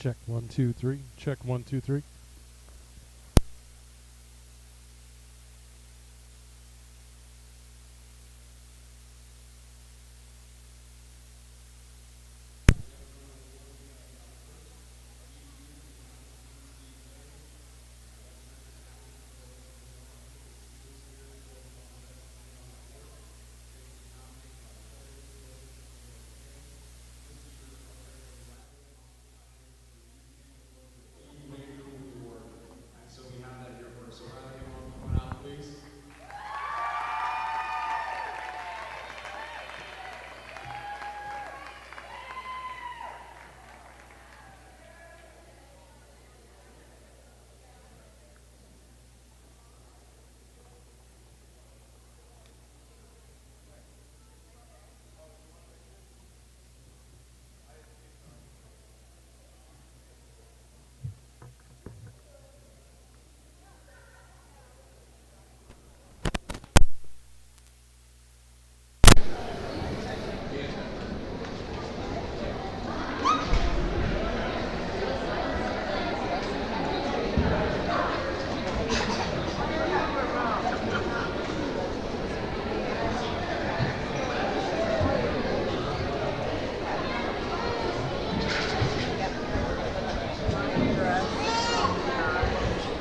Check 1 2 3. Check 1 2 3.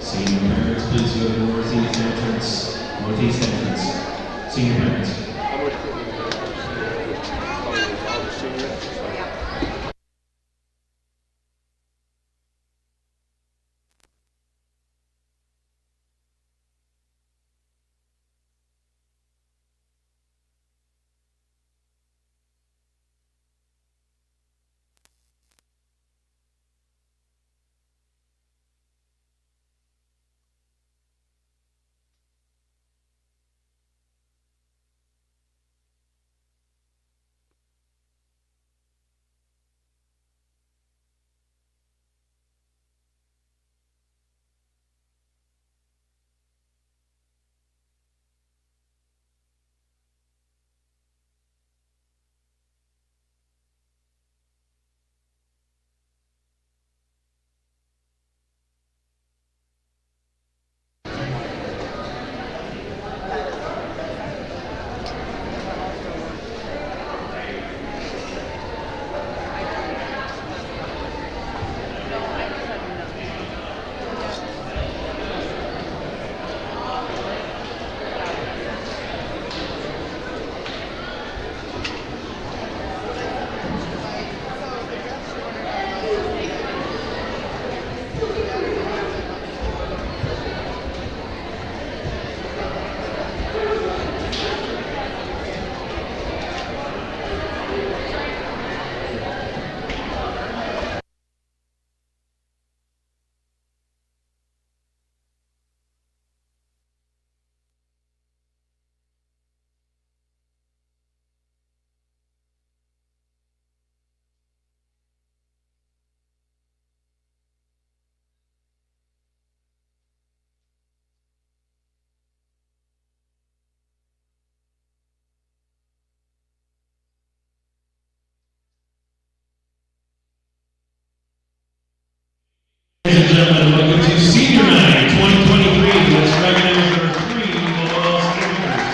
Senior parents, please go to the northeast entrance. Northeast entrance. Senior parents. Ladies and gentlemen, welcome to Senior Night 2023. Let's recognize number 3 Volleyball seniors.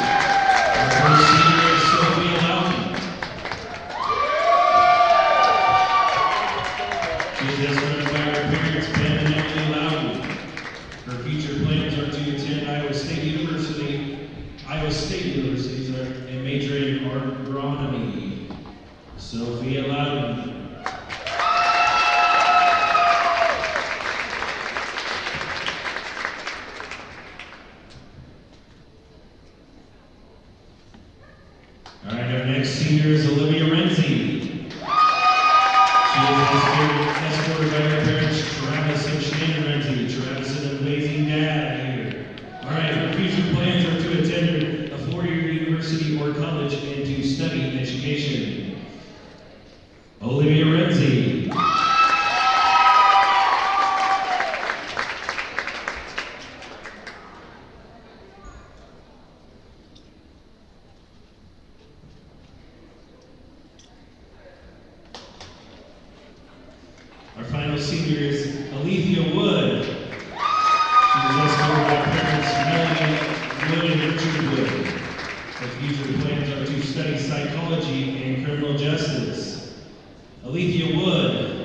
Our first senior is Sophia Loudon. She is escorted by her parents, Ben and Emily Loudon. Her future plans are to attend Iowa State University, and major in agronomy. Sophia Loudon. All right, our next senior is Olivia Renzi. She is escorted by her parents, Travis and Shannon Renzi. Travis is an amazing dad here. All right, her future plans are to attend a four-year university or college and to study education. Olivia Renzi. Our final next senior is Alethea Wood. She was escorted by parents Melanie Wood and Richard Wood. Her future plans are to study psychology and criminal justice. Alethea Wood.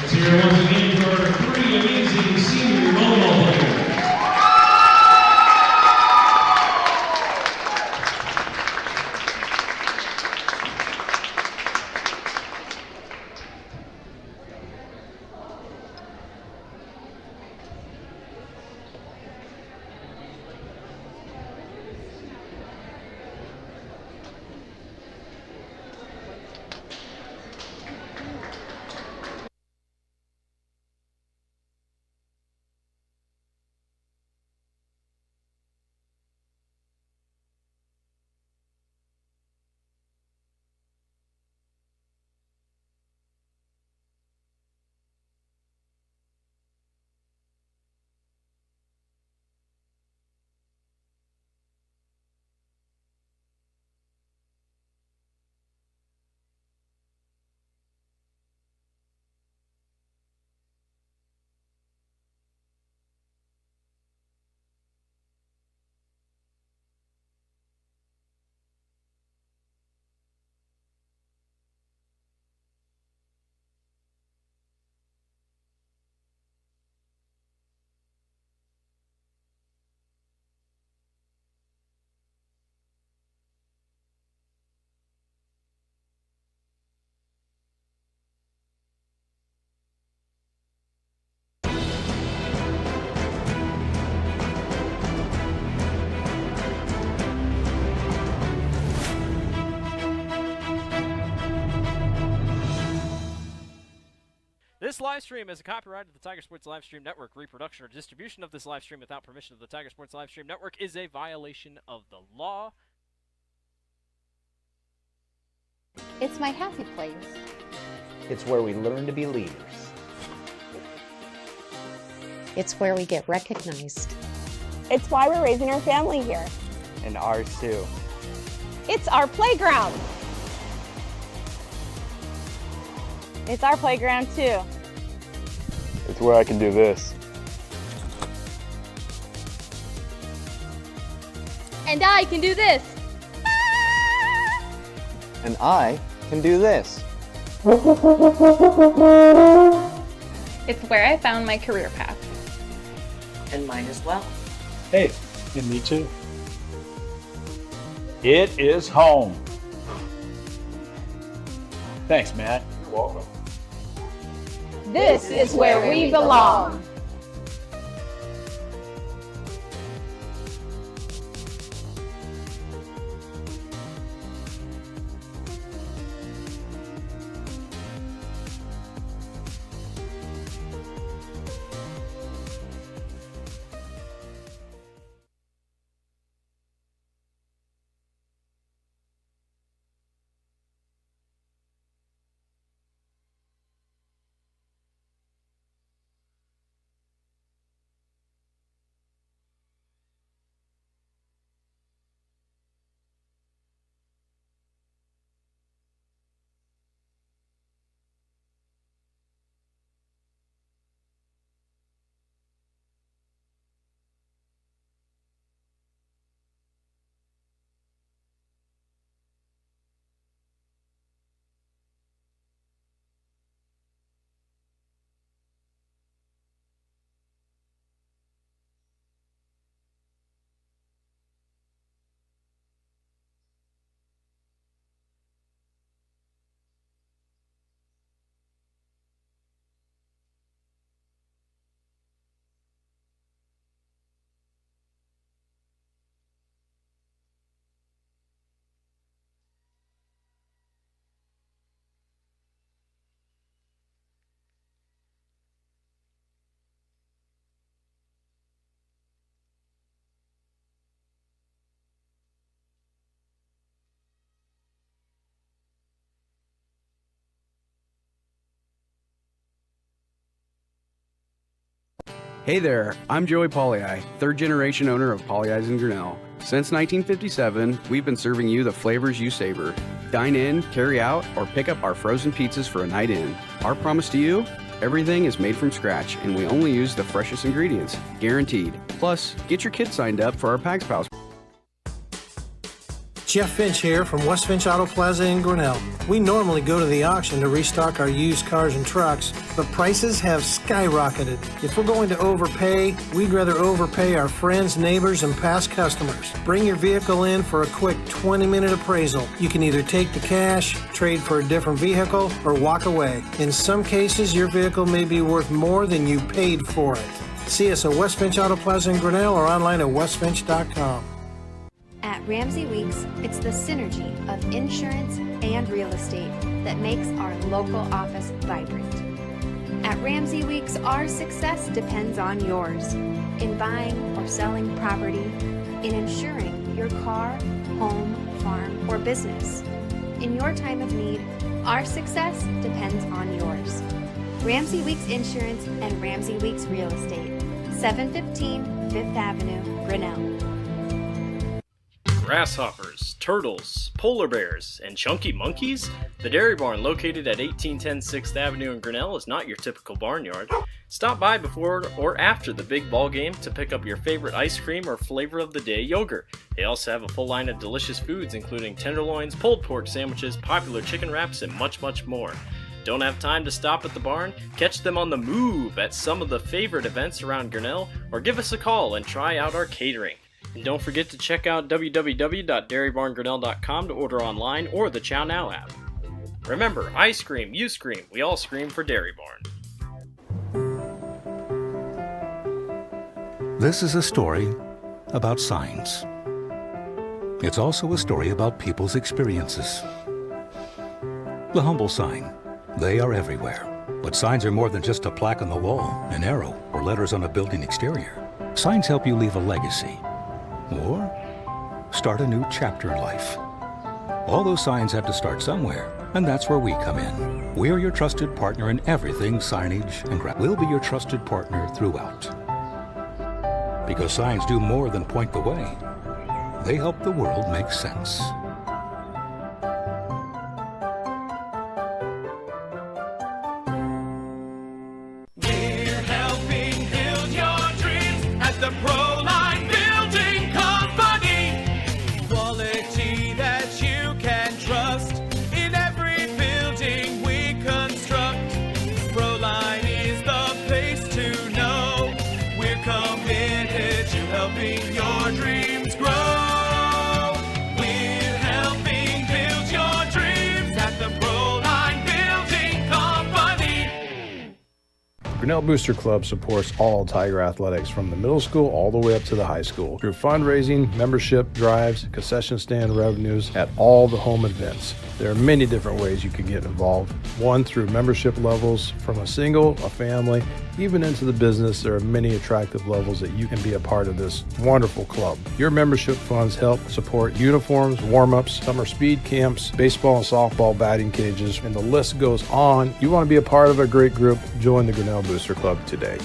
Let's hear it once again for our three amazing senior volleyball players. This live stream is a copyright of the Tiger Sports Livestream Network. Reproduction or distribution of this live stream without permission of the Tiger Sports Livestream Network is a violation of the law. It's my happy place. It's where we learn to be leaders. It's where we get recognized. It's why we're raising our family here. And ours too. It's our playground. It's our playground too. It's where I can do this. And I can do this. And I can do this. It's where I found my career path. And mine as well. Hey, and me too. It is home. Thanks, Matt. You're welcome. This is where we belong. Hey there, I'm Joey Pollyi, third generation owner of Pollyi's in Grinnell. Since 1957, we've been serving you the flavors you savor. Dine in, carry out, or pick up our frozen pizzas for a night in. Our promise to you? Everything is made from scratch, and we only use the freshest ingredients, guaranteed. Plus, get your kids signed up for our Pags Pals. Jeff Finch here from West Finch Auto Plaza in Grinnell. We normally go to the auction to restock our used cars and trucks, but prices have skyrocketed. If we're going to overpay, we'd rather overpay our friends, neighbors, and past customers. Bring your vehicle in for a quick 20-minute appraisal. You can either take the cash, trade for a different vehicle, or walk away. In some cases, your vehicle may be worth more than you paid for it. See us at West Finch Auto Plaza in Grinnell or online at westfinch.com. At Ramsey Weeks, it's the synergy of insurance and real estate that makes our local office vibrant. At Ramsey Weeks, our success depends on yours in buying or selling property, in insuring your car, home, farm, or business. In your time of need, our success depends on yours. Ramsey Weeks Insurance and Ramsey Weeks Real Estate, 715 Fifth Avenue, Grinnell. Grasshoppers, turtles, polar bears, and chunky monkeys? The Dairy Barn, located at 1810 6th Avenue in Grinnell, is not your typical barnyard. Stop by before or after the big ball game to pick up your favorite ice cream or flavor of the day yogurt. They also have a full line of delicious foods including tenderloins, pulled pork sandwiches, popular chicken wraps, and much, much more. Don't have time to stop at the barn? Catch them on the move at some of the favorite events around Grinnell, or give us a call and try out our catering. And don't forget to check out www.dairybarngrinnell.com to order online or the Chow Now app. Remember, I scream, you scream, we all scream for Dairy Barn. This is a story about signs. It's also a story about people's experiences. The humble sign. They are everywhere. But signs are more than just a plaque on the wall, an arrow, or letters on a building exterior. Signs help you leave a legacy. Or start a new chapter in life. All those signs have to start somewhere, and that's where we come in. We're your trusted partner in everything signage and we'll be your trusted partner throughout. Because signs do more than point the way. They help the world make sense. We're helping build your dreams at the ProLine Building Company. Quality that you can trust in every building we construct. ProLine is the place to know. We're committed to helping your dreams grow. We're helping build your dreams at the ProLine Building Company. Grinnell Booster Club supports all Tiger athletics from the middle school all the way up to the high school through fundraising, membership drives, concession stand revenues at all the home events. There are many different ways you can get involved. One, through membership levels from a single, a family, even into the business. There are many attractive levels that you can be a part of this wonderful club. Your membership funds help support uniforms, warm-ups, summer speed camps, baseball and softball batting cages, and the list goes on. You want to be a part of a great group? Join the Grinnell Booster Club today.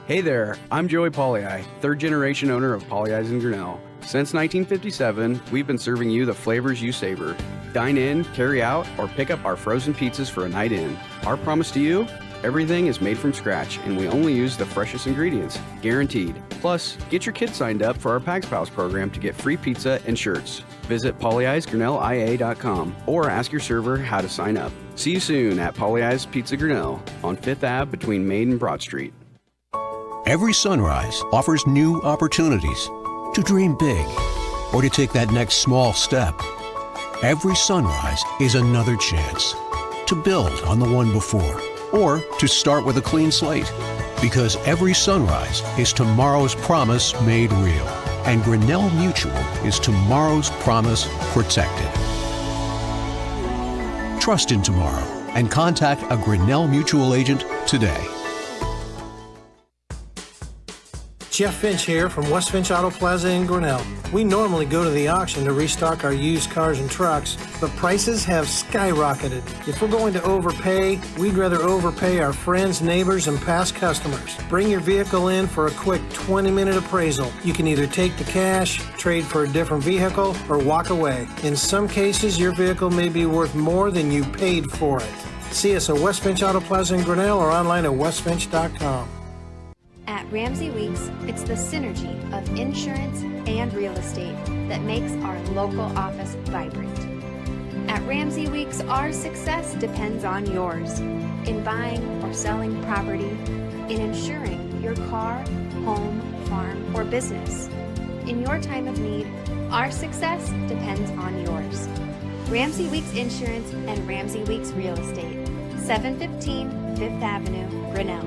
Hey there, I'm Joey Pollyi, third generation owner of Pollyi's in Grinnell. Since 1957, we've been serving you the flavors you savor. Dine in, carry out, or pick up our frozen pizzas for a night in. Our promise to you? Everything is made from scratch, and we only use the freshest ingredients, guaranteed. Plus, get your kids signed up for our Pags Pals program to get free pizza and shirts. Visit pollyi'sgrinnellia.com or ask your server how to sign up. See you soon at Pollyi's Pizza Grinnell on 5th Ave between Main and Broad Street. Every sunrise offers new opportunities to dream big or to take that next small step. Every sunrise is another chance to build on the one before or to start with a clean slate, because every sunrise is tomorrow's promise made real, and Grinnell Mutual is tomorrow's promise protected. Trust in tomorrow and contact a Grinnell Mutual agent today. Jeff Finch here from West Finch Auto Plaza in Grinnell. We normally go to the auction to restock our used cars and trucks, but prices have skyrocketed. If we're going to overpay, we'd rather overpay our friends, neighbors, and past customers. Bring your vehicle in for a quick 20-minute appraisal. You can either take the cash, trade for a different vehicle, or walk away. In some cases, your vehicle may be worth more than you paid for it. See us at West Finch Auto Plaza in Grinnell or online at westfinch.com. At Ramsey Weeks, it's the synergy of insurance and real estate that makes our local office vibrant. At Ramsey Weeks, our success depends on yours in buying or selling property, in insuring your car, home, farm, or business. In your time of need, our success depends on yours. Ramsey Weeks Insurance and Ramsey Weeks Real Estate, 715 5th Avenue, Grinnell.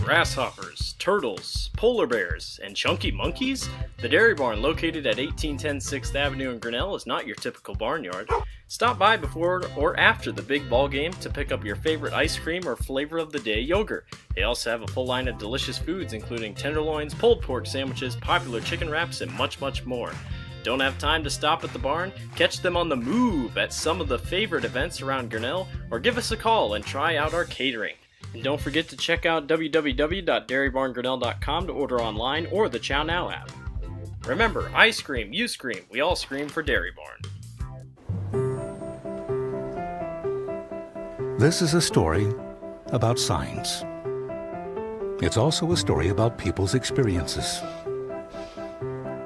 Grasshoppers, turtles, polar bears, and chunky monkeys? The Dairy Barn, located at 1810 6th Avenue in Grinnell, is not your typical barnyard. Stop by before or after the big ball game to pick up your favorite ice cream or flavor of the day yogurt. They also have a full line of delicious foods, including tenderloins, pulled pork sandwiches, popular chicken wraps, and much, much more. Don't have time to stop at the barn? Catch them on the move at some of the favorite events around Grinnell, or give us a call and try out our catering. And don't forget to check out www.dairybarngrinnell.com to order online or the Chow Now app. Remember, I scream, you scream, we all scream for Dairy Barn. This is a story about signs. It's also a story about people's experiences.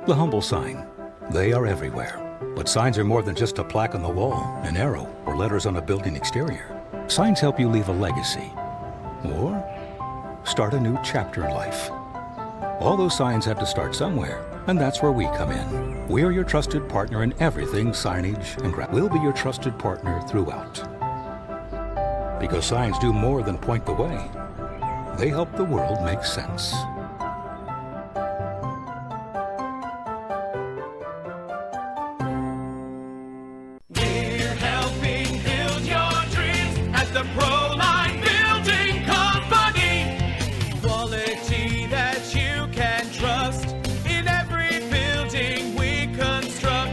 The humble sign. They are everywhere. But signs are more than just a plaque on the wall, an arrow, or letters on a building exterior. Signs help you leave a legacy or start a new chapter in life. All those signs have to start somewhere, and that's where we come in. We're your trusted partner in everything signage, and we'll be your trusted partner throughout. Because signs do more than point the way. They help the world make sense. We're helping build your dreams at the Proline Building Company. Quality that you can trust in every building we construct.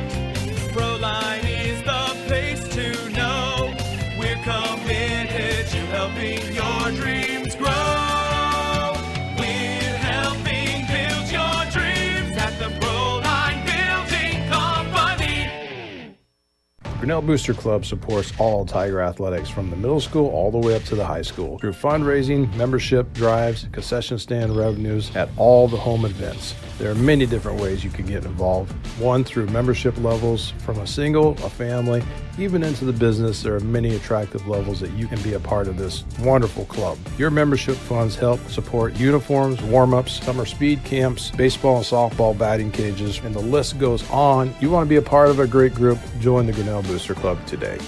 Proline is the place to know. We're committed to helping your dreams grow. We're helping build your dreams at the Proline Building Company. Grinnell Booster Club supports all Tiger athletics from the middle school all the way up to the high school through fundraising, membership drives, concession stand revenues at all the home events. There are many different ways you can get involved. One, through membership levels from a single, a family, even into the business. There are many attractive levels that you can be a part of this wonderful club. Your membership funds help support uniforms, warm-ups, summer speed camps, baseball and softball batting cages, and the list goes on. You want to be a part of a great group? Join the Grinnell Booster Club today.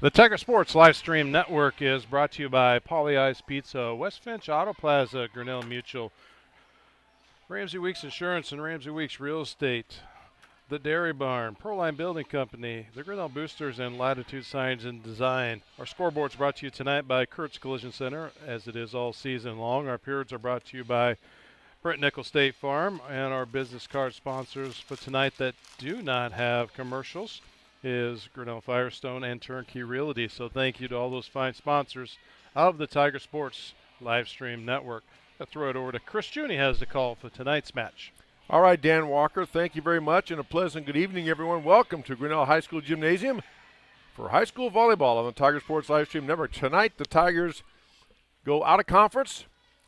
The Tiger Sports live stream network is brought to you by Pauly Ice Pizza, West Finch Auto Plaza, Grinnell Mutual, Ramsey Weeks Insurance and Ramsey Weeks Real Estate, the Dairy Barn, Proline Building Company, the Grinnell Boosters, and Latitude Signs and Design. Our scoreboard's brought to you tonight by Kurt's Collision Center, as it is all season long. Our periods are brought to you by Brent Nickel State Farm, and our business card sponsors for tonight that do not have commercials is Grinnell Firestone and Turnkey Realty. So thank you to all those fine sponsors of the Tiger Sports live stream network. I'll throw it over to Chris Juni has the call for tonight's match. All right, Dan Walker, thank you very much, and a pleasant good evening, everyone. Welcome to Grinnell High School Gymnasium for high school volleyball on the Tiger Sports live stream network. Tonight, the Tigers go out of conference,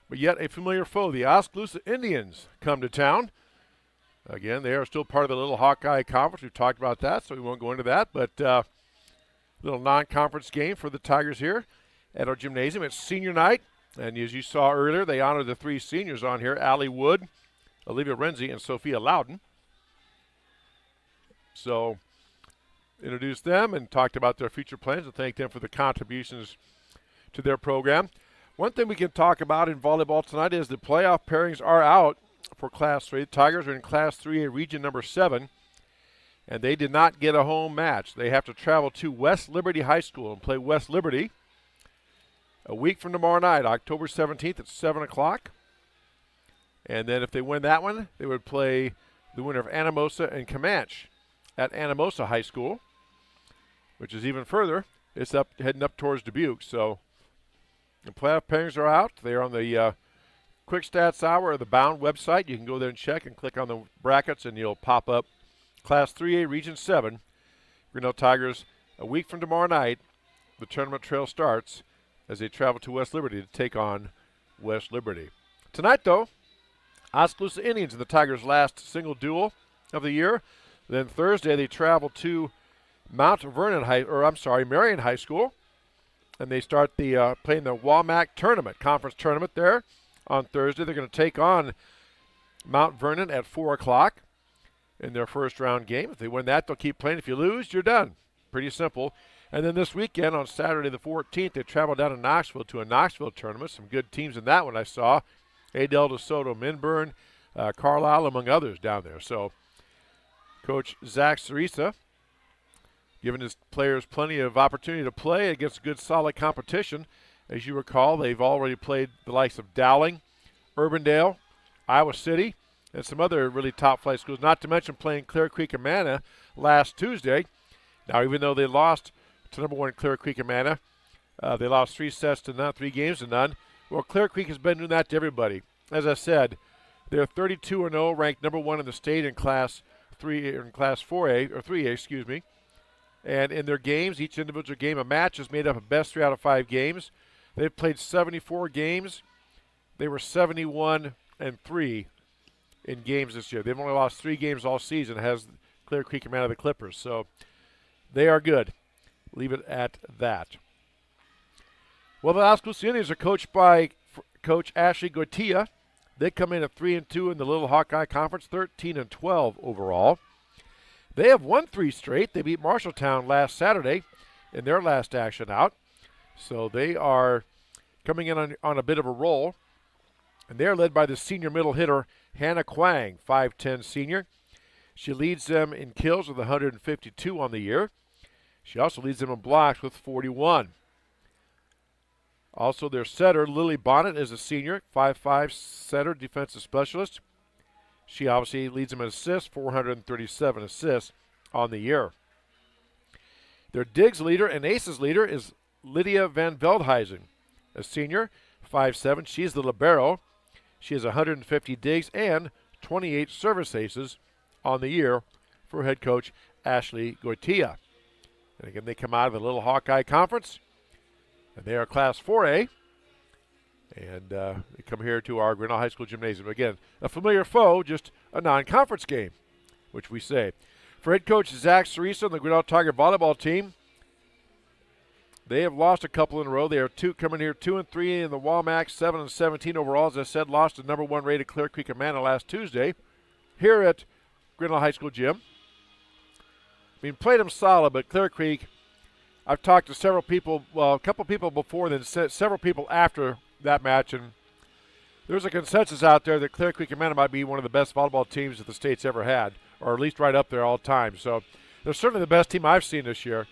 but yet a familiar foe. The Oskaloosa Indians come to town. Again, they are still part of the Little Hawkeye Conference. We've talked about that, so we won't go into that. But little non-conference game for the Tigers here at our gymnasium. It's senior night, and as you saw earlier, they honored the three seniors on here, Allie Wood, Olivia Renzi, and Sophia Loudon. So introduced them and talked about their future plans and thanked them for the contributions to their program. One thing we can talk about in volleyball tonight is the playoff pairings are out for Class 3. The Tigers are in Class 3A Region number 7, and they did not get a home match. They have to travel to West Liberty High School and play West Liberty a week from tomorrow night, October 17th at 7 o'clock. And then if they win that one, they would play the winner of Anamosa and Comanche at Anamosa High School, which is even further. It's up heading up towards Dubuque. So the playoff pairings are out. They are on the Quick Stats Hour or the Bound website. You can go there and check and click on the brackets, and you'll pop up Class 3A Region 7. Grinnell Tigers, a week from tomorrow night, the tournament trail starts as they travel to West Liberty to take on West Liberty. Tonight, though, Oskaloosa Indians in the Tigers' last single duel of the year. Then Thursday, they travel to Marion High School, and they start the playing the WAMAC tournament, conference tournament there. On Thursday, they're going to take on Mount Vernon at 4 o'clock in their first round game. If they win that, they'll keep playing. If you lose, you're done. Pretty simple. And then this weekend, on Saturday the 14th, they travel down to Knoxville to a Knoxville tournament. Some good teams in that one I saw. Adel DeSoto, Minburn, Carlisle, among others down there. So Coach Zach Cerisa giving his players plenty of opportunity to play against good, solid competition. As you recall, they've already played the likes of Dowling, Urbandale, Iowa City, and some other really top-flight schools, not to mention playing Clear Creek Amana last Tuesday. Now, even though they lost to number one Clear Creek Amana, they lost 3 games to none. Well, Clear Creek has been doing that to everybody. As I said, they're 32-0, ranked number one in the state in Class 4A, or 3A, excuse me. And in their games, each individual game, a match is made up of best 3 out of 5 games. They've played 74 games. They were 71-3 in games this year. They've only lost 3 games all season, has Clear Creek Amana the Clippers. So they are good. Leave it at that. Well, the Oskaloosa Indians are coached by Coach Ashley Goitia. They come in at 3-2 in the Little Hawkeye Conference, 13-12 overall. They have won 3 straight. They beat Marshalltown last Saturday in their last action out. So they are coming in on a bit of a roll. And they're led by the senior middle hitter, Hannah Kwang, 5'10 senior. She leads them in kills with 152 on the year. She also leads them in blocks with 41. Also, their setter, Lily Bonnet, is a senior, 5'5 setter, defensive specialist. She obviously leads them in assists, 437 assists on the year. Their digs leader and aces leader is Lydia Van Veldhuizen, a senior, 5'7". She's the libero. She has 150 digs and 28 service aces on the year for head coach Ashley Goitia. And again, they come out of the Little Hawkeye Conference, and they are Class 4A. And they come here to our Grinnell High School Gymnasium. Again, a familiar foe, just a non-conference game, which we say. For head coach Zach Cerisa and the Grinnell Tiger volleyball team, they have lost a couple in a row. They are coming here 2-3 in the WAMAC, 7-17 overall. As I said, lost to number 1 rated Clear Creek Amana last Tuesday here at Grinnell High School Gym. I mean, played them solid, but Clear Creek I've talked to several people, well, a couple people before, then several people after that match, and there's a consensus out there that Clear Creek Amana might be one of the best volleyball teams that the state's ever had, or at least right up there all time. So they're certainly the best team I've seen this year.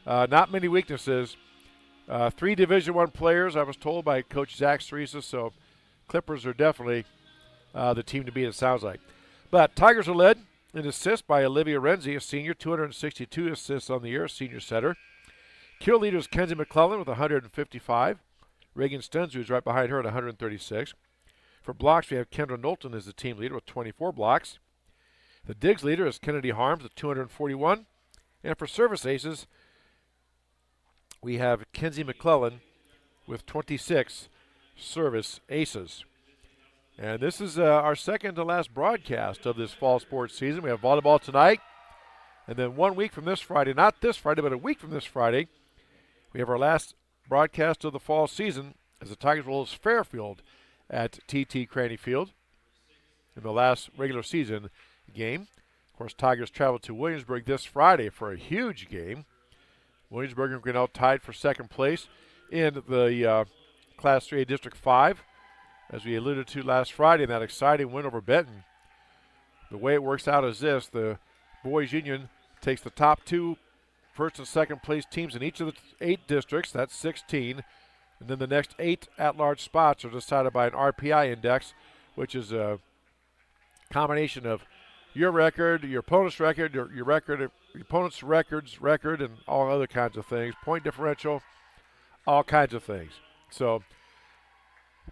Not many weaknesses. 3 Division I players, I was told by Coach Zach Ceresa, so Clippers are definitely the team to beat, it sounds like. But Tigers are led in assists by Olivia Renzi, a senior, 262 assists on the year, senior setter. Kill leader is Kenzie McClellan with 155. Reagan Stenzu is right behind her at 136. For blocks, we have Kendra Knowlton as the team leader with 24 blocks. The digs leader is Kennedy Harms with 241. And for service aces, we have Kenzie McClellan with 26 service aces. And this is our second to last broadcast of this fall sports season. We have volleyball tonight. And then 1 week from this Friday, not this Friday, but a week from this Friday, we have our last broadcast of the fall season as the Tigers will host Fairfield at TT Cranny Field in the last regular season game. Of course, Tigers travel to Williamsburg this Friday for a huge game. Williamsburg and Grinnell tied for second place in the Class 3A District 5, as we alluded to last Friday in that exciting win over Benton. The way it works out is this: the boys union takes the top 2 first and second place teams in each of the 8 districts, that's 16, and then the next 8 at-large spots are decided by an RPI index, which is a combination of your record, your opponent's record, your record, your opponent's record, and all other kinds of things, point differential, all kinds of things. So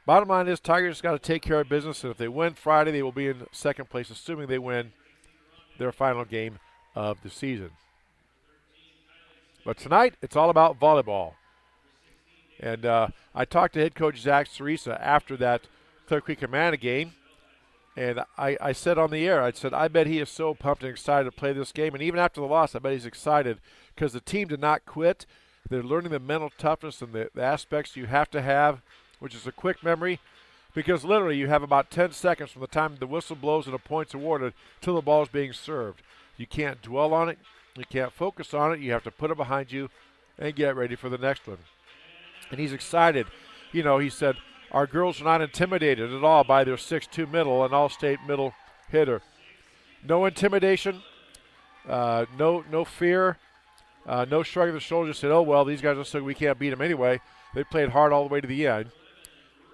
bottom line is Tigers got to take care of business, and if they win Friday, they will be in second place, assuming they win their final game of the season. But tonight, it's all about volleyball. And I talked to head coach Zach Ceresa after that Clear Creek Amana game, and I said on the air, I bet he is so pumped and excited to play this game. And even after the loss, I bet he's excited because the team did not quit. They're learning the mental toughness and the aspects you have to have, which is a quick memory, because literally you have about 10 seconds from the time the whistle blows and a point's awarded till the ball is being served. You can't dwell on it. You can't focus on it. You have to put it behind you and get ready for the next one. And he's excited. You know, he said, our girls are not intimidated at all by their 6'2" middle and all-state middle hitter. No intimidation, no fear, no shrugging the shoulders, said, oh, well, these guys are so we can't beat them anyway. They played hard all the way to the end.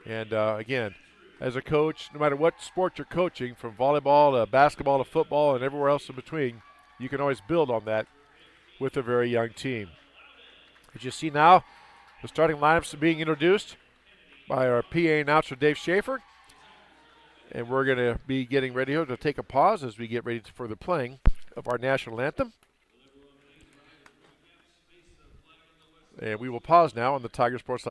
And, again, as a coach, no matter what sport you're coaching, from volleyball to basketball to football and everywhere else in between, you can always build on that with a very young team. As you see now, the starting lineups are being introduced by our PA announcer, Dave Schaefer. And we're going to be getting ready here to take a pause as we get ready for the playing of our national anthem. And we will pause now on the Tiger Sports Live.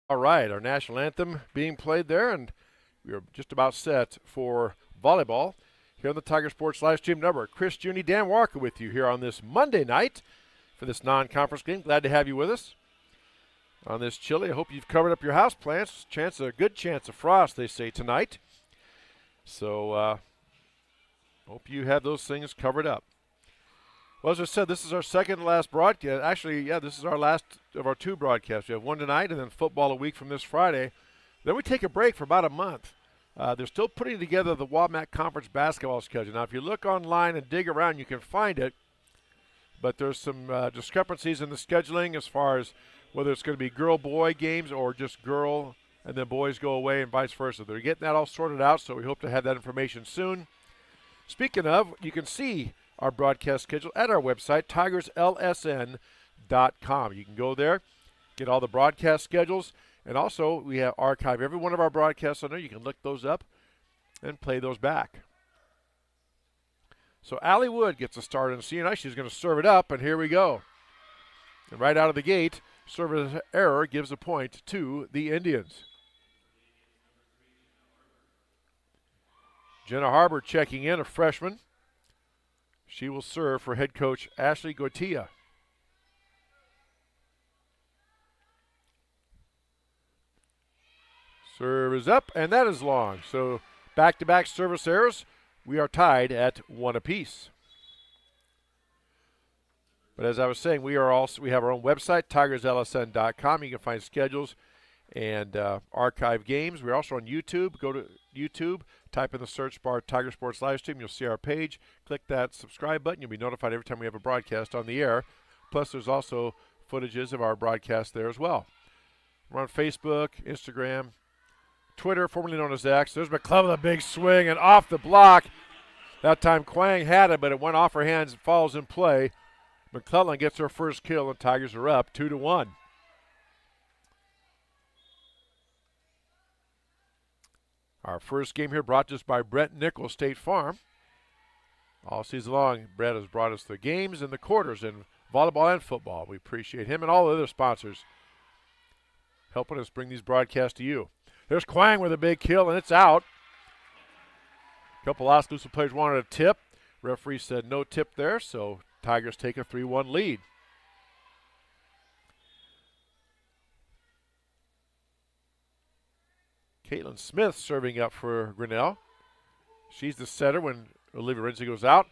All right, our national anthem being played there, and we are just about set for volleyball here on the Tiger Sports Live Stream Network. Chris Juni, Dan Walker with you here on this Monday night for this non-conference game. Glad to have you with us on this chilly. I hope you've covered up your house plants. A good chance of frost, they say, tonight. So hope you have those things covered up. Well, as I said, this is our second to last broadcast. Actually, yeah, this is our last of our 2 broadcasts. We have one tonight and then football a week from this Friday. Then we take a break for about a month. They're still putting together the WAMAC Conference basketball schedule. Now, if you look online and dig around, you can find it. But there's some discrepancies in the scheduling as far as whether it's going to be girl-boy games or just girl and then boys go away and vice versa. They're getting that all sorted out, so we hope to have that information soon. Speaking of, you can see our broadcast schedule at our website, tigerslsn.com. You can go there, get all the broadcast schedules, and also we have archive every one of our broadcasts on there. You can look those up and play those back. So Allie Wood gets a start in senior night. She's going to serve it up, and here we go. And right out of the gate, service error gives a point to the Indians. Jenna Harbor checking in, a freshman. She will serve for head coach Ashley Goitia. Serve is up, and that is long. So back-to-back service errors. We are tied at 1 apiece. But as I was saying, we have our own website, tigerslsn.com. You can find schedules and archive games. We're also on YouTube. Go to YouTube, type in the search bar Tiger Sports Livestream. You'll see our page. Click that subscribe button. You'll be notified every time we have a broadcast on the air. Plus, there's also footages of our broadcast there as well. We're on Facebook, Instagram, Twitter, formerly known as X. There's McClellan, a big swing, and off the block. That time Quang had it, but it went off her hands and falls in play. McClellan gets her first kill, and Tigers are up 2-1. Our first game here brought to us by Brett Nichols State Farm. All season long, Brett has brought us the games and the quarters in volleyball and football. We appreciate him and all the other sponsors helping us bring these broadcasts to you. There's Quang with a big kill, and it's out. A couple Oskaloosa players wanted a tip. Referee said no tip there, so Tigers take a 3-1 lead. Caitlin Smith serving up for Grinnell. She's the setter when Olivia Renzi goes out.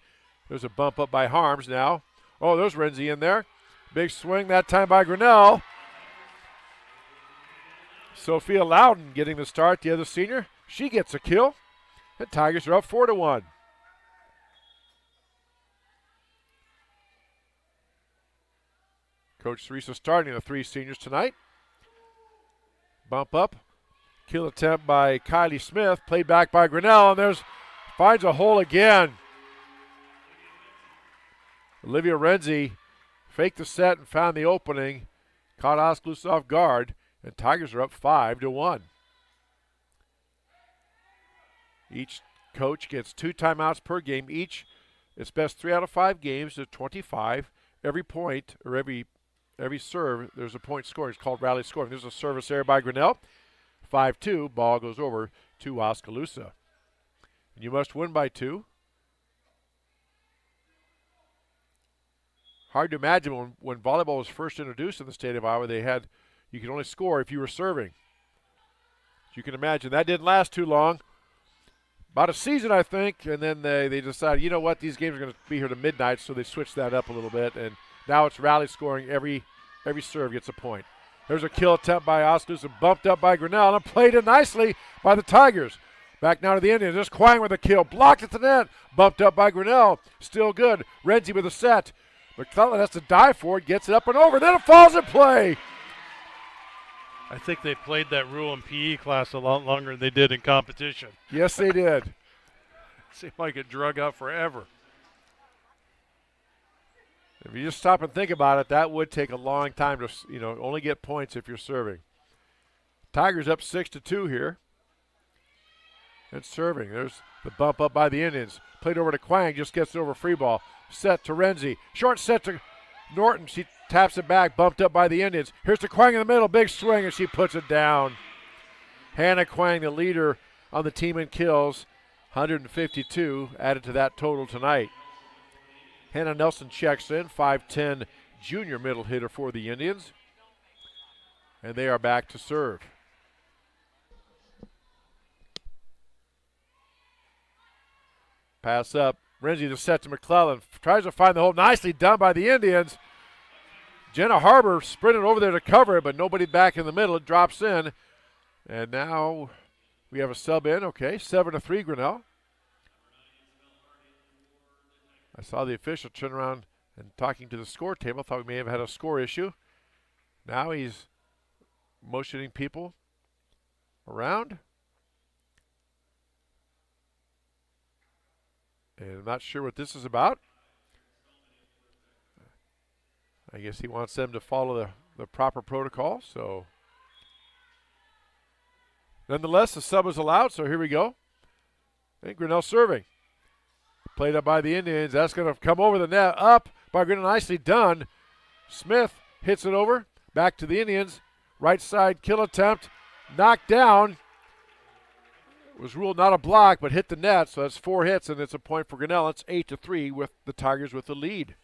There's a bump up by Harms now. Oh, there's Renzi in there. Big swing that time by Grinnell. Sophia Loudon getting the start, the other senior. She gets a kill. And Tigers are up 4-1. Coach Teresa starting the 3 seniors tonight. Bump up. Kill attempt by Kylie Smith. Played back by Grinnell. And finds a hole again. Olivia Renzi faked the set and found the opening. Caught Oskaloosa off guard. And Tigers are up 5-1. Each coach gets 2 timeouts per game. It's best 3 out of 5 games to 25. Every point or every serve, there's a point scored. It's called rally scoring. There's a service error by Grinnell. 5-2. Ball goes over to Oskaloosa. And you must win by 2. Hard to imagine when volleyball was first introduced in the state of Iowa, you could only score if you were serving. As you can imagine, that didn't last too long. About a season, I think, and then they decided, you know what, these games are going to be here to midnight, so they switched that up a little bit, and now it's rally scoring. Every serve gets a point. There's a kill attempt by Oskaloosa, bumped up by Grinnell, and played in nicely by the Tigers. Back now to the Indians. There's Quang with a kill, blocked at the net, bumped up by Grinnell. Still good. Renzi with a set. McClellan has to dive for it, gets it up and over, then it falls in play. I think they played that rule in PE class a lot longer than they did in competition. Yes, they did. Seemed like it drug out forever. If you just stop and think about it, that would take a long time to, only get points if you're serving. Tigers up 6-2 here. And serving. There's the bump up by the Indians. Played over to Quang, just gets it over free ball. Set to Renzi. Short set to Norton. She taps it back, bumped up by the Indians. Here's to Quang in the middle, big swing, and she puts it down. Hannah Quang, the leader on the team in kills, 152 added to that total tonight. Hannah Nelson checks in, 5'10" junior middle hitter for the Indians. And they are back to serve. Pass up. Renzi the set to McClellan. tries to find the hole. Nicely done by the Indians. Jenna Harbor sprinted over there to cover it, but nobody back in the middle. It drops in. And now we have a sub in. Okay, 7-3 Grinnell. I saw the official turn around and talking to the score table. Thought we may have had a score issue. Now he's motioning people around. And I'm not sure what this is about. I guess he wants them to follow the proper protocol. So, nonetheless, the sub is allowed. So here we go. And Grinnell serving. Played up by the Indians. That's going to come over the net. Up by Grinnell. Nicely done. Smith hits it over. Back to the Indians. Right side kill attempt. Knocked down. Was ruled not a block, but hit the net. So that's 4 hits, and it's a point for Grinnell. It's 8-3 with the Tigers with the lead.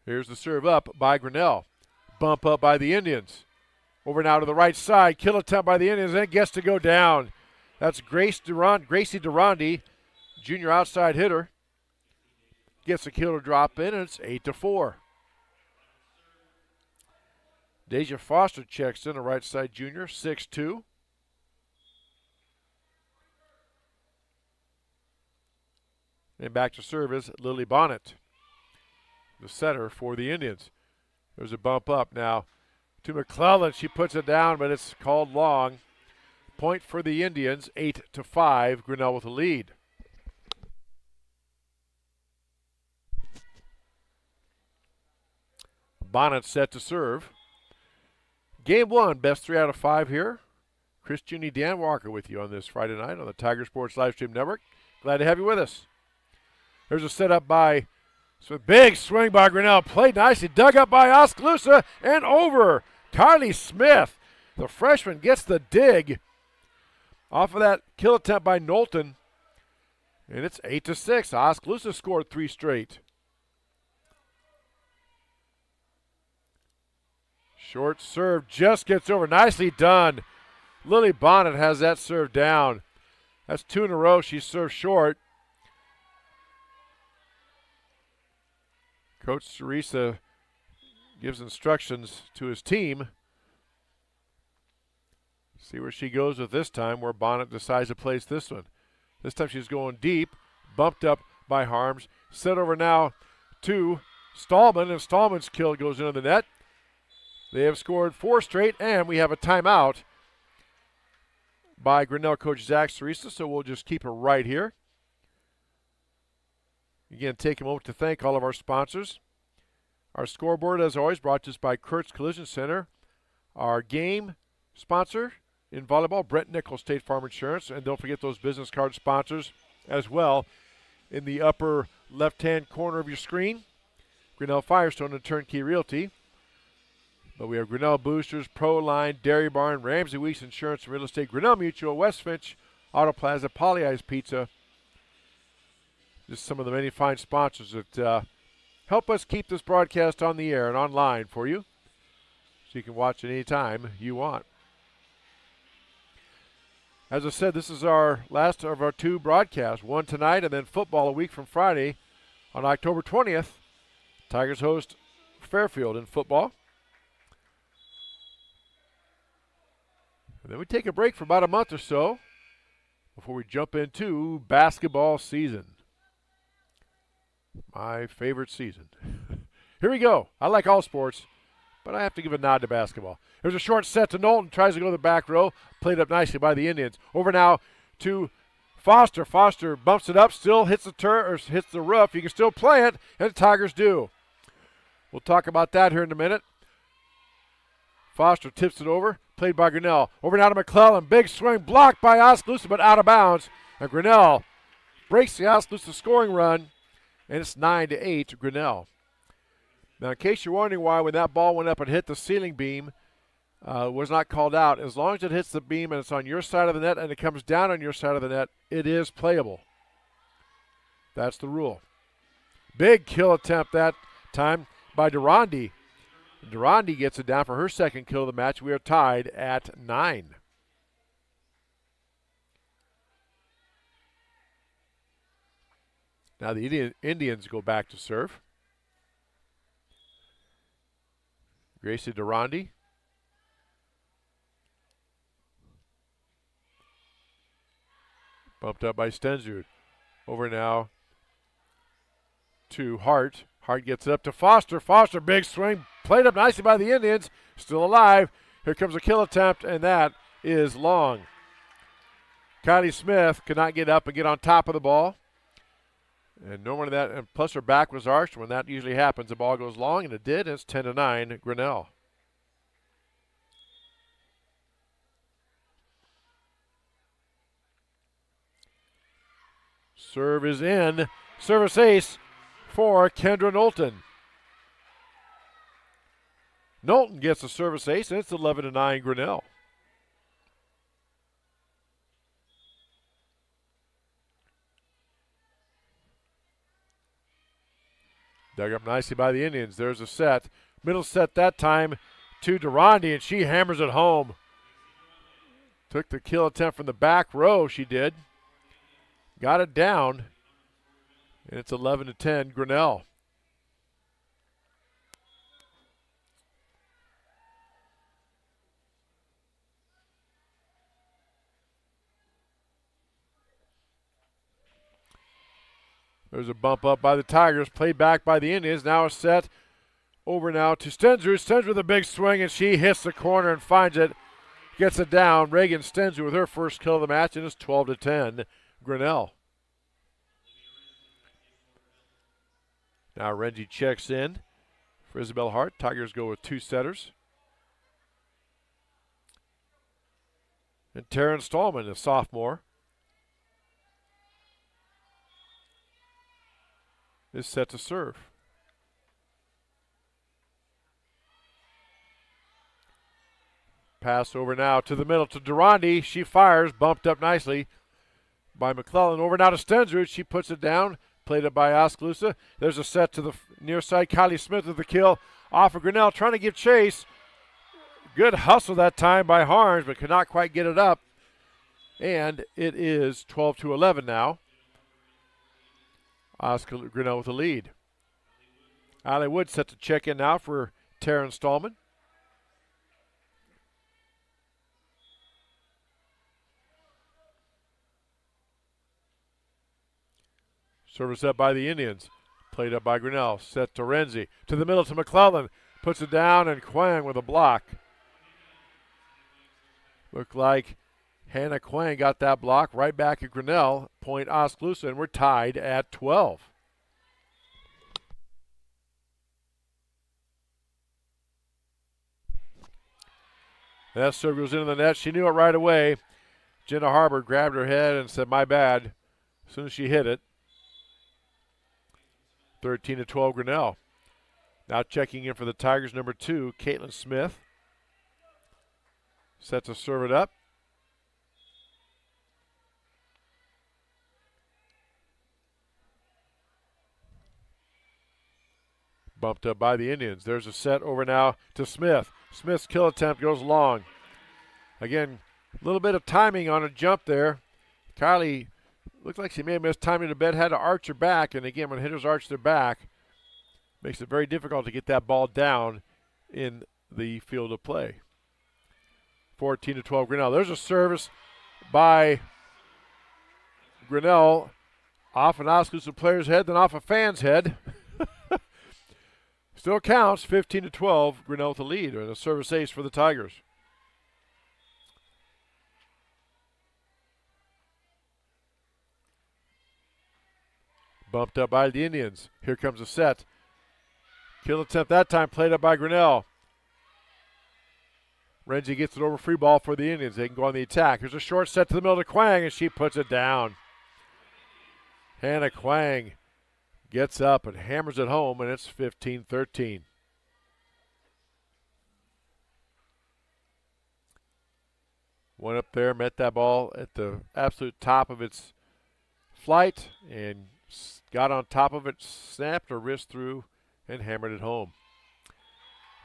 Here's the serve up by Grinnell. Bump up by the Indians. Over now to the right side. Kill attempt by the Indians, and it gets to go down. That's Gracie Durandi, junior outside hitter. Gets a kill to drop in, and it's 8-4. Deja Foster checks in, a right side junior, 6'2". And back to serve is Lily Bonnet, the setter for the Indians. There's a bump up now to McClellan. She puts it down, but it's called long. Point for the Indians, 8-5. Grinnell with the lead. Bonnet set to serve. Game 1, best 3 out of 5 here. Chris Junie, Dan Walker with you on this Friday night on the Tiger Sports Livestream Network. Glad to have you with us. There's a setup by, so big swing by Grinnell. Played nicely, dug up by Oskaloosa and over. Kylie Smith, the freshman, gets the dig off of that kill attempt by Knowlton. And it's 8-6. Oskaloosa scored 3 straight. Short serve just gets over. Nicely done. Lily Bonnet has that serve down. That's 2 in a row. She served short. Coach Teresa gives instructions to his team. See where she goes with this time, where Bonnet decides to place this one. This time she's going deep. Bumped up by Harms. Set over now to Stallman, and Stallman's kill goes into the net. They have scored 4 straight, and we have a timeout by Grinnell coach Zach Ceresa, so we'll just keep it right here. Again, take a moment to thank all of our sponsors. Our scoreboard, as always, brought to us by Kurtz Collision Center. Our game sponsor in volleyball, Brent Nichols, State Farm Insurance. And don't forget those business card sponsors as well in the upper left-hand corner of your screen. Grinnell Firestone and Turnkey Realty. But we have Grinnell Boosters, Proline, Dairy Barn, Ramsey Weeks Insurance and Real Estate, Grinnell Mutual, West Finch, Auto Plaza, Polly Eyes Pizza. Just some of the many fine sponsors that help us keep this broadcast on the air and online for you, so you can watch it anytime you want. As I said, this is our last of our 2 broadcasts, one tonight and then football a week from Friday. On October 20th, Tigers host Fairfield in football. And then we take a break for about a month or so before we jump into basketball season. My favorite season. Here we go. I like all sports, but I have to give a nod to basketball. There's a short set to Knowlton. Tries to go to the back row. Played up nicely by the Indians. Over now to Foster. Foster bumps it up. Still hits hits the roof. You can still play it, and the Tigers do. We'll talk about that here in a minute. Foster tips it over. Played by Grinnell. Over now to McClellan. Big swing. Blocked by Oskaloosa, but out of bounds. And Grinnell breaks the Oskaloosa scoring run. And it's 9-8 Grinnell. Now, in case you're wondering why when that ball went up and hit the ceiling beam, was not called out, as long as it hits the beam and it's on your side of the net and it comes down on your side of the net, it is playable. That's the rule. Big kill attempt that time by Durandi. Durandi gets it down for her second kill of the match. We are tied at 9. Now the Indians go back to serve. Gracie Durandi. Bumped up by Stensrud. Over now to Hart. Hart gets it up to Foster. Foster, big swing. Played up nicely by the Indians. Still alive. Here comes a kill attempt, and that is long. Kylie Smith could not get up and get on top of the ball. And normally that, and plus her back was arched. When that usually happens, the ball goes long, and it did. And it's 10-9, Grinnell. Serve is in. Service ace for Kendra Knowlton. Knowlton gets a service ace, and it's 11-9 Grinnell. Dug up nicely by the Indians. There's a set. Middle set that time to Durandi, and she hammers it home. Took the kill attempt from the back row, she did. Got it down, and it's 11-10 Grinnell. There's a bump up by the Tigers, played back by the Indians. Now a set over now to Stensrud. Stensrud with a big swing, and she hits the corner and finds it. Gets it down. Reagan Stensrud with her first kill of the match, and it's 12-10 Grinnell. Now Renji checks in for Isabel Hart. Tigers go with two setters. And Taryn Stallman, a sophomore, is set to serve. Pass over now to the middle to Durandi. She fires, bumped up nicely by McClellan. Over now to Stensrud. She puts it down. Played it by Oskaloosa. There's a set to the near side. Kylie Smith with the kill off of Grinnell, trying to give chase. Good hustle that time by Harns, but could not quite get it up. And it is 12-11 now. Grinnell with the lead. Allie Wood set to check in now for Taryn Stallman. Service up by the Indians. Played up by Grinnell. Set to Renzi. To the middle to McClellan. Puts it down, and Quang with a block. Looked like Hannah Quang got that block right back at Grinnell. Point Oskaloosa, and we're tied at 12. That serve goes into the net. She knew it right away. Jenna Harbor grabbed her head and said, "My bad," as soon as she hit it. 13-12 Grinnell. Now checking in for the Tigers, number 2, Caitlin Smith. Set to serve it up. Bumped up by the Indians. There's a set over now to Smith. Smith's kill attempt goes long. Again, a little bit of timing on a jump there. Kylie looked like she may have missed timing to bed, had to arch her back, and again, when hitters arch their back, makes it very difficult to get that ball down in the field of play. 14-12 Grinnell. There's a service by Grinnell off an Oskaloosa player's head, then off a fan's head. Still counts, 15-12, Grinnell with the lead, and a service ace for the Tigers. Bumped up by the Indians. Here comes a set. Kill attempt that time, played up by Grinnell. Renzi gets it over, free ball for the Indians. They can go on the attack. Here's a short set to the middle to Quang, and she puts it down. Hannah Quang gets up and hammers it home, and it's 15-13. Went up there, met that ball at the absolute top of its flight, and got on top of it, snapped her wrist through, and hammered it home.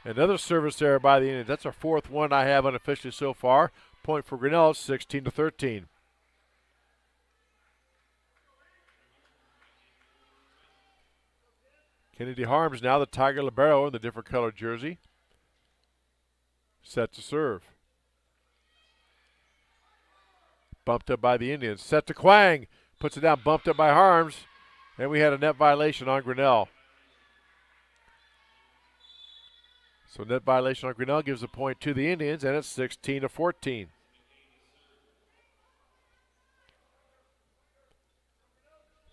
Another service there by the Indians. That's our fourth one I have unofficially so far. Point for Grinnell, 16-13. Kennedy Harms now the Tiger libero in the different colored jersey. Set to serve. Bumped up by the Indians. Set to Quang. Puts it down, bumped up by Harms. And we had a net violation on Grinnell. So net violation on Grinnell gives a point to the Indians, and it's 16-14.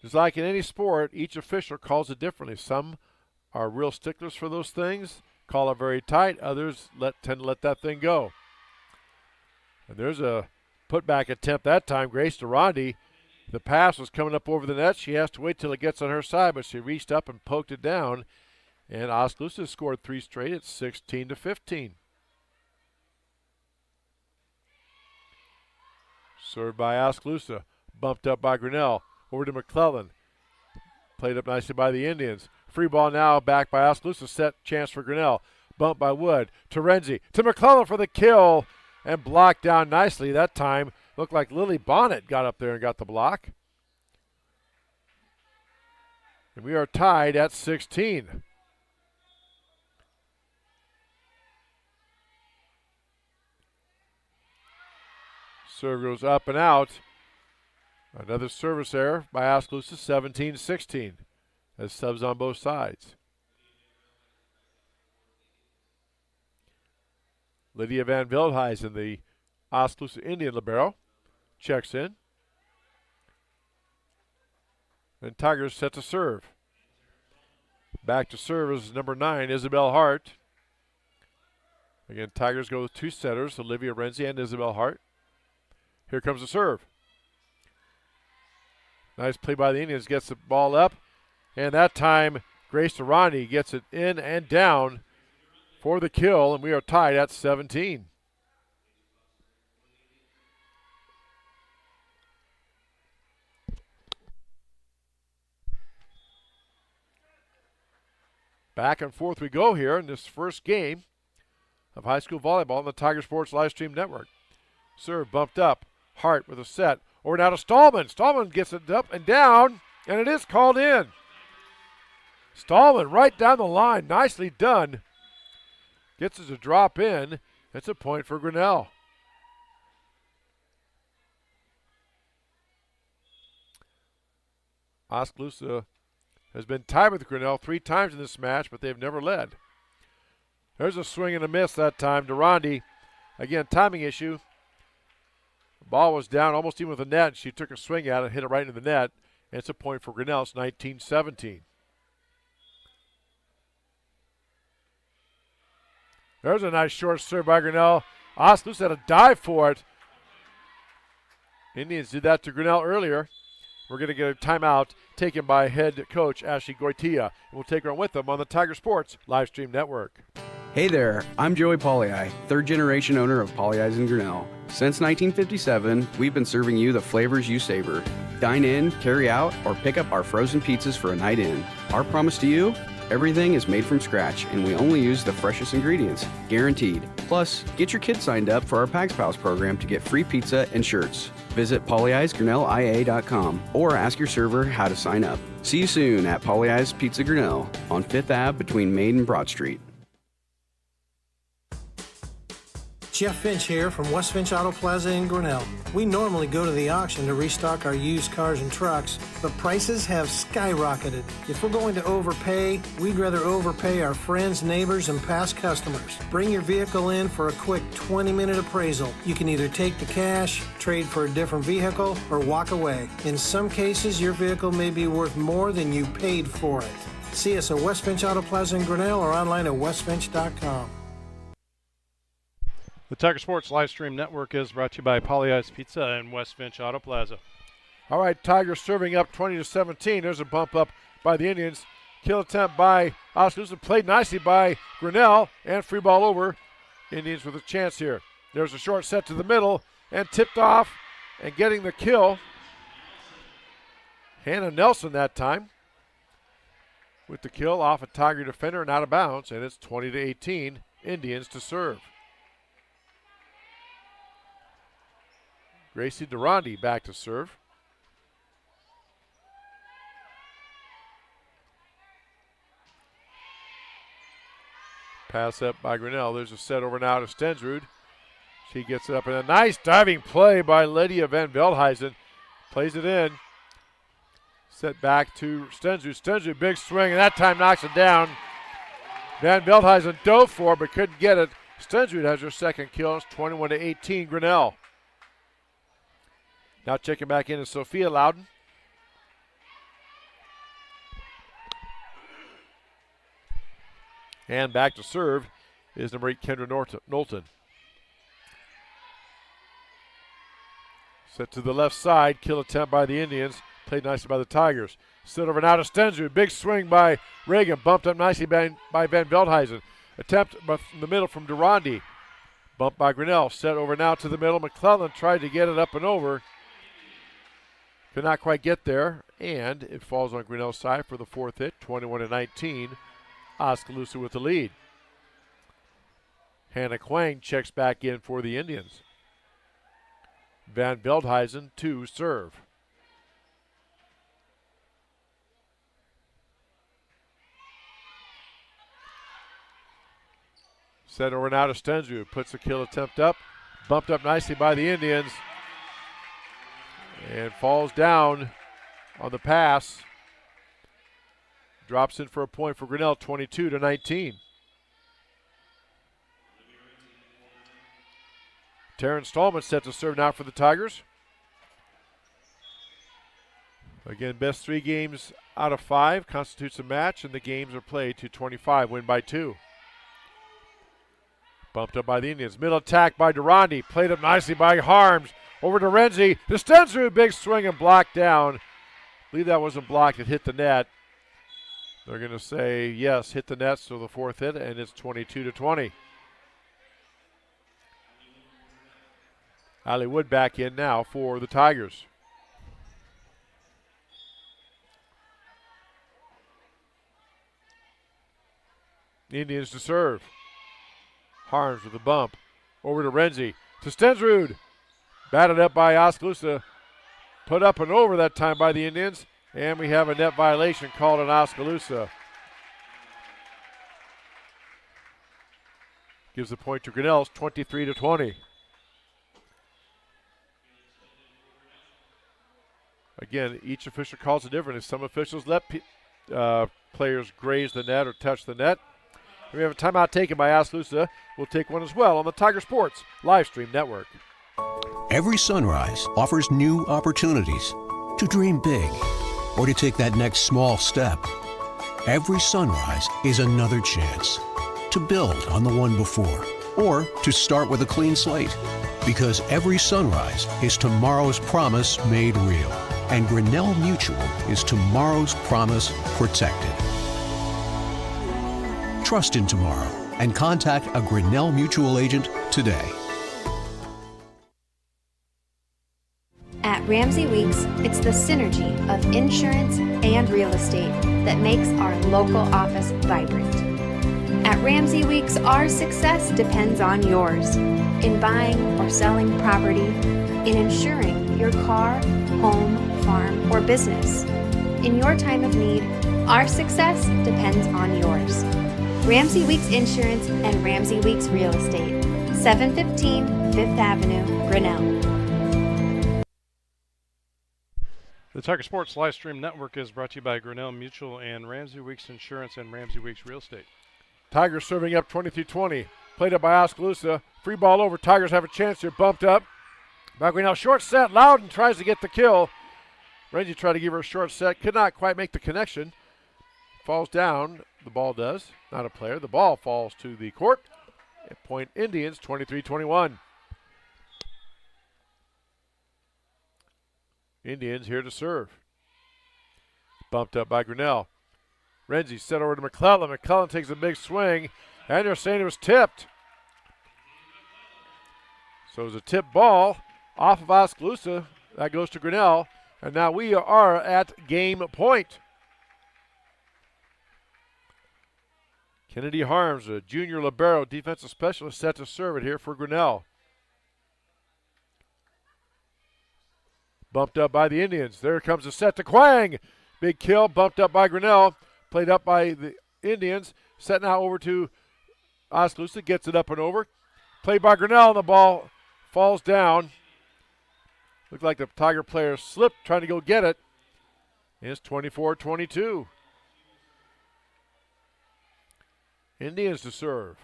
Just like in any sport, each official calls it differently. Some are real sticklers for those things, call it very tight. Others tend to let that thing go. And there's a putback attempt that time. Grace Durandi, the pass was coming up over the net. She has to wait till it gets on her side, but she reached up and poked it down. And Oskaloosa scored 3 straight. It's 16-15. Served by Oskaloosa. Bumped up by Grinnell. Over to McClellan. Played up nicely by the Indians. Free ball now back by Oskaloosa. Set chance for Grinnell. Bumped by Wood. To Renzi. To McClellan for the kill. And blocked down nicely. That time looked like Lily Bonnet got up there and got the block. And we are tied at 16. Serve goes up and out. Another service error by Oskaloosa, 17-16. As subs on both sides. Lydia Van Veldhuizen, the Oskaloosa Indian libero, checks in. And Tigers set to serve. Back to serve is number 9, Isabel Hart. Again, Tigers go with 2 setters, Olivia Renzi and Isabel Hart. Here comes the serve. Nice play by the Indians, gets the ball up. And that time, Grace Durandi gets it in and down for the kill, and we are tied at 17. Back and forth we go here in this first game of high school volleyball on the Tiger Sports Livestream Network. Serve bumped up. Hart with a set. Over now to Stallman. Stallman gets it up and down, and it is called in. Stallman right down the line. Nicely done. Gets it to drop in. It's a point for Grinnell. Oskaloosa has been tied with Grinnell 3 times in this match, but they've never led. There's a swing and a miss that time. Durandi, again, timing issue. Ball was down almost even with the net. She took a swing at it, hit it right into the net. And it's a point for Grinnell. It's 19-17. There's a nice short serve by Grinnell. Oskaloosa had a dive for it. Indians did that to Grinnell earlier. We're going to get a timeout taken by head coach Ashley Goitia. And we'll take her on with them on the Tiger Sports Livestream Network. Hey there, I'm Joey Pollei, 3rd generation owner of Polley's in Grinnell. Since 1957, we've been serving you the flavors you savor. Dine in, carry out, or pick up our frozen pizzas for a night in. Our promise to you? Everything is made from scratch, and we only use the freshest ingredients, guaranteed. Plus, get your kids signed up for our Pags Pals program to get free pizza and shirts. Visit polleisgrinnellia.com or ask your server how to sign up. See you soon at Polley's Pizza Grinnell on 5th Ave between Main and Broad Street. Jeff Finch here from West Finch Auto Plaza in Grinnell. We normally go to the auction to restock our used cars and trucks, but prices have skyrocketed. If we're going to overpay, we'd rather overpay our friends, neighbors, and past customers. Bring your vehicle in for a quick 20-minute appraisal. You can either take the cash, trade for a different vehicle, or walk away. In some cases, your vehicle may be worth more than you paid for it. See us at West Finch Auto Plaza in Grinnell or online at westfinch.com. The Tiger Sports Livestream Network is brought to you by Polley's Pizza and West Finch Auto Plaza. All right, Tigers serving up 20-17. There's a bump up by the Indians. Kill attempt by Oskaloosa. Played nicely by Grinnell, and free ball over. Indians with a chance here. There's a short set to the middle, and tipped off, and getting the kill. Hannah Nelson that time with the kill off a Tiger defender and out of bounds, and it's 20-18. Indians to serve. Gracie Durandi back to serve. Pass up by Grinnell. There's a set over now to Stensrud. She gets it up, and a nice diving play by Lydia Van Veldhuizen. Plays it in. Set back to Stensrud. Stensrud, big swing, and that time knocks it down. Van Veldhuizen dove for it, but couldn't get it. Stensrud has her second kill. It's 21-18 Grinnell. Now checking back in is Sophia Loudon. And back to serve is number 8, Kendra Knowlton. Set to the left side. Kill attempt by the Indians. Played nicely by the Tigers. Set over now to Stensrud. Big swing by Reagan. Bumped up nicely by Van Veldhuizen. Attempt from the middle from Durandi. Bumped by Grinnell. Set over now to the middle. McClellan tried to get it up and over. Could not quite get there. And it falls on Grinnell's side for the fourth hit. 21-19. Oskaloosa with the lead. Hannah Quang checks back in for the Indians. Van Veldhuizen to serve. Set over now to Stensrud. Puts the kill attempt up. Bumped up nicely by the Indians. And falls down on the pass. Drops in for a point for Grinnell, 22-19. Taryn Stallman set to serve now for the Tigers. Again, best 3 games out of 5 constitutes a match, and the games are played to 25, win by 2. Bumped up by the Indians. Middle attack by Durandi. Played up nicely by Harms. Over to Renzi. To Stensrud, big swing and blocked down. I believe that wasn't blocked. It hit the net. They're going to say, yes, hit the net, so the fourth hit, and it's 22-20. Allie Wood back in now for the Tigers. Indians to serve. Harms with a bump. Over to Renzi. To Stensrud. Batted up by Oskaloosa. Put up and over that time by the Indians. And we have a net violation called on Oskaloosa. Gives the point to Grinnell's 23-20. Again, each official calls it different. Some officials let players graze the net or touch the net. We have a timeout taken by Oskaloosa. We'll take one as well on the Tiger Sports Live Stream Network. Every sunrise offers new opportunities to dream big or to take that next small step. Every sunrise is another chance to build on the one before or to start with a clean slate. Because every sunrise is tomorrow's promise made real. And Grinnell Mutual is tomorrow's promise protected. Trust in tomorrow and contact a Grinnell Mutual agent today. At Ramsey Weeks, it's the synergy of insurance and real estate that makes our local office vibrant. At Ramsey Weeks, our success depends on yours in buying or selling property, in insuring your car, home, farm, or business. In your time of need, our success depends on yours. Ramsey Weeks Insurance and Ramsey Weeks Real Estate, 715 Fifth Avenue, Grinnell. The Tiger Sports Live Stream Network is brought to you by Grinnell Mutual and Ramsey Weeks Insurance and Ramsey Weeks Real Estate. Tigers serving up 23-20. Played up by Oskaloosa. Free ball over. Tigers have a chance here. Bumped up. Back now. Short set. Loudon tries to get the kill. Renzi tried to give her a short set. Could not quite make the connection. Falls down. The ball does. Not a player. The ball falls to the court. At point Indians 23-21. Indians here to serve. Bumped up by Grinnell. Renzi set over to McClellan. McClellan takes a big swing, and they're saying it was tipped. So it was a tip ball off of Oskaloosa. That goes to Grinnell, and now we are at game point. Kennedy Harms, a junior libero defensive specialist, set to serve it here for Grinnell. Bumped up by the Indians. There comes a set to Quang. Big kill, bumped up by Grinnell. Played up by the Indians. Set now over to Oskaloosa gets it up and over. Played by Grinnell, and the ball falls down. Looked like the Tiger player slipped trying to go get it. It's 24-22. Indians to serve.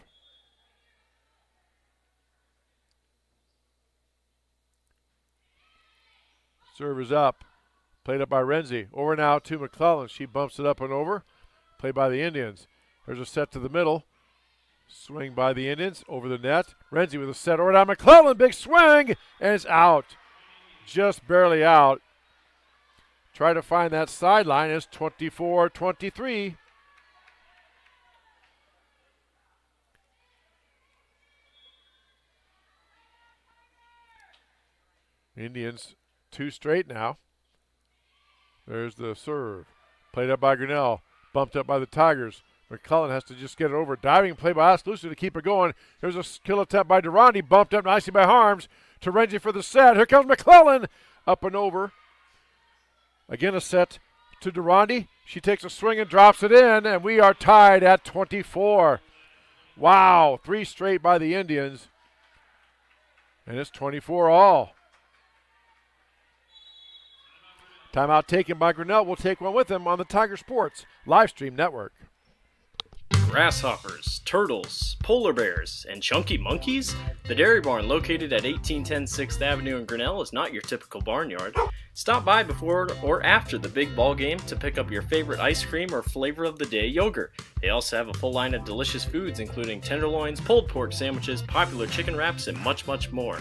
Serve is up. Played up by Renzi. Over now to McClellan. She bumps it up and over. Played by the Indians. There's a set to the middle. Swing by the Indians. Over the net. Renzi with a set over now. McClellan. Big swing. And it's out. Just barely out. Try to find that sideline. It's 24-23. Indians 2 straight now. There's the serve. Played up by Grinnell. Bumped up by the Tigers. McClellan has to just get it over. Diving play by Oskaloosa to keep it going. There's a kill attempt by Durandi. Bumped up nicely by Harms. To Renzi for the set. Here comes McClellan. Up and over. Again a set to Durandi. She takes a swing and drops it in. And we are tied at 24. Wow. 3 straight by the Indians. And it's 24 all. Timeout taken by Grinnell. We'll take one with them on the Tiger Sports Livestream Network. Grasshoppers, turtles, polar bears, and chunky monkeys? The Dairy Barn, located at 1810 6th Avenue in Grinnell, is not your typical barnyard. Stop by before or after the big ball game to pick up your favorite ice cream or flavor of the day yogurt. They also have a full line of delicious foods, including tenderloins, pulled pork sandwiches, popular chicken wraps, and much, much more.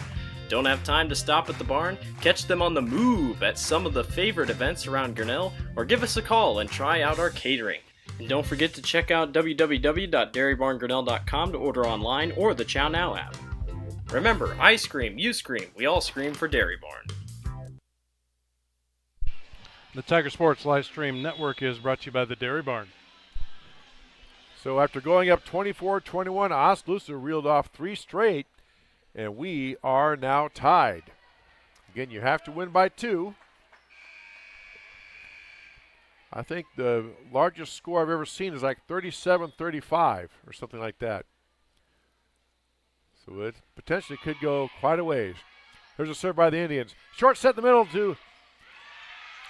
Don't have time to stop at the barn? Catch them on the move at some of the favorite events around Grinnell, or give us a call and try out our catering. And don't forget to check out www.dairybarngrinnell.com to order online or the Chow Now app. Remember, I scream, you scream, we all scream for Dairy Barn. The Tiger Sports Livestream Network is brought to you by the Dairy Barn. So after going up 24-21, Oskaloosa reeled off 3 straight. And we are now tied. Again, you have to win by 2. I think the largest score I've ever seen is like 37-35 or something like that. So it potentially could go quite a ways. There's a serve by the Indians. Short set in the middle to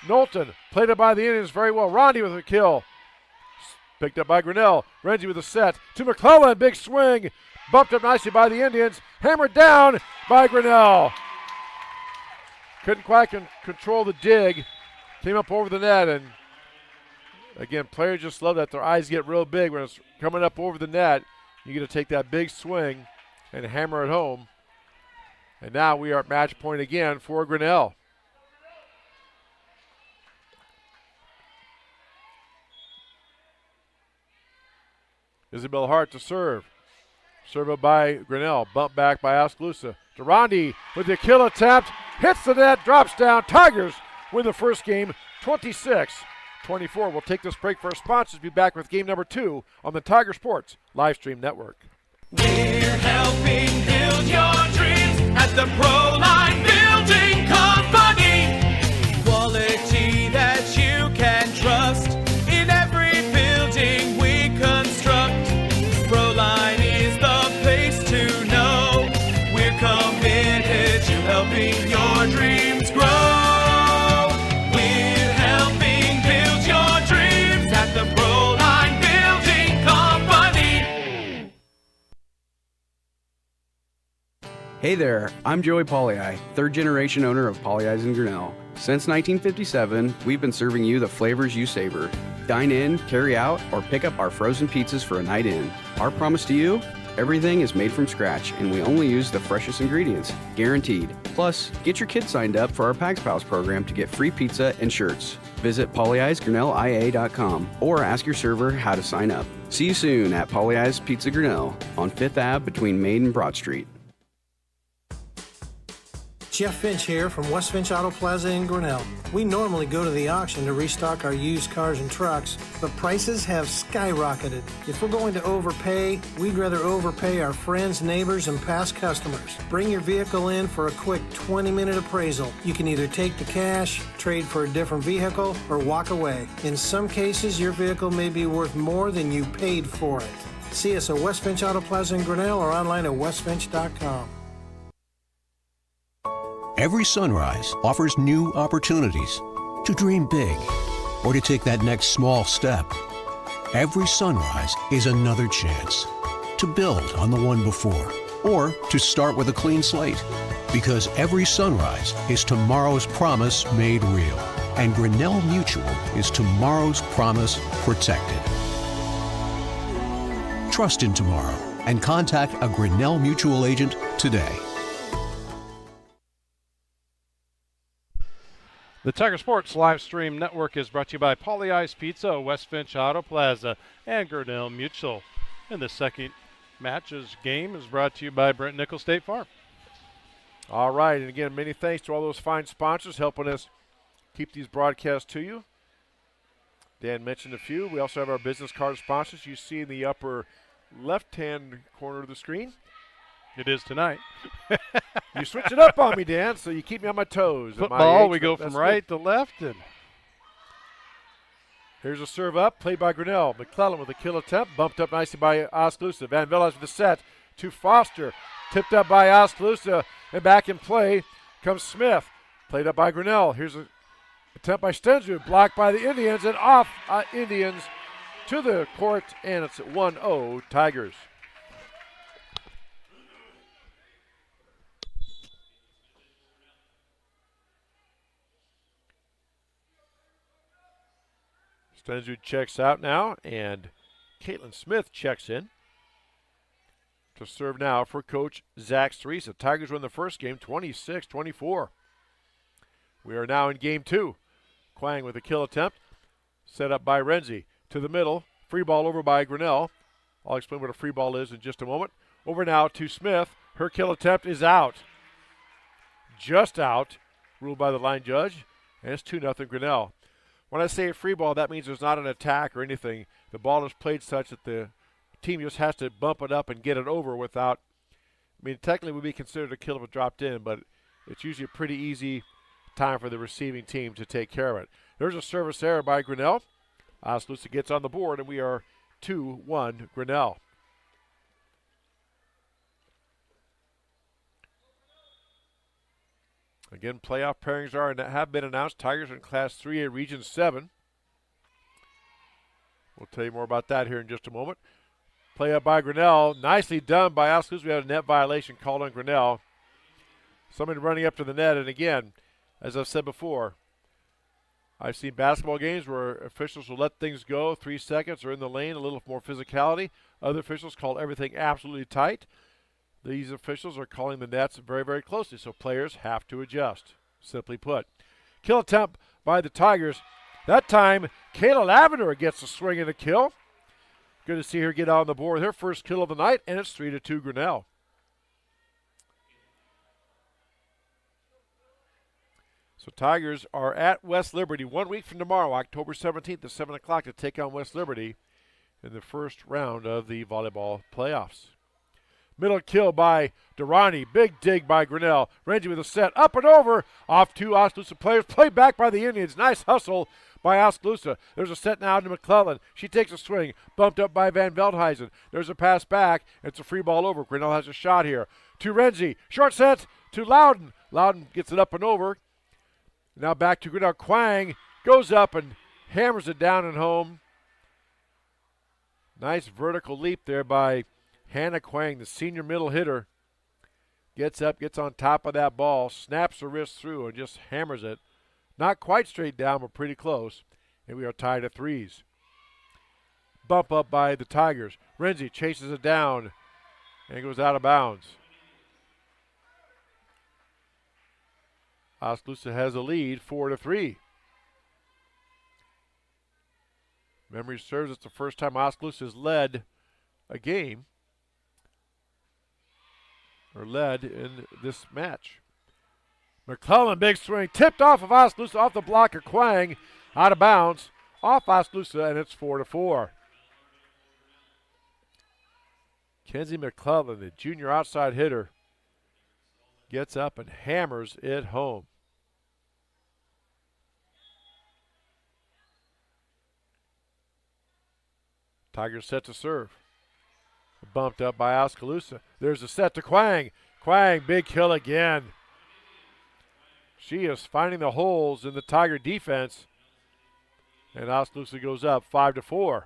Knowlton. Played it by the Indians very well. Rondi with a kill. Picked up by Grinnell. Renzi with a set to McClellan. Big swing. Bumped up nicely by the Indians. Hammered down by Grinnell. Couldn't quite control the dig. Came up over the net. And again, players just love that. Their eyes get real big when it's coming up over the net. You get to take that big swing and hammer it home. And now we are at match point again for Grinnell. Isabel Hart to serve. Serve up by Grinnell. Bump back by Oskaloosa. Durandi with the kill attempt. Hits the net. Drops down. Tigers win the first game 26-24. We'll take this break for our sponsors. Be back with game number 2 on the Tiger Sports Livestream Network. We're helping build your dreams at the Proline Building Company. Quality that you can trust in every building we construct. Proline is the place to know. We're committed to helping your dreams grow. We're helping build your dreams at the Proline Building Company. Hey there, I'm Joey Pollyi, third generation owner of Pollyi's in Grinnell. Since 1957, we've been serving you the flavors you savor. Dine in, carry out, or pick up our frozen pizzas for a night in. Our promise to you? Everything is made from scratch, and we only use the freshest ingredients, guaranteed. Plus, get your kids signed up for our Pags Pals program to get free pizza and shirts. Visit pollyi'sgrinnellia.com or ask your server how to sign up. See you soon at Pollyi's Pizza Grinnell on 5th Ave between Main and Broad Street. Jeff Finch here from West Finch Auto Plaza in Grinnell. We normally go to the auction to restock our used cars and trucks, but prices have skyrocketed. If we're going to overpay, we'd rather overpay our friends, neighbors, and past customers. Bring your vehicle in for a quick 20-minute appraisal. You can either take the cash, trade for a different vehicle, or walk away. In some cases, your vehicle may be worth more than you paid for it. See us at West Finch Auto Plaza in Grinnell or online at westfinch.com. Every sunrise offers new opportunities to dream big or to take that next small step. Every sunrise is another chance to build on the one before or to start with a clean slate. Because every sunrise is tomorrow's promise made real. And Grinnell Mutual is tomorrow's promise protected. Trust in tomorrow and contact a Grinnell Mutual agent today. The Tiger Sports live stream network is brought to you by Paulie Ice Pizza, West Finch Auto Plaza, and Grinnell Mutual. And the second match's game is brought to you by Brent Nickel State Farm. All right, and again, many thanks to all those fine sponsors helping us keep these broadcasts to you. Dan mentioned a few. We also have our business card sponsors you see in the upper left-hand corner of the screen. It is tonight. You switch it up on me, Dan, so you keep me on my toes. Football, we go from right to left. And here's a serve up, played by Grinnell. McClellan with a kill attempt, bumped up nicely by Oskaloosa. Van Velas with the set to Foster. Tipped up by Oskaloosa, and back in play comes Smith. Played up by Grinnell. Here's an attempt by Stenzu, blocked by the Indians, and off Indians to the court, and it's 1-0 Tigers. Stenzu checks out now, and Caitlin Smith checks in to serve now for Coach Zach Streese. The Tigers win the first game 26-24. We are now in game two. Quang with a kill attempt, set up by Renzi. To the middle, free ball over by Grinnell. I'll explain what a free ball is in just a moment. Over now to Smith. Her kill attempt is out. Just out, ruled by the line judge, and it's 2-0 Grinnell. When I say a free ball, that means there's not an attack or anything. The ball is played such that the team just has to bump it up and get it over without, I mean, technically it would be considered a kill if it dropped in, but it's usually a pretty easy time for the receiving team to take care of it. There's a service error by Grinnell. Oskaloosa gets on the board, and we are 2-1 Grinnell. Again, playoff pairings have been announced. Tigers in Class 3A Region 7. We'll tell you more about that here in just a moment. Play up by Grinnell. Nicely done by Oskaloosa. We have a net violation called on Grinnell. Somebody running up to the net, and again, as I've said before, I've seen basketball games where officials will let things go 3 seconds or in the lane, a little more physicality. Other officials call everything absolutely tight. These officials are calling the nets very, very closely, so players have to adjust, simply put. Kill attempt by the Tigers. That time, Kayla Lavender gets a swing and a kill. Good to see her get on the board with her first kill of the night, and it's 3-2 Grinnell. So Tigers are at West Liberty 1 week from tomorrow, October 17th at 7 o'clock to take on West Liberty in the first round of the volleyball playoffs. Middle kill by Durrani. Big dig by Grinnell. Renzi with a set. Up and over. Off two Oskaloosa players. Played back by the Indians. Nice hustle by Oskaloosa. There's a set now to McClellan. She takes a swing. Bumped up by Van Veldhuizen. There's a pass back. It's a free ball over. Grinnell has a shot here. To Renzi. Short set to Loudon. Loudon gets it up and over. Now back to Grinnell. Quang goes up and hammers it down and home. Nice vertical leap there by Hannah Quang, the senior middle hitter. Gets up, gets on top of that ball, snaps her wrist through and just hammers it. Not quite straight down, but pretty close. And we are tied at threes. Bump up by the Tigers. Renzi chases it down and goes out of bounds. Oskaloosa has a lead, 4-3. Memory serves, it's the first time Oskaloosa has led a game, or led in this match. McClellan, big swing, tipped off of Oskaloosa, off the block of Quang, out of bounds, off Oskaloosa, and it's 4-4. Kenzie McClellan, the junior outside hitter, gets up and hammers it home. Tigers set to serve. Bumped up by Oskaloosa. There's a set to Quang. Quang, big kill again. She is finding the holes in the Tiger defense. And Oskaloosa goes up 5-4.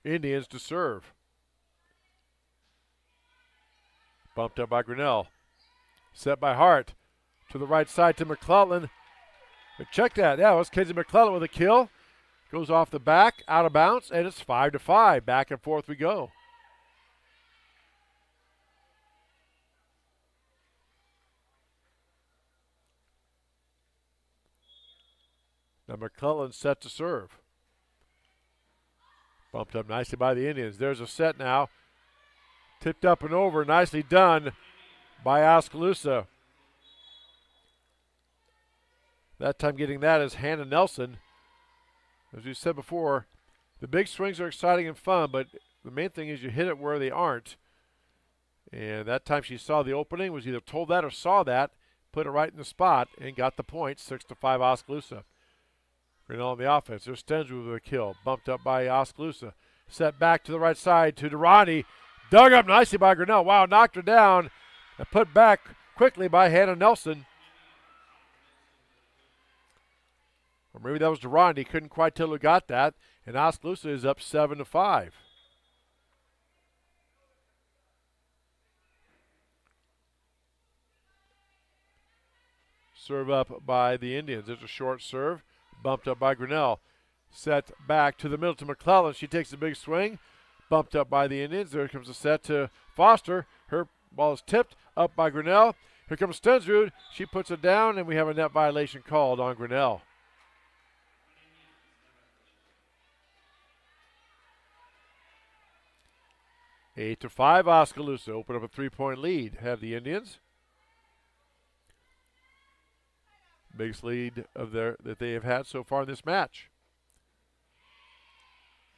Indians to serve. Bumped up by Grinnell. Set by Hart. To the right side to McClellan. Check that. Yeah, it was Kenzie McClellan with a kill. Goes off the back, out of bounds, and it's 5-5. Back and forth we go. Now McClellan set to serve. Bumped up nicely by the Indians. There's a set now. Tipped up and over. Nicely done by Oskaloosa. That time getting that is Hannah Nelson. As we said before, the big swings are exciting and fun, but the main thing is you hit it where they aren't. And that time she saw the opening, was either told that or saw that, put it right in the spot, and got the point, 6-5 Oskaloosa. Grinnell on the offense. There's Stensrud with a kill. Bumped up by Oskaloosa. Set back to the right side to Durrani. Dug up nicely by Grinnell. Wow, knocked her down. And put back quickly by Hannah Nelson. Or maybe that was Durrani. Couldn't quite tell who got that. And Oskaloosa is up 7-5. Serve up by the Indians. There's a short serve. Bumped up by Grinnell. Set back to the middle to McClellan. She takes a big swing. Bumped up by the Indians. There comes a set to Foster. Her ball is tipped up by Grinnell. Here comes Stensrud. She puts it down, and we have a net violation called on Grinnell. 8-5 Oskaloosa. Open up a 3-point lead. Have the Indians. Biggest lead of that they have had so far in this match.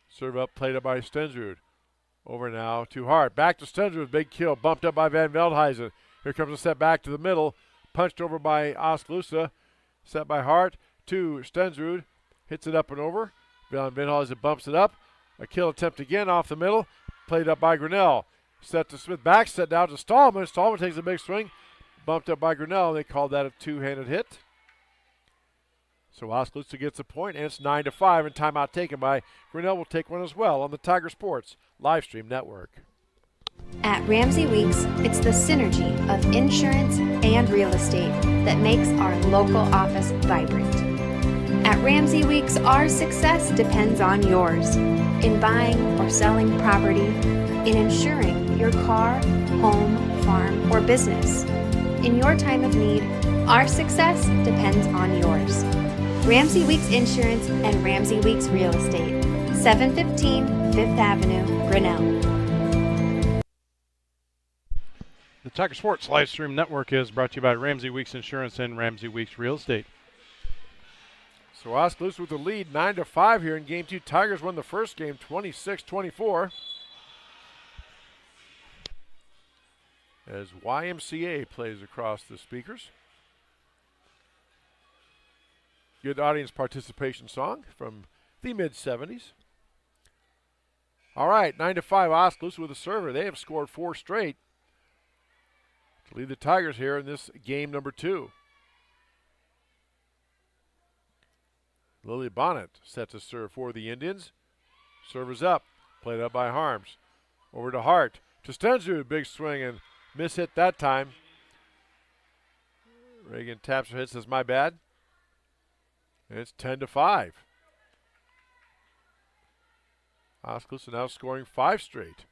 Serve up, played up by Stensrud. Over now to Hart. Back to Stensrud. Big kill. Bumped up by Van Veldhuizen. Here comes a set back to the middle. Punched over by Oskaloosa. Set by Hart to Stensrud. Hits it up and over. Van Veldhuizen bumps it up. A kill attempt again off the middle. Played up by Grinnell. Set to Smith. Back set down to Stallman. Stallman takes a big swing. Bumped up by Grinnell. They called that a two-handed hit. So Oskaloosa gets a point, and it's 9-5, and timeout taken by Grinnell. Will take one as well on the Tiger Sports Livestream Network. At Ramsey Weeks, it's the synergy of insurance and real estate that makes our local office vibrant. At Ramsey Weeks, our success depends on yours in buying or selling property, in insuring your car, home, farm, or business. In your time of need, our success depends on yours. Ramsey Weeks Insurance and Ramsey Weeks Real Estate, 715 Fifth Avenue, Grinnell. The Tiger Sports Livestream Network is brought to you by Ramsey Weeks Insurance and Ramsey Weeks Real Estate. So Oskaloosa with the lead, 9-5 here in Game 2. Tigers won the first game, 26-24. As YMCA plays across the speakers. Good audience participation song from the mid-70s. All right, 9-5 Oskaloosa with a server. They have scored 4 straight to lead the Tigers here in this game number 2. Lily Bonnet set to serve for the Indians. Servers up, played up by Harms. Over to Hart, to Stensrud, big swing and miss hit that time. Reagan taps her head, says, my bad. And it's 10-5. Oskaloosa now scoring 5 straight.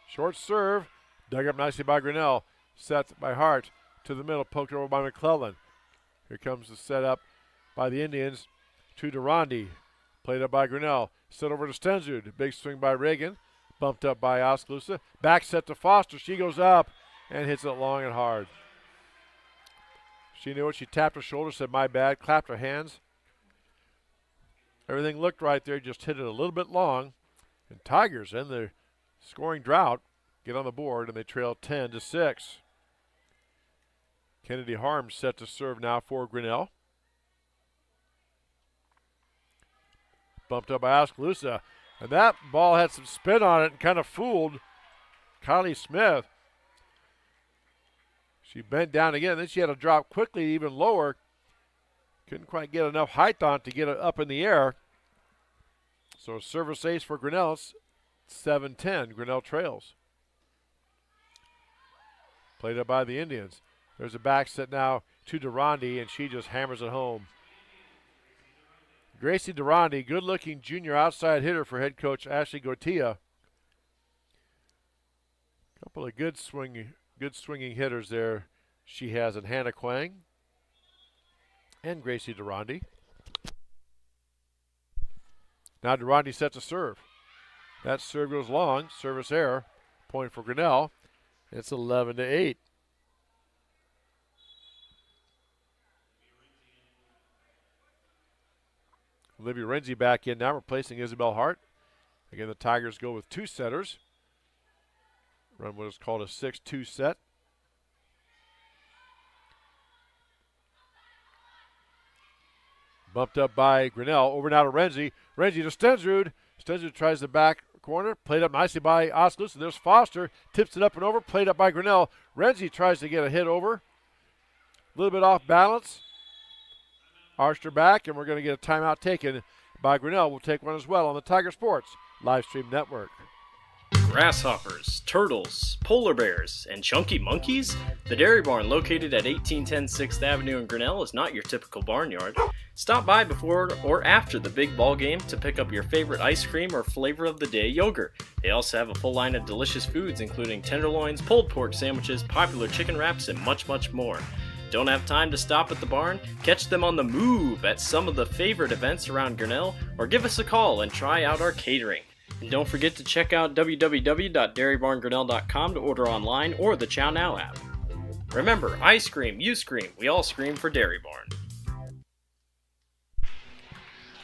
Short serve, dug up nicely by Grinnell. Set by Hart to the middle, poked over by McClellan. Here comes the setup by the Indians to Durrani. Played up by Grinnell. Set over to Stensrud. Big swing by Reagan. Bumped up by Oskaloosa. Back set to Foster. She goes up and hits it long and hard. She knew it. She tapped her shoulder, said, my bad, clapped her hands. Everything looked right there, just hit it a little bit long. And Tigers end the scoring drought, get on the board, and they trail 10-6. Kennedy Harms set to serve now for Grinnell. Bumped up by Oskaloosa. And that ball had some spin on it and kind of fooled Kylie Smith. She bent down again. Then she had to drop quickly even lower. Couldn't quite get enough height on it to get it up in the air. So service ace for Grinnell. It's 7-10. Grinnell trails. Played up by the Indians. There's a back set now to Durandi, and she just hammers it home. Gracie Durandi, good-looking junior outside hitter for head coach Ashley Gotia. Couple of good swinging hitters there she has in Hannah Quang and Gracie Durandi. Now Durandi sets a serve. That serve goes long, service error, point for Grinnell. It's 11-8. Olivia Renzi back in now, replacing Isabel Hart. Again, the Tigers go with 2 setters. Run what is called a 6-2 set. Bumped up by Grinnell. Over now to Renzi. Renzi to Stensrud. Stensrud tries the back corner. Played up nicely by Oskaloosa. There's Foster. Tips it up and over. Played up by Grinnell. Renzi tries to get a hit over. A little bit off balance. Arched her back, and we're going to get a timeout taken by Grinnell. We'll take one as well on the Tiger Sports Live Stream Network. Grasshoppers, turtles, polar bears, and chunky monkeys? The Dairy Barn, located at 1810 6th Avenue in Grinnell, is not your typical barnyard. Stop by before or after the big ball game to pick up your favorite ice cream or flavor of the day yogurt. They also have a full line of delicious foods, including tenderloins, pulled pork sandwiches, popular chicken wraps, and much, much more. Don't have time to stop at the barn? Catch them on the move at some of the favorite events around Grinnell, or give us a call and try out our catering. And don't forget to check out www.dairybarngrinnell.com to order online or the Chow Now app. Remember, I scream, you scream, we all scream for Dairy Barn.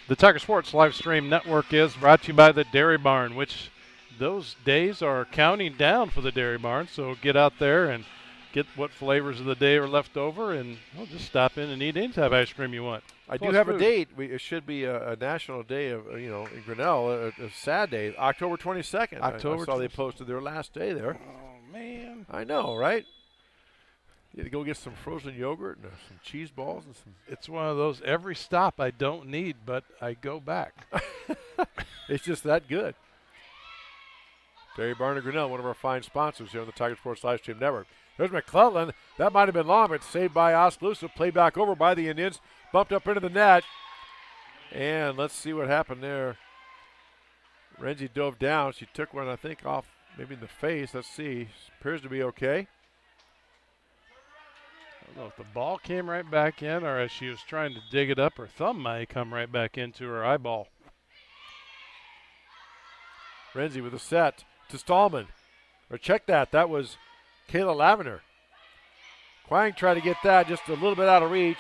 The Tiger Sports Live Stream Network is brought to you by the Dairy Barn, which those days are counting down for the Dairy Barn, so get out there and get what flavors of the day are left over, and just stop in and eat any type of ice cream you want. I do have a date. It should be a national day of, in Grinnell, a sad day, October 22nd. I saw they posted their last day there. Oh, man. I know, right? You had to go get some frozen yogurt and some cheese balls and some. It's one of those every stop I don't need, but I go back. It's just that good. Dairy Barn of Grinnell, one of our fine sponsors here on the Tiger Sports Live Stream Network. There's McClellan. That might have been long, but saved by Oskaloosa. Played back over by the Indians. Bumped up into the net. And let's see what happened there. Renzi dove down. She took one, I think, off maybe in the face. Let's see. Appears to be okay. I don't know if the ball came right back in, or as she was trying to dig it up, her thumb might come right back into her eyeball. Renzi with a set to Stallman. Or check that. That was Kayla Lavender. Quang tried to get that just a little bit out of reach.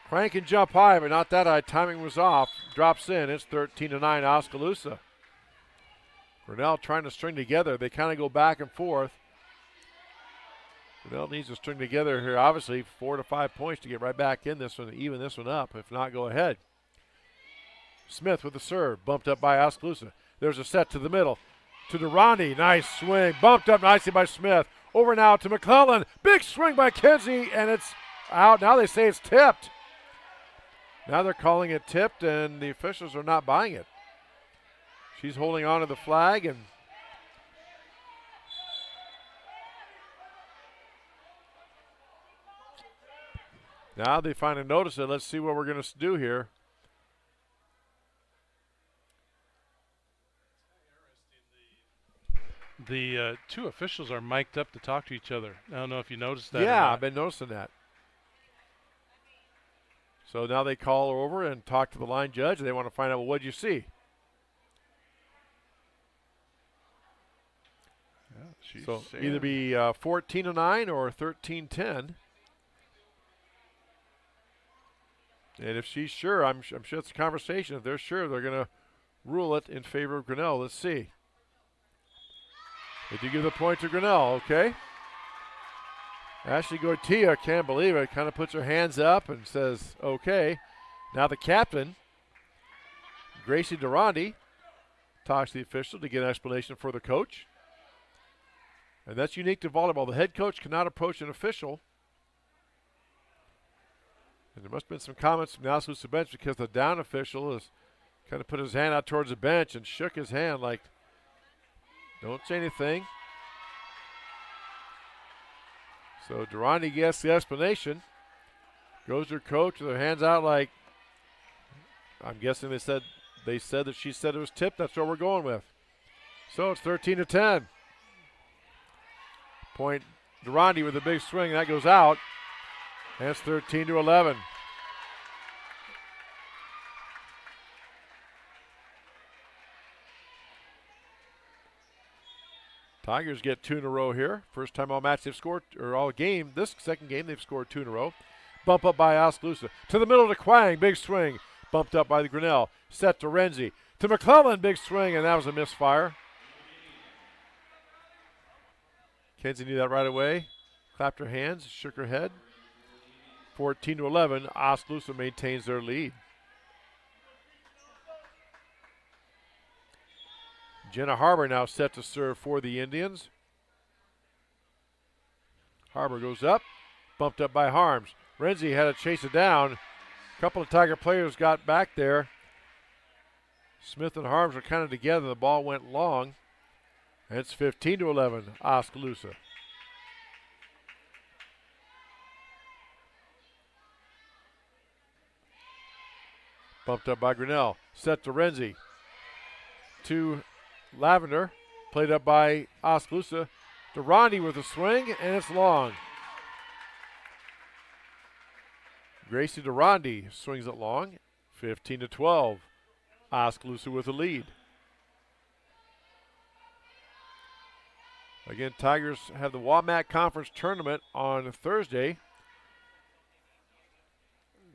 Quang can jump high, but not that high. Timing was off. Drops in. It's 13-9 Oskaloosa. Grinnell trying to string together. They kind of go back and forth. Grinnell needs to string together here, obviously, 4 to 5 points to get right back in this one, to even this one up. If not, go ahead. Smith with the serve. Bumped up by Oskaloosa. There's a set to the middle. To Durandi, nice swing. Bumped up nicely by Smith. Over now to McClellan. Big swing by Kenzie, and it's out. Now they say it's tipped. Now they're calling it tipped, and the officials are not buying it. She's holding on to the flag, and now they finally notice it. Let's see what we're going to do here. The two officials are mic'd up to talk to each other. I don't know if you noticed that. Yeah, I've been noticing that. So now they call her over and talk to the line judge. They want to find out, well, what did you see? Yeah, so either be 14-9 or 13-10. And if she's sure, I'm sure it's a conversation. If they're sure, they're going to rule it in favor of Grinnell. Let's see. They do give the point to Grinnell, okay. Ashley Goitia, can't believe it, kind of puts her hands up and says, okay. Now the captain, Gracie Durandi, talks to the official to get an explanation for the coach. And that's unique to volleyball. The head coach cannot approach an official. And there must have been some comments from the Oskaloosa bench because the down official has kind of put his hand out towards the bench and shook his hand like, don't say anything. So Durandi gets the explanation. Goes to her coach with her hands out like, I'm guessing they said that she said it was tipped. That's what we're going with. So it's 13-10. Point Durandi with a big swing. That goes out. And it's 13-11. Tigers get 2 in a row here. First time all match they've scored, or all game. This second game they've scored 2 in a row. Bump up by Oskaloosa. To the middle to Quang. Big swing. Bumped up by the Grinnell. Set to Renzi. To McClellan. Big swing, and that was a misfire. Kenzie knew that right away. Clapped her hands, shook her head. 14-11. Oskaloosa maintains their lead. Jenna Harbor now set to serve for the Indians. Harbor goes up, bumped up by Harms. Renzi had to chase it down. A couple of Tiger players got back there. Smith and Harms were kind of together. The ball went long. And it's 15-11, Oskaloosa. Bumped up by Grinnell. Set to Renzi. To Lavender. Played up by Oskaloosa. Durandi with a swing, and it's long. Gracie Durandi swings it long. 15-12. Oskaloosa with the lead. Again, Tigers have the WAMAC Conference Tournament on Thursday.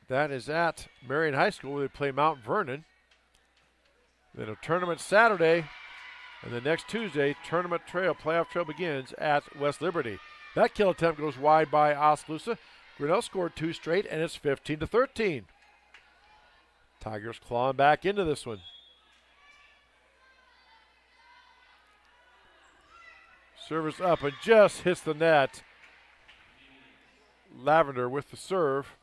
That is at Marion High School where they play Mount Vernon. Then a tournament Saturday, and the next Tuesday, playoff trail begins at West Liberty. That kill attempt goes wide by Oskaloosa. Grinnell scored 2 straight, and it's 15-13. Tigers clawing back into this one. Service up and just hits the net. Lavender with the serve.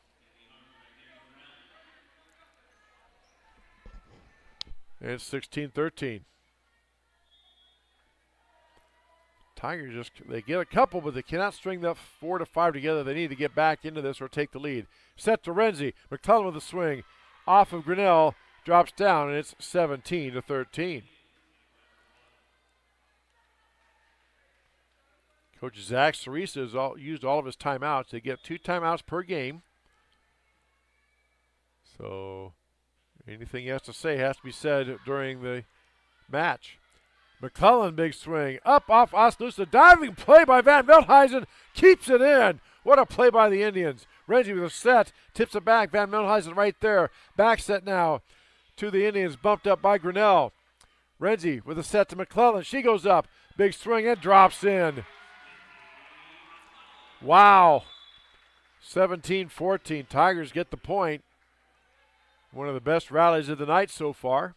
And it's 16-13. Tigers they get a couple, but they cannot string that 4 to 5 together. They need to get back into this or take the lead. Set to Renzi. McClellan with a swing. Off of Grinnell. Drops down, and it's 17-13. Coach Zach Cerisa has used all of his timeouts. They get 2 timeouts per game. So anything he has to say has to be said during the match. McClellan, big swing. Up off Oskaloosa. Diving play by Van Veldhuizen. Keeps it in. What a play by the Indians. Renzi with a set. Tips it back. Van Veldhuizen right there. Back set now to the Indians. Bumped up by Grinnell. Renzi with a set to McClellan. She goes up. Big swing and drops in. Wow. 17-14. Tigers get the point. One of the best rallies of the night so far.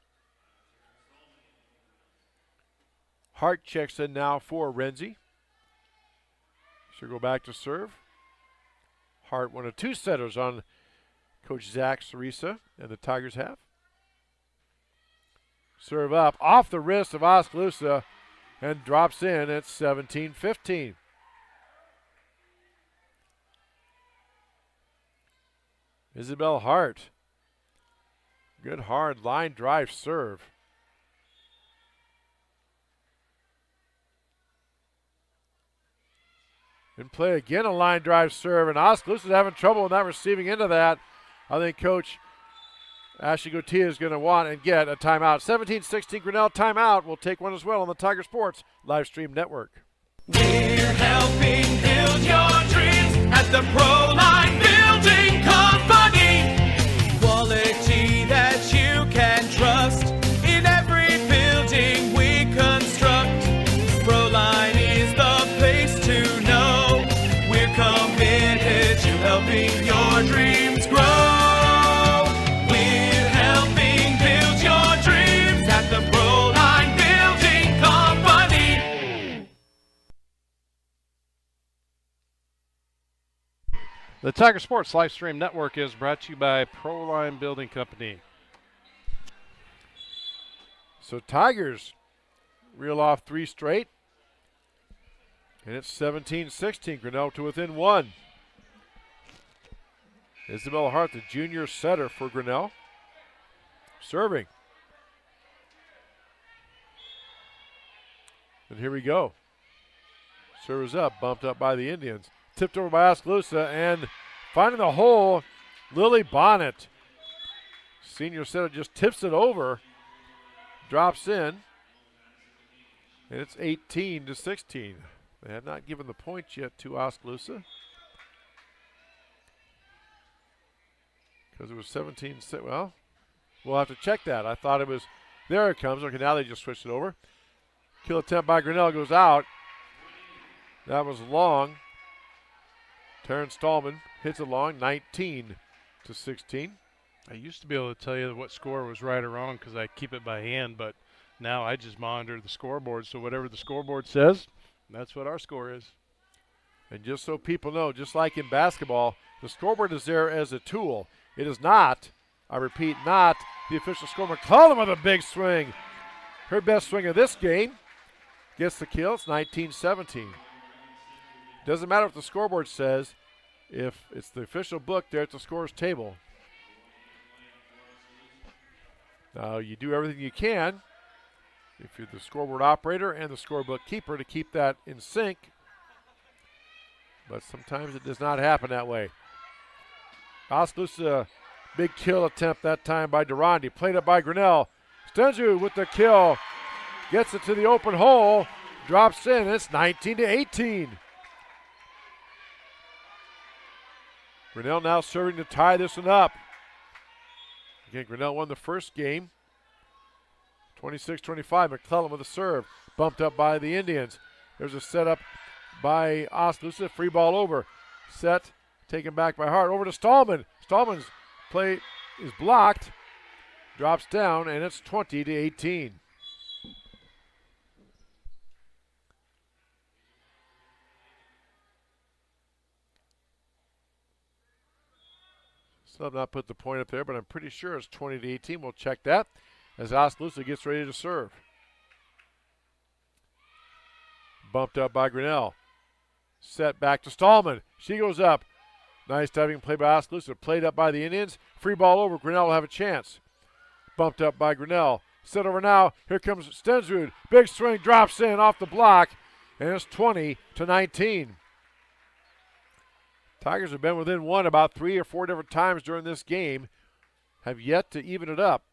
Hart checks in now for Renzi. She'll go back to serve. Hart, one of 2 setters on Coach Zach Cerisa, and the Tigers have. Serve up off the wrist of Oskaloosa and drops in at 17-15. Isabel Hart. Good hard line drive serve. In play again, a line drive serve, and Oskaloosa's having trouble with not receiving into that. I think Coach Ashley Goitia is going to want and get a timeout. 17-16 Grinnell timeout. We'll take one as well on the Tiger Sports live stream network. We're helping build your dreams at the ProLine Building Company. Quality that you can trust in every building we construct. ProLine The Tiger Sports Live Stream Network is brought to you by Proline Building Company. So Tigers reel off 3 straight. And it's 17-16. Grinnell to within 1. Isabel Hart, the junior setter for Grinnell. Serving. And here we go. Serves up, bumped up by the Indians. Tipped over by Oskaloosa, and finding the hole, Lily Bonnet. Senior setter just tips it over, drops in, and it's 18-16. They have not given the points yet to Oskaloosa, because it was 17. Well, we'll have to check that. I thought it was, there it comes. Okay, now they just switched it over. Kill attempt by Grinnell goes out. That was long. Terrence Stallman hits it long, 19-16. I used to be able to tell you what score was right or wrong because I keep it by hand, but now I just monitor the scoreboard. So whatever the scoreboard says, that's what our score is. And just so people know, just like in basketball, the scoreboard is there as a tool. It is not, I repeat, not the official score. McClellan with a big swing. Her best swing of this game. Gets the kill. It's 19-17. Doesn't matter what the scoreboard says if it's the official book there at the scores table. Now, you do everything you can, if you're the scoreboard operator and the scorebook keeper, to keep that in sync. But sometimes it does not happen that way. Oskaloosa, big kill attempt that time by Durandi. Played up by Grinnell. Stenzu with the kill. Gets it to the open hole. Drops in. It's 19-18. Grinnell now serving to tie this one up. Again, Grinnell won the first game. 26-25. McClellan with a serve. Bumped up by the Indians. There's a setup by Oskaloosa. Free ball over. Set. Taken back by Hart. Over to Stallman. Stallman's play is blocked. Drops down, and it's 20-18. Still have not put the point up there, but I'm pretty sure it's 20-18. We'll check that as Oskaloosa gets ready to serve. Bumped up by Grinnell. Set back to Stallman. She goes up. Nice diving play by Oskaloosa. Played up by the Indians. Free ball over. Grinnell will have a chance. Bumped up by Grinnell. Set over now. Here comes Stensrud. Big swing. Drops in off the block. And it's 20-19. Tigers have been within 1 about 3 or 4 different times during this game. Have yet to even it up.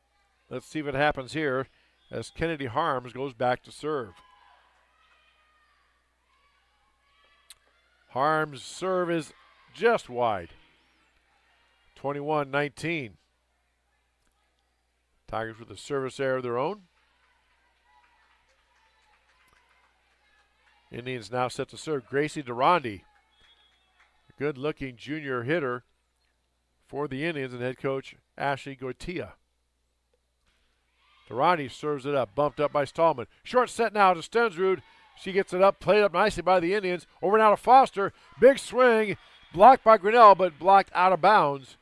Let's see if it happens here as Kennedy Harms goes back to serve. Harms' serve is just wide. 21-19. Tigers with a service error of their own. Indians now set to serve. Gracie Durandi. Good-looking junior hitter for the Indians and head coach Ashley Goitia. Durandi serves it up, bumped up by Stallman. Short set now to Stensrud. She gets it up, played up nicely by the Indians. Over now to Foster. Big swing, blocked by Grinnell, but blocked out of bounds.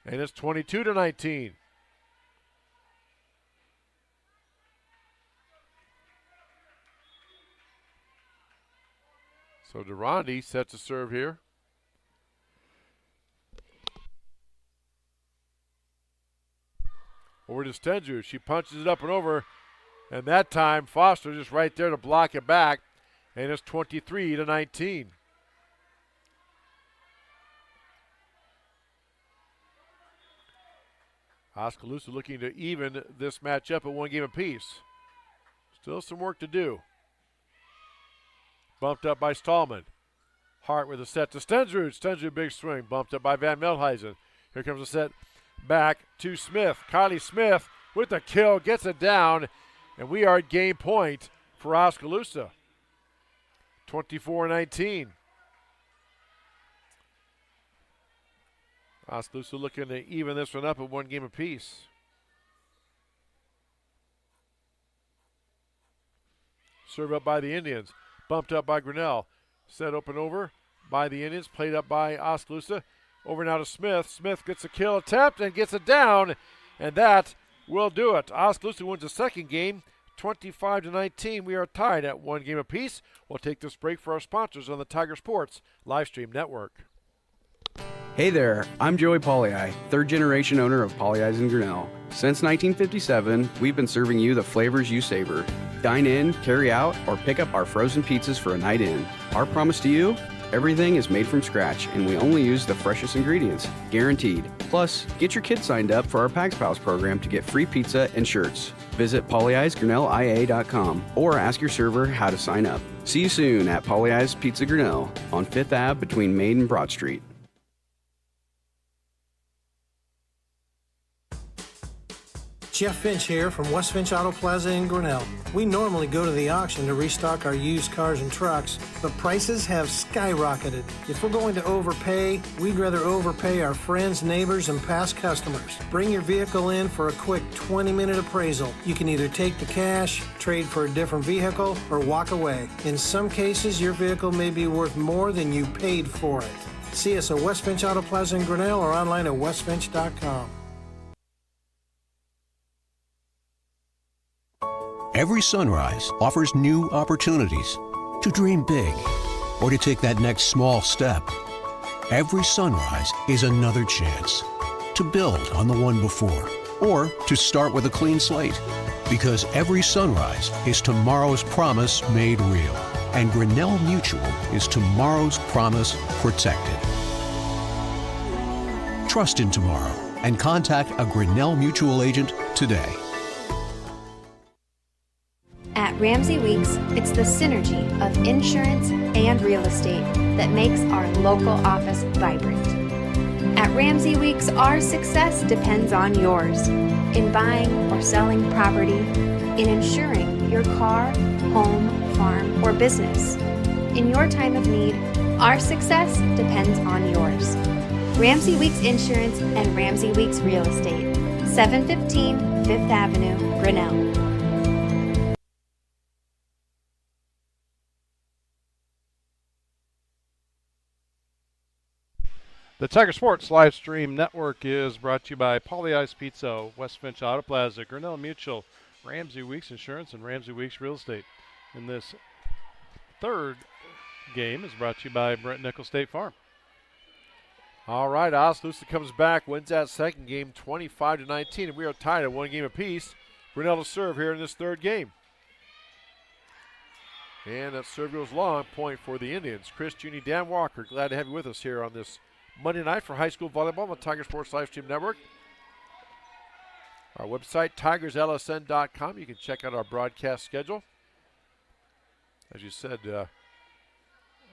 And it's 22-19. So Durandi sets a serve here. Over to Stensrud. She punches it up and over. And that time, Foster just right there to block it back. And it's 23-19. Oskaloosa looking to even this matchup at 1 game apiece. Still some work to do. Bumped up by Stallman. Hart with a set to Stensrud. Stensrud big swing. Bumped up by Van Meldhuizen. Here comes a set back to Smith. Kylie Smith with the kill. Gets it down. And we are at game point for Oskaloosa. 24-19. Oskaloosa looking to even this one up at 1 game apiece. Serve up by the Indians. Bumped up by Grinnell. Set open over by the Indians, played up by Oskaloosa. Over now to Smith. Smith gets a kill attempt and gets it down, and that will do it. Oskaloosa wins the second game, 25-19. We are tied at 1 game apiece. We'll take this break for our sponsors on the Tiger Sports Livestream Network. Hey there, I'm Joey Pollei, third generation owner of Polley's in Grinnell. Since 1957, we've been serving you the flavors you savor. Dine in, carry out, or pick up our frozen pizzas for a night in. Our promise to you? Everything is made from scratch, and we only use the freshest ingredients, guaranteed. Plus, get your kids signed up for our Pags Pals program to get free pizza and shirts. Visit polleisgrinnellia.com or ask your server how to sign up. See you soon at Polley's Pizza Grinnell on 5th Ave between Main and Broad Street. Jeff Finch here from West Finch Auto Plaza in Grinnell. We normally go to the auction to restock our used cars and trucks, but prices have skyrocketed. If we're going to overpay, we'd rather overpay our friends, neighbors, and past customers. Bring your vehicle in for a quick 20-minute appraisal. You can either take the cash, trade for a different vehicle, or walk away. In some cases, your vehicle may be worth more than you paid for it. See us at West Finch Auto Plaza in Grinnell or online at westfinch.com. Every sunrise offers new opportunities to dream big or to take that next small step. Every sunrise is another chance to build on the one before or to start with a clean slate. Because every sunrise is tomorrow's promise made real. And Grinnell Mutual is tomorrow's promise protected. Trust in tomorrow and contact a Grinnell Mutual agent today. At Ramsey Weeks, it's the synergy of insurance and real estate that makes our local office vibrant. At Ramsey Weeks, our success depends on yours in buying or selling property, in insuring your car, home, farm, or business. In your time of need, our success depends on yours. Ramsey Weeks Insurance and Ramsey Weeks Real Estate, 715 5th Avenue, Grinnell. The Tiger Sports Live Stream Network is brought to you by Polley's Pizza, West Finch Auto Plaza, Grinnell Mutual, Ramsey Weeks Insurance, and Ramsey Weeks Real Estate. And this third game is brought to you by Brent Nickel State Farm. All right, Oskaloosa comes back, wins that second game 25-19, and we are tied at 1 game apiece. Grinnell to serve here in this third game. And that serve goes long, point for the Indians. Chris, Junie, Dan Walker, glad to have you with us here on this Monday night for high school volleyball on the Tiger Sports Livestream Network. Our website, tigerslsn.com. You can check out our broadcast schedule. As you said,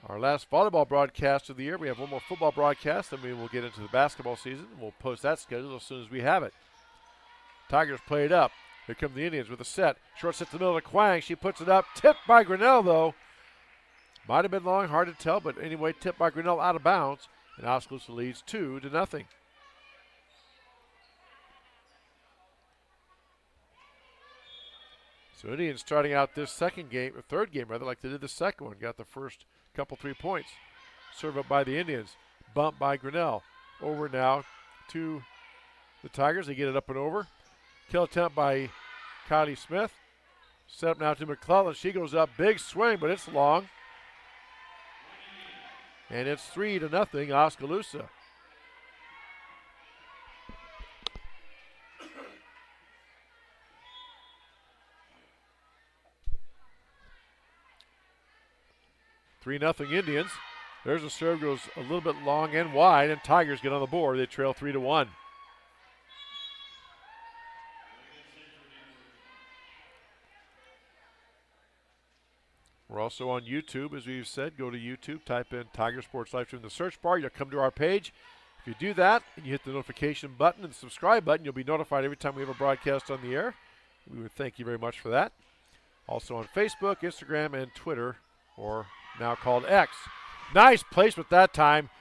our last volleyball broadcast of the year. We have one more football broadcast, and we will get into the basketball season. We'll post that schedule as soon as we have it. Tigers play it up. Here come the Indians with a set. Short set to the middle of Quang. She puts it up. Tipped by Grinnell, though. Might have been long, hard to tell, but anyway, tipped by Grinnell out of bounds. And Oskaloosa leads 2-0. So Indians starting out this third game, like they did the second one. Got the first couple 3 points. Serve up by the Indians. Bump by Grinnell. Over now to the Tigers. They get it up and over. Kill attempt by Kylie Smith. Set up now to McClellan. She goes up. Big swing, but it's long. And it's 3-0, Oskaloosa. (3-0) Indians. There's a serve, goes a little bit long and wide, and Tigers get on the board. They trail 3-1. We're also on YouTube, as we've said. Go to YouTube, type in Tiger Sports Live Stream in the search bar. You'll come to our page. If you do that and you hit the notification button and the subscribe button, you'll be notified every time we have a broadcast on the air. We would thank you very much for that. Also on Facebook, Instagram, and Twitter, or now called X. Nice placement that time.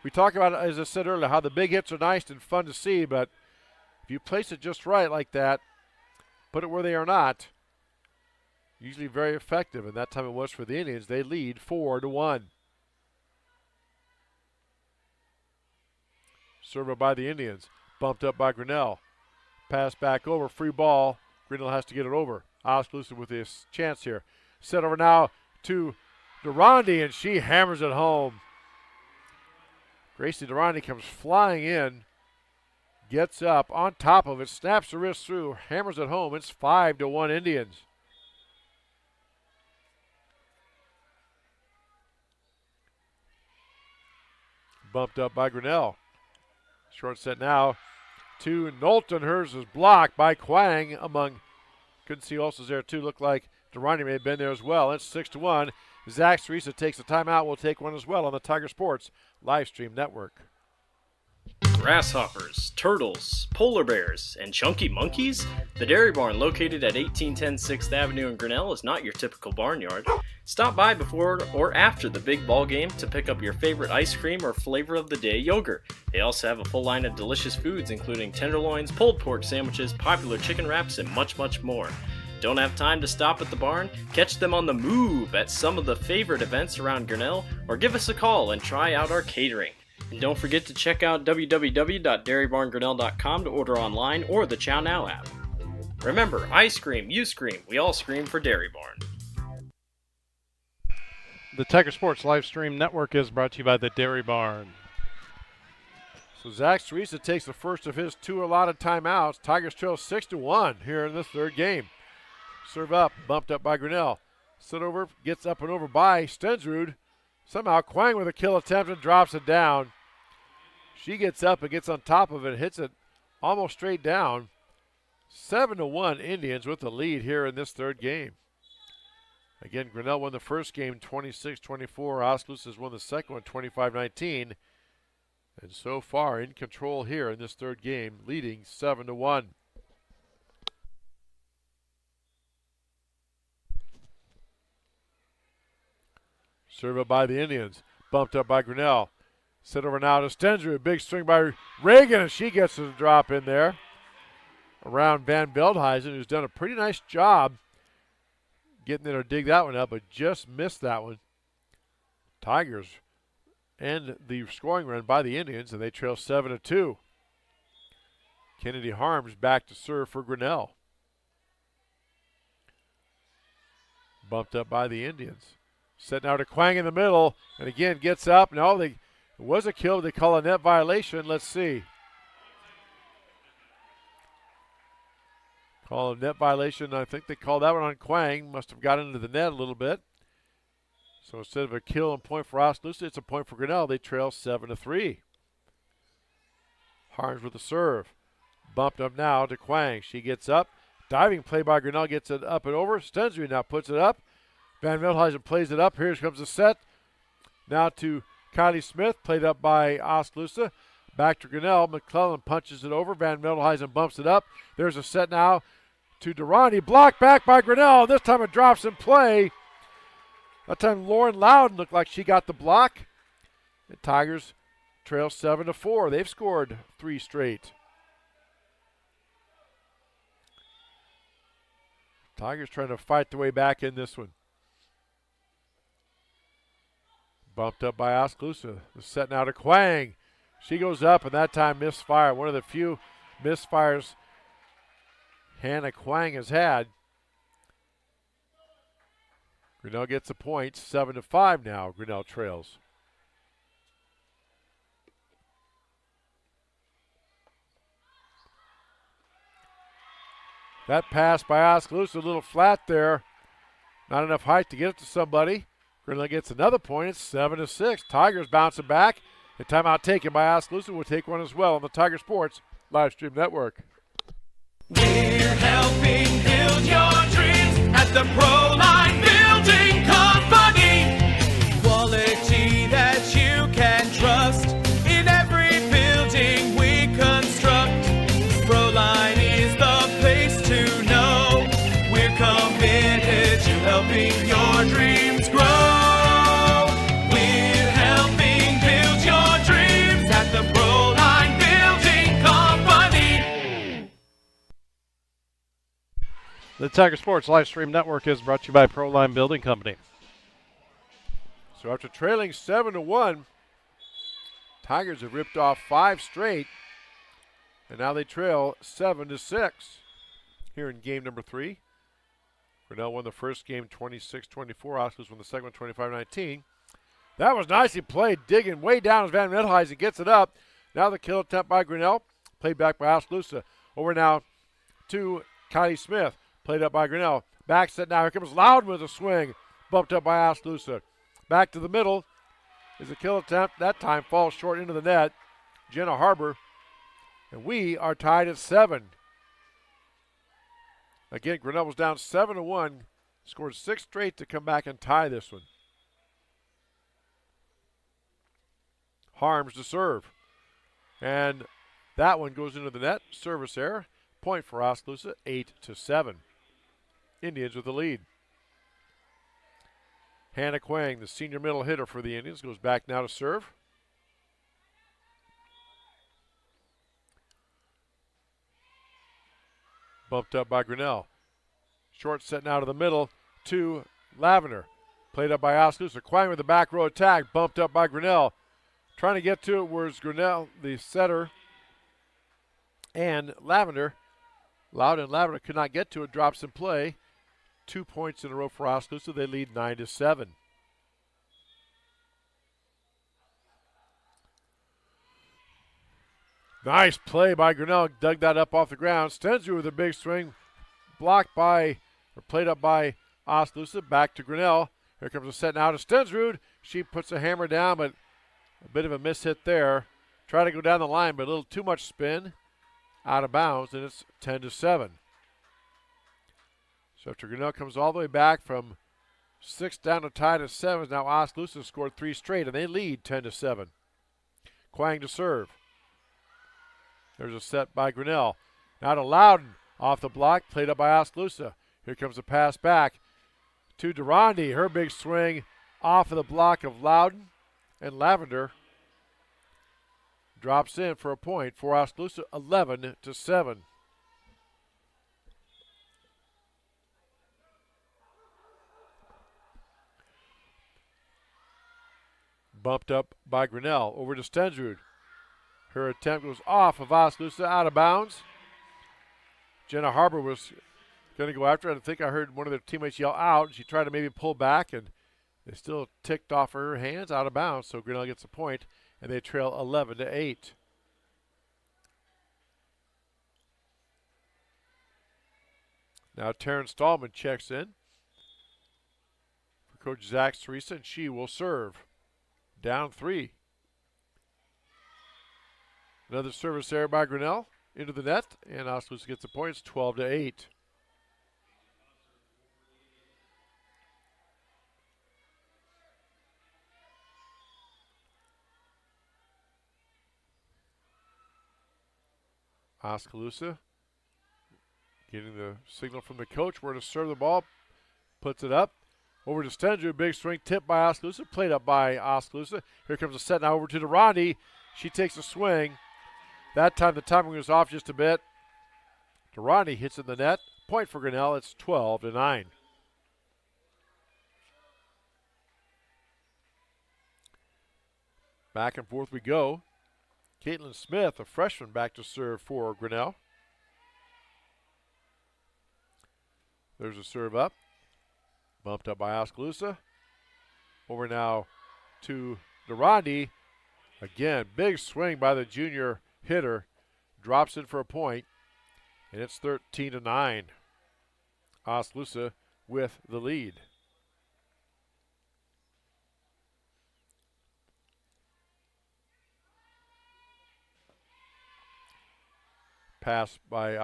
We talk about, as I said earlier, how the big hits are nice and fun to see, but if you place it just right like that, put it where they are not, usually very effective, and that time it was for the Indians. They lead 4-1. Serve by the Indians. Bumped up by Grinnell. Pass back over. Free ball. Grinnell has to get it over. Oskaloosa with this chance here. Set over now to Durandi, and she hammers it home. Gracie Durandi comes flying in. Gets up on top of it. Snaps the wrist through. Hammers it home. It's 5-1 Indians. Bumped up by Grinnell. Short set now to Knowlton. Hers is blocked by Quang among. Couldn't see Olson's there too. Looked like Durandi may have been there as well. It's 6-1. Zach Teresa takes a timeout. We'll take one as well on the Tiger Sports live stream network. Grasshoppers, turtles, polar bears, and chunky monkeys? The Dairy Barn, located at 1810 6th Avenue in Grinnell, is not your typical barnyard. Stop by before or after the big ball game to pick up your favorite ice cream or flavor of the day yogurt. They also have a full line of delicious foods, including tenderloins, pulled pork sandwiches, popular chicken wraps, and much, much more. Don't have time to stop at the barn? Catch them on the move at some of the favorite events around Grinnell, or give us a call and try out our catering. And don't forget to check out www.dairybarngrinnell.com to order online or the Chow Now app. Remember, I scream, you scream, we all scream for Dairy Barn. The Tiger Sports live stream network is brought to you by the Dairy Barn. So Zach Teresa takes the first of his 2 allotted timeouts. Tigers trail 6-1 here in the third game. Serve up, bumped up by Grinnell. Sit over, gets up and over by Stensrud. Somehow Quang with a kill attempt and drops it down. She gets up and gets on top of it, hits it almost straight down. 7-1 Indians with the lead here in this third game. Again, Grinnell won the first game 26-24. Oskaloosa has won the second one 25-19. And so far in control here in this third game, leading 7-1. Serve up by the Indians. Bumped up by Grinnell. Set over now to Stensrud. Big swing by Reagan, and she gets the drop in there around Van Veldhuizen, who's done a pretty nice job getting there to dig that one up, but just missed that one. Tigers end the scoring run by the Indians, and they trail 7-2. Kennedy Harms back to serve for Grinnell. Bumped up by the Indians. Set now to Quang in the middle, and again gets up. No, it was a kill. They call a net violation. Let's see. Call a net violation. I think they called that one on Quang. Must have got into the net a little bit. So instead of a kill and point for Oskaloosa, it's a point for Grinnell. They trail 7-3. Harms with the serve. Bumped up now to Quang. She gets up. Diving play by Grinnell, gets it up and over. Stensrud now puts it up. Van Veldhuizen plays it up. Here comes the set. Now to Kylie Smith, played up by Oskaloosa. Back to Grinnell. McClellan punches it over. Van Veldhuizen bumps it up. There's a set now to Durandi. Blocked back by Grinnell. This time it drops in play. That time Lauren Loudon looked like she got the block. The Tigers trail 7-4. They've scored 3 straight. Tigers trying to fight their way back in this one. Bumped up by Oskaloosa. The set now to Quang. She goes up, and that time misfire. One of the few misfires Hannah Quang has had. Grinnell gets a point. 7-5 now. Grinnell trails. That pass by Oskaloosa, a little flat there. Not enough height to get it to somebody. Grinnell gets another point. It's 7-6. Tigers bouncing back. The timeout taken by Oskaloosa. We'll take one as well on the Tiger Sports live stream network. We're helping build your dreams at the Proline Building Company. Quality that you can trust in every building we construct. Proline is the place to know. We're committed to helping your dreams grow. We're helping build your dreams at the Proline Building Company. The Tiger Sports live stream network is brought to you by Proline Building Company. So after trailing 7-1, Tigers have ripped off 5 straight, and now they trail 7-6 here in game number 3. Grinnell won the first game 26-24. Oskaloosa won the second one 25-19. That was nicely played, digging way down as Van Middelhuizen gets it up. Now the kill attempt by Grinnell, played back by Oskaloosa. Over now to Kylie Smith, played up by Grinnell. Back set now, here comes Loudon with a swing, bumped up by Oskaloosa. Back to the middle is a kill attempt. That time falls short into the net. Jenna Harbor, and we are tied at 7. Again, Grinnell was down 7-1, scored 6 straight to come back and tie this one. Harms to serve. And that one goes into the net. Service error. Point for Oskaloosa, 8-7. Indians with the lead. Hannah Quang, the senior middle hitter for the Indians, goes back now to serve. Bumped up by Grinnell. Short set now to the middle to Lavender. Played up by Oskaloosa. Quang with the back row attack. Bumped up by Grinnell. Trying to get to it was Grinnell, the setter, and Lavender. Loudon and Lavender could not get to it. Drops in play. 2 points in a row for Oskaloosa. They lead 9-7. Nice play by Grinnell. Dug that up off the ground. Stensrud with a big swing. Blocked by, or played up by Oskaloosa. Back to Grinnell. Here comes a set now to Stensrud. She puts a hammer down, but a bit of a miss hit there. Try to go down the line, but a little too much spin. Out of bounds, and it's 10-7. So after Grinnell comes all the way back from 6 down to tied at 7, now Oskaloosa scored 3 straight, and they lead 10-7. Quang to serve. There's a set by Grinnell. Now to Loudon. Off the block, played up by Oskaloosa. Here comes a pass back to Durandi. Her big swing off of the block of Loudon. And Lavender drops in for a point for Oskaloosa, 11-7. Bumped up by Grinnell. Over to Stensrud. Her attempt goes off of Oskaloosa, out of bounds. Jenna Harbor was going to go after it. I think I heard one of their teammates yell out. She tried to maybe pull back, and they still ticked off her hands, out of bounds. So Grinnell gets a point, and they trail 11-8. Now Taryn Stallman checks in for Coach Zach Teresa, and she will serve. Down 3. Another service error by Grinnell into the net, and Oskaloosa gets the points, 12-8. Oskaloosa getting the signal from the coach where to serve the ball, puts it up. Over to Stensrud, big swing, tipped by Oskaloosa, played up by Oskaloosa. Here comes a set now over to Durandi. She takes a swing. That time the timing was off just a bit. Durandi hits in the net. Point for Grinnell, it's 12-9. Back and forth we go. Caitlin Smith, a freshman, back to serve for Grinnell. There's a serve up. Bumped up by Oskaloosa. Over now to Durandi. Again, big swing by the junior hitter. Drops in for a point. And it's 13-9. Oskaloosa with the lead. Pass by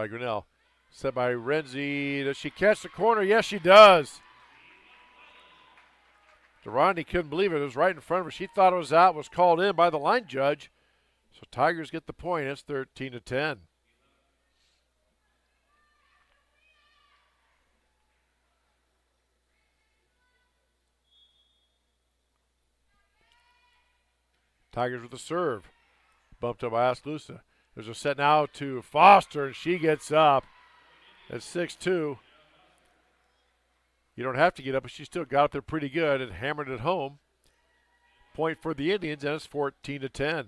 Grinnell. Set by Renzi. Does she catch the corner? Yes, she does. Durandi couldn't believe it. It was right in front of her. She thought it was out, was called in by the line judge. So Tigers get the point. It's 13-10. Tigers with the serve. Bumped up by Oskaloosa. There's a set now to Foster, and she gets up at 6'2". You don't have to get up, but she still got up there pretty good and hammered it home. Point for the Indians, and it's 14-10.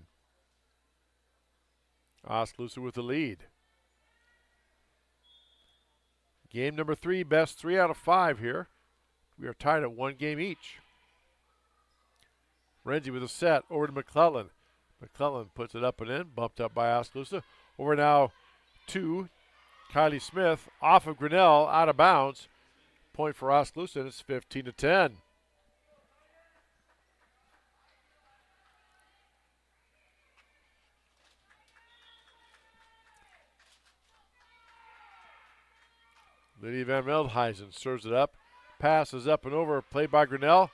Oskaloosa with the lead. Game number 3, best 3 out of 5 here. We are tied at 1 game each. Renzi with a set over to McClellan. McClellan puts it up and in, bumped up by Oskaloosa. Over now to Kylie Smith, off of Grinnell, out of bounds. Point for Oskaloosa, and it's 15-10. Lydia Van Veldhuizen serves it up. Pass is up and over, played by Grinnell.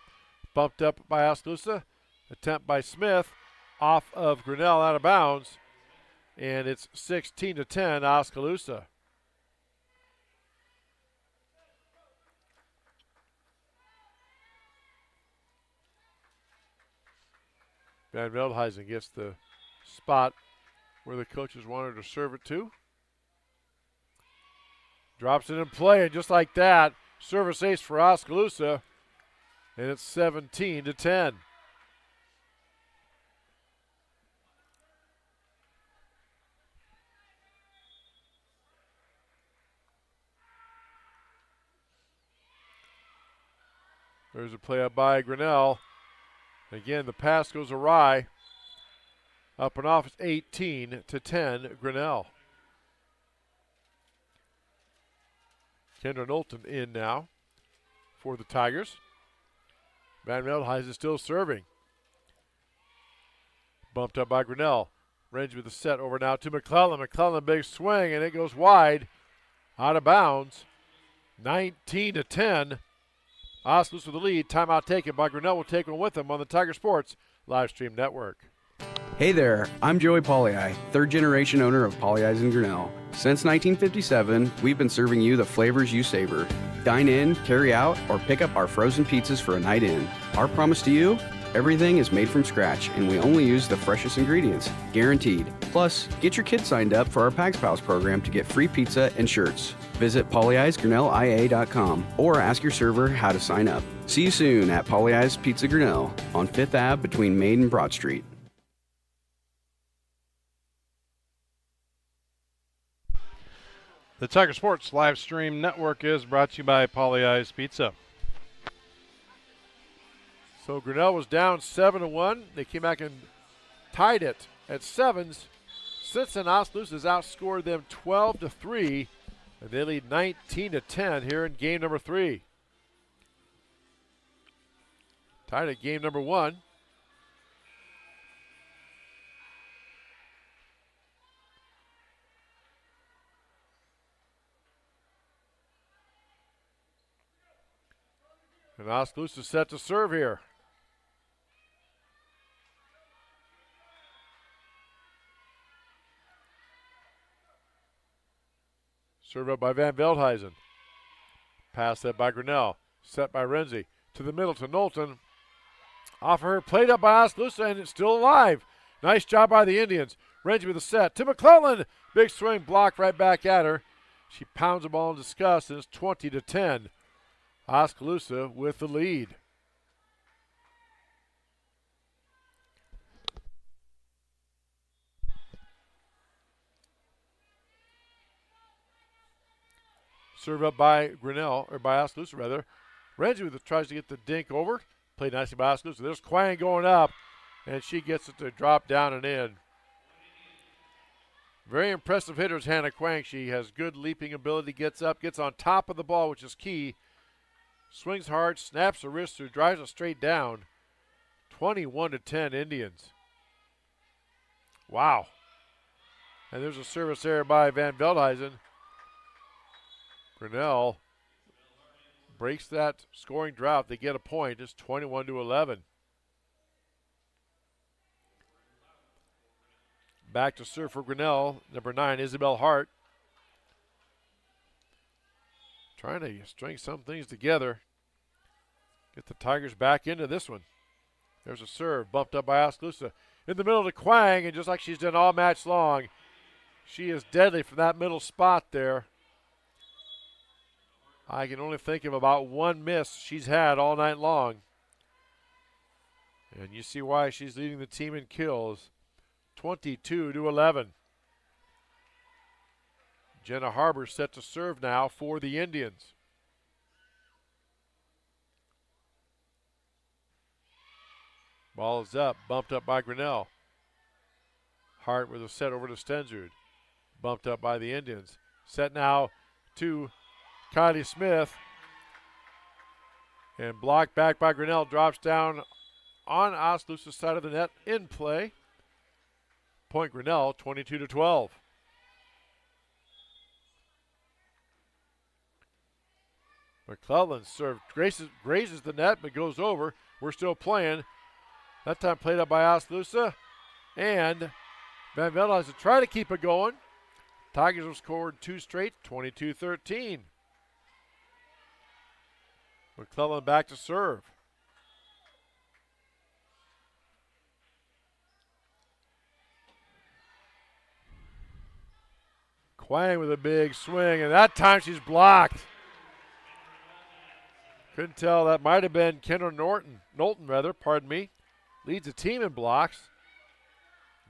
Bumped up by Oskaloosa. Attempt by Smith, off of Grinnell, out of bounds. And it's 16-10, Oskaloosa. Van Veldhuizen gets the spot where the coaches wanted to serve it to. Drops it in play, and just like that, service ace for Oskaloosa, and it's 17-10. There's a play up by Grinnell. Again, the pass goes awry. Up and off, it's 18-10, Grinnell. Kendra Knowlton in now for the Tigers. Van Veldhuizen is still serving. Bumped up by Grinnell. Range with the set over now to McClellan. McClellan, big swing, and it goes wide. Out of bounds. 19-10. Oskaloosa with the lead. Timeout taken by Grinnell. Will take one with them on the Tiger Sports live stream network. Hey there, I'm Joey Pollyi, third generation owner of Pollyi's in Grinnell. Since 1957, we've been serving you the flavors you savor. Dine in, carry out, or pick up our frozen pizzas for a night in. Our promise to you? Everything is made from scratch, and we only use the freshest ingredients, guaranteed. Plus, get your kids signed up for our Pags Pals program to get free pizza and shirts. Visit pollyi'sgrinnellia.com or ask your server how to sign up. See you soon at Pollyi's Pizza Grinnell on 5th Ave between Main and Broad Street. The Tiger Sports live stream network is brought to you by Pollyi's Pizza. So Grinnell was down 7-1. They came back and tied it at 7s. Since then, Oskaloosa has outscored them 12-3, and they lead 19-10 here in game number 3. Tied at game number 1. And Oskaloosa set to serve here. Serve up by Van Veldhuizen. Pass set by Grinnell. Set by Renzi. To the middle to Knowlton. Off her, played up by Oskaloosa, and it's still alive. Nice job by the Indians. Renzi with a set. To McClellan. Big swing, blocked right back at her. She pounds the ball in disgust, and it's 20-10. Oskaloosa with the lead. Serve up by Grinnell, or by Oskaloosa rather. Renzi tries to get the dink over. Played nicely by Oskaloosa. There's Quang going up, and she gets it to drop down and in. Very impressive hitter is Hannah Quang. She has good leaping ability, gets up, gets on top of the ball, which is key. Swings hard, snaps the wrist through, drives it straight down. 21-10 Indians. Wow. And there's a service there by Van Veldhuizen. Grinnell breaks that scoring drought. They get a point. It's 21-11. Back to serve for Grinnell. Number 9, Isabel Hart. Trying to string some things together. Get the Tigers back into this one. There's a serve, bumped up by Oskaloosa. In the middle to Quang, and just like she's done all match long, she is deadly from that middle spot there. I can only think of about one miss she's had all night long. And you see why she's leading the team in kills, 22-11. Jenna Harbor set to serve now for the Indians. Ball is up, bumped up by Grinnell. Hart with a set over to Stensrud. Bumped up by the Indians. Set now to Kylie Smith. And blocked back by Grinnell. Drops down on Oskaloosa's side of the net in play. Point Grinnell, 22-12. McClellan serve grazes the net but goes over. We're still playing. That time played up by Oskaloosa. And Van Velde has to try to keep it going. Tigers have scored 2 straight, 22-13. McClellan back to serve. Quang with a big swing, and that time she's blocked. Couldn't tell. That might have been Kendra Knowlton, pardon me. Leads the team in blocks.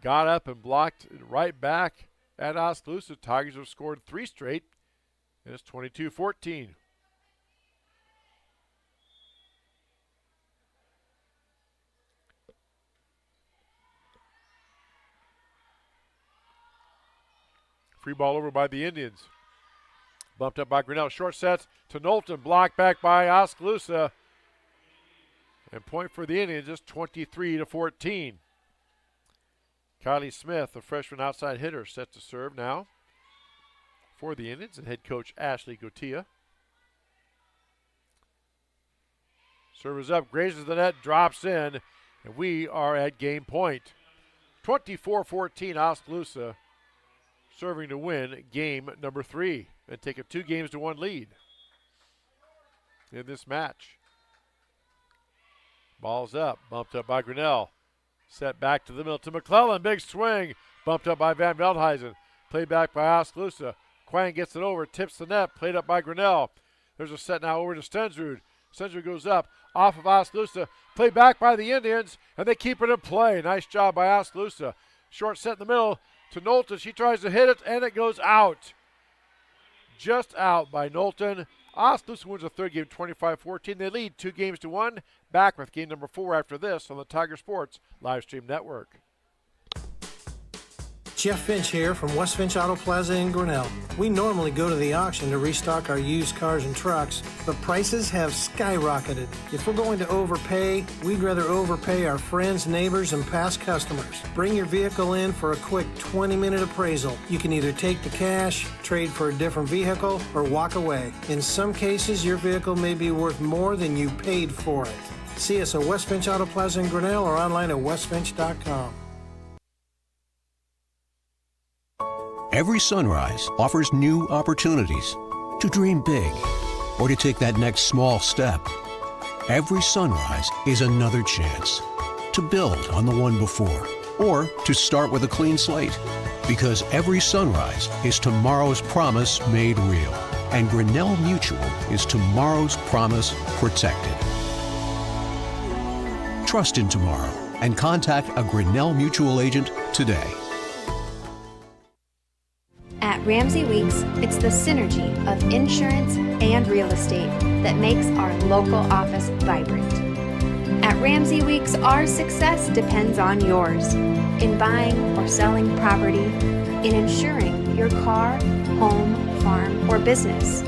Got up and blocked right back at Oskaloosa. Tigers have scored 3 straight, and it's 22-14. Free ball over by the Indians. Bumped up by Grinnell. Short sets to Knowlton. Blocked back by Oskaloosa. And point for the Indians is 23-14. Kylie Smith, the freshman outside hitter, set to serve now for the Indians and head coach Ashley Gotia. Serve is up, grazes the net, drops in, and we are at game point. 24-14 Oskaloosa serving to win game number 3 and take a 2-1 lead in this match. Ball's up, bumped up by Grinnell. Set back to the middle to McClellan. Big swing. Bumped up by Van Veldhuizen. Played back by Oskaloosa. Quang gets it over. Tips the net. Played up by Grinnell. There's a set now over to Stensrud. Stensrud goes up. Off of Oskaloosa. Played back by the Indians. And they keep it in play. Nice job by Oskaloosa. Short set in the middle to Knowlton. She tries to hit it. And it goes out. Just out by Knowlton. Oskaloosa wins the 3rd game 25-14. They lead 2-1. Back with game number 4 after this on the Tiger Sports live stream network. Jeff Finch here from West Finch Auto Plaza in Grinnell. We normally go to the auction to restock our used cars and trucks, but prices have skyrocketed. If we're going to overpay, we'd rather overpay our friends, neighbors, and past customers. Bring your vehicle in for a quick 20-minute appraisal. You can either take the cash, trade for a different vehicle, or walk away. In some cases, your vehicle may be worth more than you paid for it. See us at West Finch Auto Plaza in Grinnell or online at westfinch.com. Every sunrise offers new opportunities to dream big or to take that next small step. Every sunrise is another chance to build on the one before or to start with a clean slate. Because every sunrise is tomorrow's promise made real. And Grinnell Mutual is tomorrow's promise protected. Trust in tomorrow and contact a Grinnell Mutual agent today. At Ramsey Weeks, it's the synergy of insurance and real estate that makes our local office vibrant. At Ramsey Weeks, our success depends on yours in buying or selling property, in insuring your car, home, farm, or business.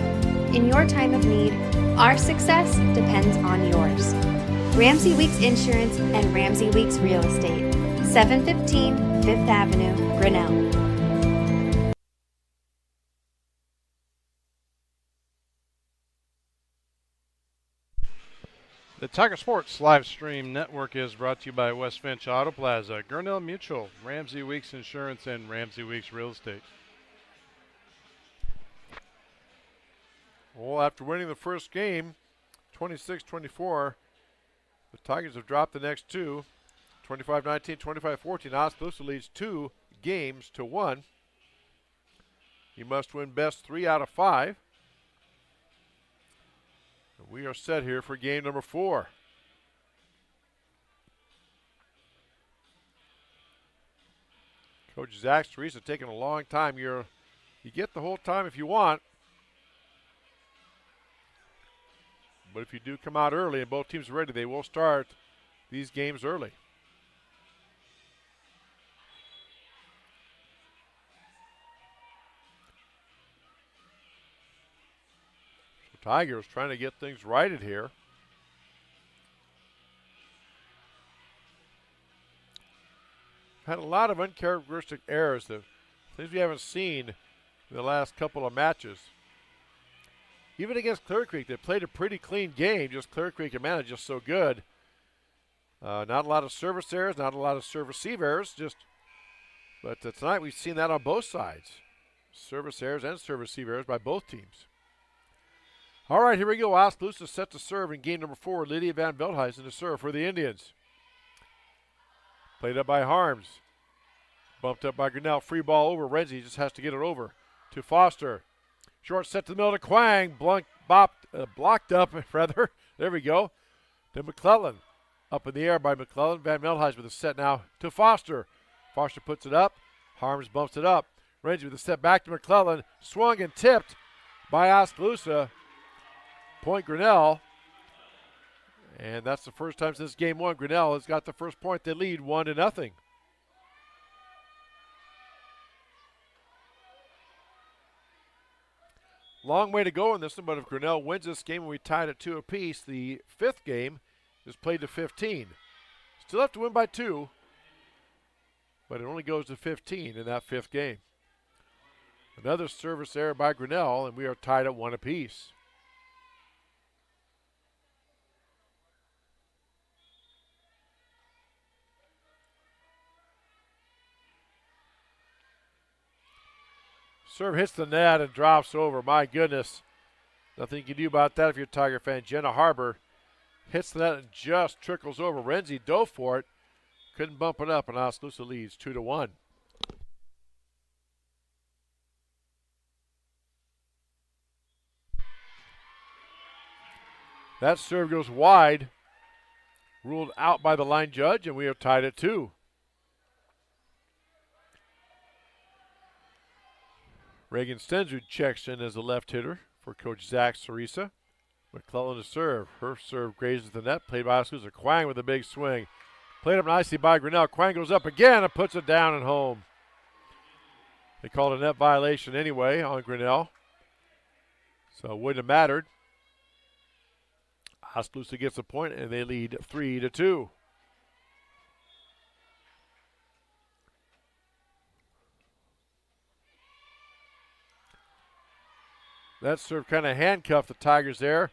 In your time of need, our success depends on yours. Ramsey Weeks Insurance and Ramsey Weeks Real Estate, 715 5th Avenue, Grinnell. The Tiger Sports live stream network is brought to you by West Finch Auto Plaza, Grinnell Mutual, Ramsey Weeks Insurance, and Ramsey Weeks Real Estate. Well, after winning the first game, 26-24, the Tigers have dropped the next 2. 25-19, 25-14. Oskaloosa leads 2-1. You must win best 3 out of 5. We are set here for game number 4. Coach Zach Teresa taking a long time. You get the whole time if you want. But if you do come out early and both teams are ready, they will start these games early. So Tigers trying to get things righted here. Had a lot of uncharacteristic errors, the things we haven't seen in the last couple of matches. Even against Clear Creek, they played a pretty clean game. Just Clear Creek and man, just so good. Not a lot of service errors, not a lot of serve receive errors. But tonight we've seen that on both sides. Service errors and serve receive errors by both teams. All right, here we go. Oskaloosa set to serve in game number 4. Lydia Van Veldhuizen to serve for the Indians. Played up by Harms. Bumped up by Grinnell. Free ball over. Renzi just has to get it over to Foster. Short set to the middle to Quang. Blocked up, rather. There we go. To McClellan. Up in the air by McClellan. Van Veldhuizen with a set now to Foster. Foster puts it up. Harms bumps it up. Renzi with a set back to McClellan. Swung and tipped by Oskaloosa. Point Grinnell. And that's the first time since game 1 Grinnell has got the first point. They lead 1-0. Long way to go in this one, but if Grinnell wins this game and we tied at 2 apiece, the 5th game is played to 15. Still have to win by 2, but it only goes to 15 in that 5th game. Another service error by Grinnell, and we are tied at 1 apiece. Serve hits the net and drops over. My goodness. Nothing you can do about that if you're a Tiger fan. Jenna Harbor hits the net and just trickles over. Renzi dove for it. Couldn't bump it up, and Oskaloosa leads 2-1. That serve goes wide. Ruled out by the line judge, and we are tied at 2. Reagan Stensrud checks in as a left hitter for Coach Zach Teresa. McClellan to serve. Her serve grazes the net. Played by Oskaloosa. Quang with a big swing. Played up nicely by Grinnell. Quang goes up again and puts it down and home. They called a net violation anyway on Grinnell, so it wouldn't have mattered. Oskaloosa gets a point, and they lead 3-2. That serve kind of handcuffed the Tigers there.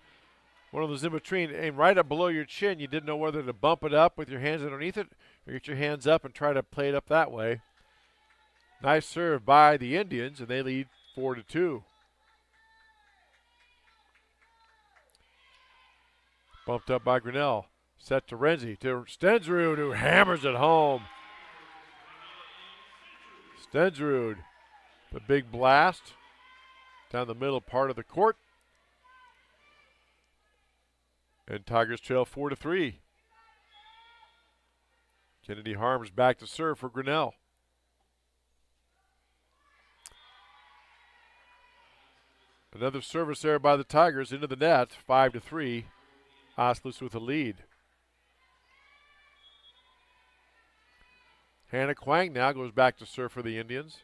One of those in between, aim right up below your chin. You didn't know whether to bump it up with your hands underneath it or get your hands up and try to play it up that way. Nice serve by the Indians, and they lead 4-2. Bumped up by Grinnell. Set to Renzi, to Stensrud, who hammers it home. Stensrud, the big blast down the middle part of the court. And Tigers trail 4-3. Kennedy Harms back to serve for Grinnell. Another service there by the Tigers into the net, 5-3. Oskaloosa with a lead. Hannah Quang now goes back to serve for the Indians.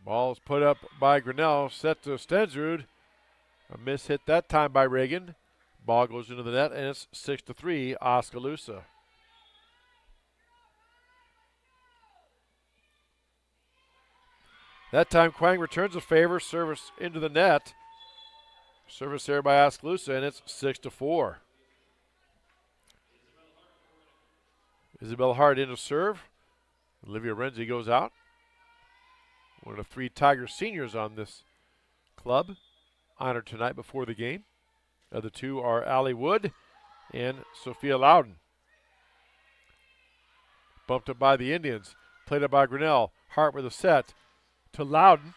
Ball is put up by Grinnell, set to Stensrud. A miss hit that time by Reagan. Ball goes into the net, and it's 6-3, Oskaloosa. That time Quang returns a favor, service into the net. Service there by Oskaloosa, and it's 6-4. Isabel Hart in to serve. Olivia Renzi goes out. One of 3 Tiger seniors on this club, honored tonight before the game. The other 2 are Allie Wood and Sophia Loudon. Bumped up by the Indians. Played up by Grinnell. Hart with a set to Loudon.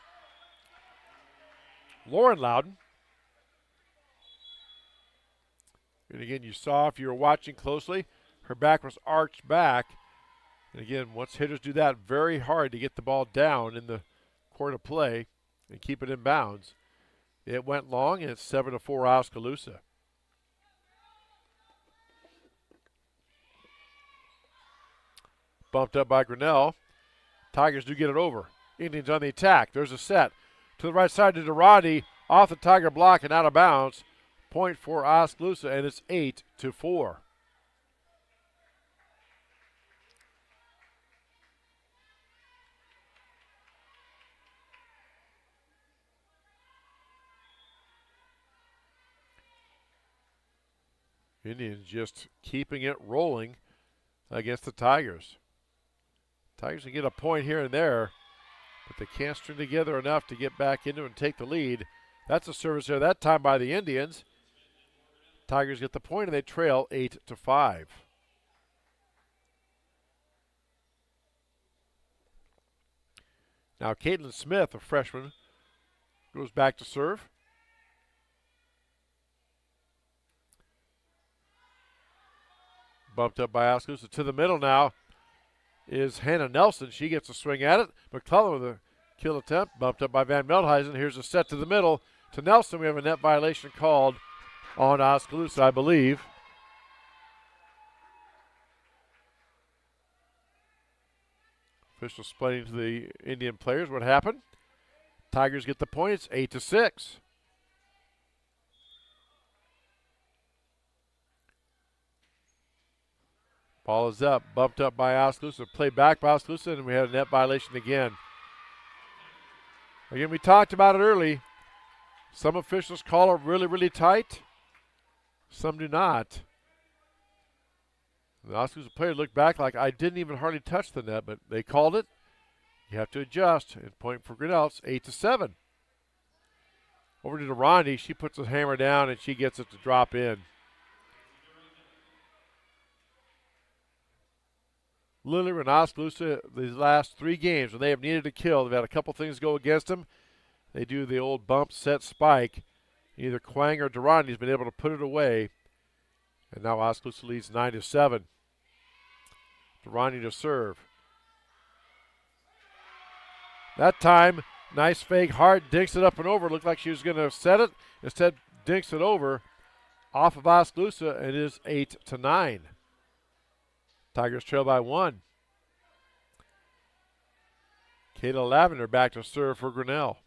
Lauren Loudon. And again, you saw if you were watching closely, her back was arched back And again, once hitters do that, very hard to get the ball down in the court of play and keep it in bounds. It went long, and it's 7-4 Oskaloosa. Bumped up by Grinnell. Tigers do get it over. Indians on the attack. There's a set. To the right side to Durrani. Off the Tiger block and out of bounds. Point for Oskaloosa, and it's 8-4. Indians just keeping it rolling against the Tigers. Tigers can get a point here and there, but they can't string together enough to get back into it and take the lead. That's a service there that time by the Indians. Tigers get the point and they trail 8-5. Now Caitlin Smith, a freshman, goes back to serve. Bumped up by Oskaloosa. To the middle now is Hannah Nelson. She gets a swing at it. McClellan with a kill attempt. Bumped up by Van Meldhuizen. Here's a set to the middle. To Nelson, we have a net violation called on Oskaloosa, I believe. Official explaining to the Indian players what happened. Tigers get the point. It's 8-6. Ball is up, bumped up by Oskaloosa, played back by Oskaloosa, and we had a net violation again. Again, we talked about it early. Some officials call it really, really tight. Some do not. The Oskaloosa player looked back like I didn't even hardly touch the net, but they called it. You have to adjust. And point for Grinnell, it's 8-7. Over to Durrani, she puts the hammer down and she gets it to drop in. Lillard and Oskaloosa, these last 3 games, when they have needed to kill, they've had a couple things go against them. They do the old bump, set, spike. Either Quang or Durrani has been able to put it away. And now Oskaloosa leads 9-7. Durrani to serve. That time, nice fake, Hart dinks it up and over. Looked like she was going to set it. Instead, dinks it over off of Oskaloosa, and it is 8-9. Tigers trail by 1. Kayla Lavender back to serve for Grinnell.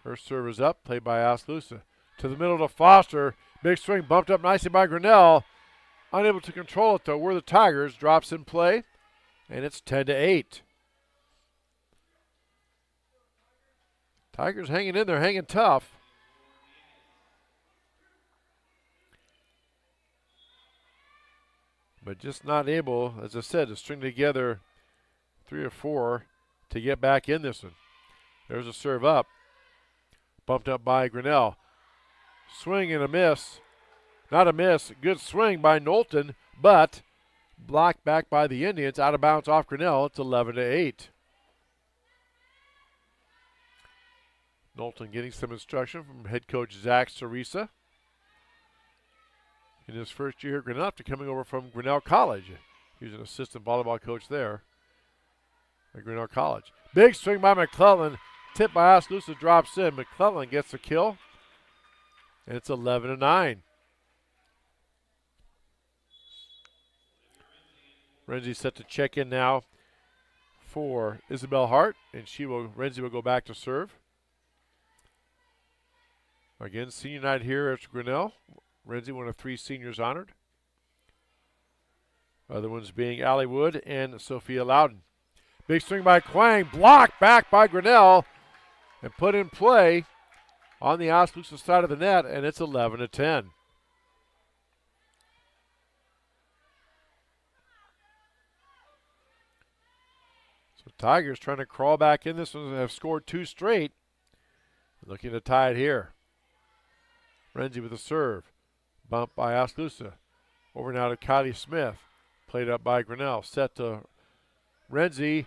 Her serve is up, played by Oskaloosa. To the middle to Foster. Big swing bumped up nicely by Grinnell. Unable to control it though. We're the Tigers. Drops in play, and it's 10-8. Tigers hanging in there, hanging tough. But just not able, as I said, to string together 3 or 4 to get back in this one. There's a serve up. Bumped up by Grinnell. Swing and a miss. Not a miss. Good swing by Knowlton, but blocked back by the Indians. Out of bounds off Grinnell. It's 11-8. Knowlton getting some instruction from head coach Zach Cerisa. In his first year at Grinnell, after coming over from Grinnell College. He was an assistant volleyball coach there at Grinnell College. Big swing by McClellan. Tip by Oskaloosa, drops in. McClellan gets the kill. And it's 11-9. Renzi set to check in now for Isabel Hart. And Renzi will go back to serve. Again, senior night here at Grinnell. Renzi, one of 3 seniors honored. Other ones being Allie Wood and Sophia Loudon. Big swing by Quang, blocked back by Grinnell, and put in play on the Oskaloosa side of the net, and it's 11-10. So Tigers trying to crawl back in this one and have scored 2 straight. Looking to tie it here. Renzi with a serve. Bump by Oskaloosa. Over now to Kylie Smith. Played up by Grinnell. Set to Renzi.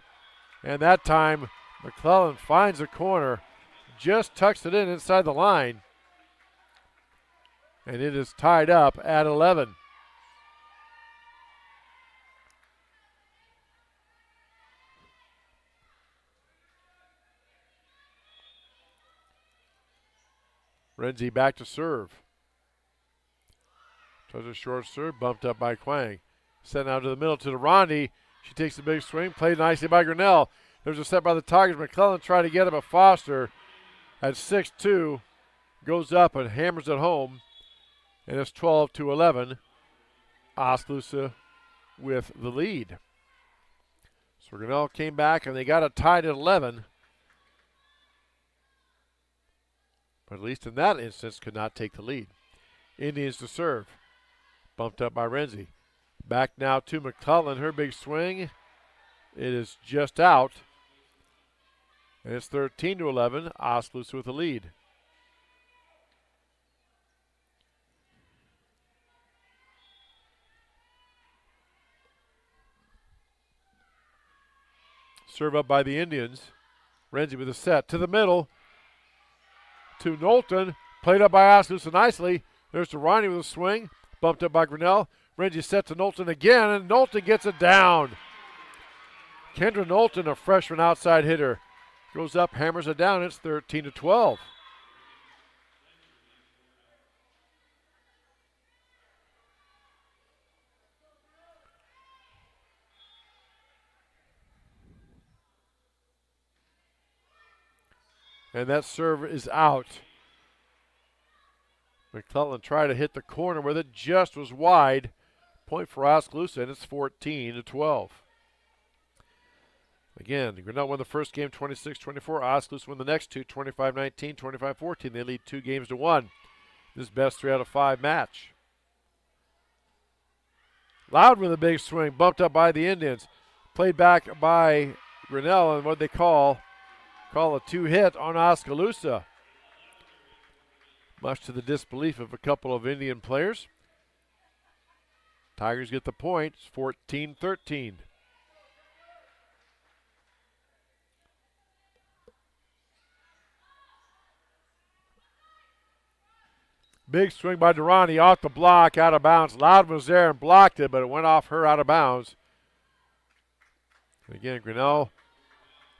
And that time, McClellan finds the corner. Just tucks it in inside the line. And it is tied up at 11. Renzi back to serve. Tries a short serve, bumped up by Quang. Sent out to the middle to Durandi. She takes a big swing, played nicely by Grinnell. There's a set by the Tigers. McClellan tried to get it, but Foster at 6'2", goes up and hammers it home. And it's 12-11. Oskaloosa with the lead. So Grinnell came back and they got it tied at 11. But at least in that instance could not take the lead. Indians to serve. Bumped up by Renzi. Back now to McClellan. Her big swing. It is just out. And it's 13-11. Oskaloosa with the lead. Serve up by the Indians. Renzi with a set to the middle. To Knowlton. Played up by Oskaloosa nicely. There's Durrani with a swing. Bumped up by Grinnell. Renzi set to Knowlton again, and Knowlton gets it down. Kendra Knowlton, a freshman outside hitter, goes up, hammers it down. It's 13-12. And that serve is out. McClellan tried to hit the corner with it, just was wide. Point for Oskaloosa, and it's 14-12. Again, Grinnell won the first game 26-24. Oskaloosa won the next two 25-19, 25-14. They lead 2-1. This best 3 out of 5 match. Loud with a big swing, bumped up by the Indians. Played back by Grinnell, and what they call a 2-hit on Oskaloosa. Much to the disbelief of a couple of Indian players. Tigers get the point. It's 14-13. Big swing by Durrani off the block, out of bounds. Loudon was there and blocked it, but it went off her out of bounds. Again, Grinnell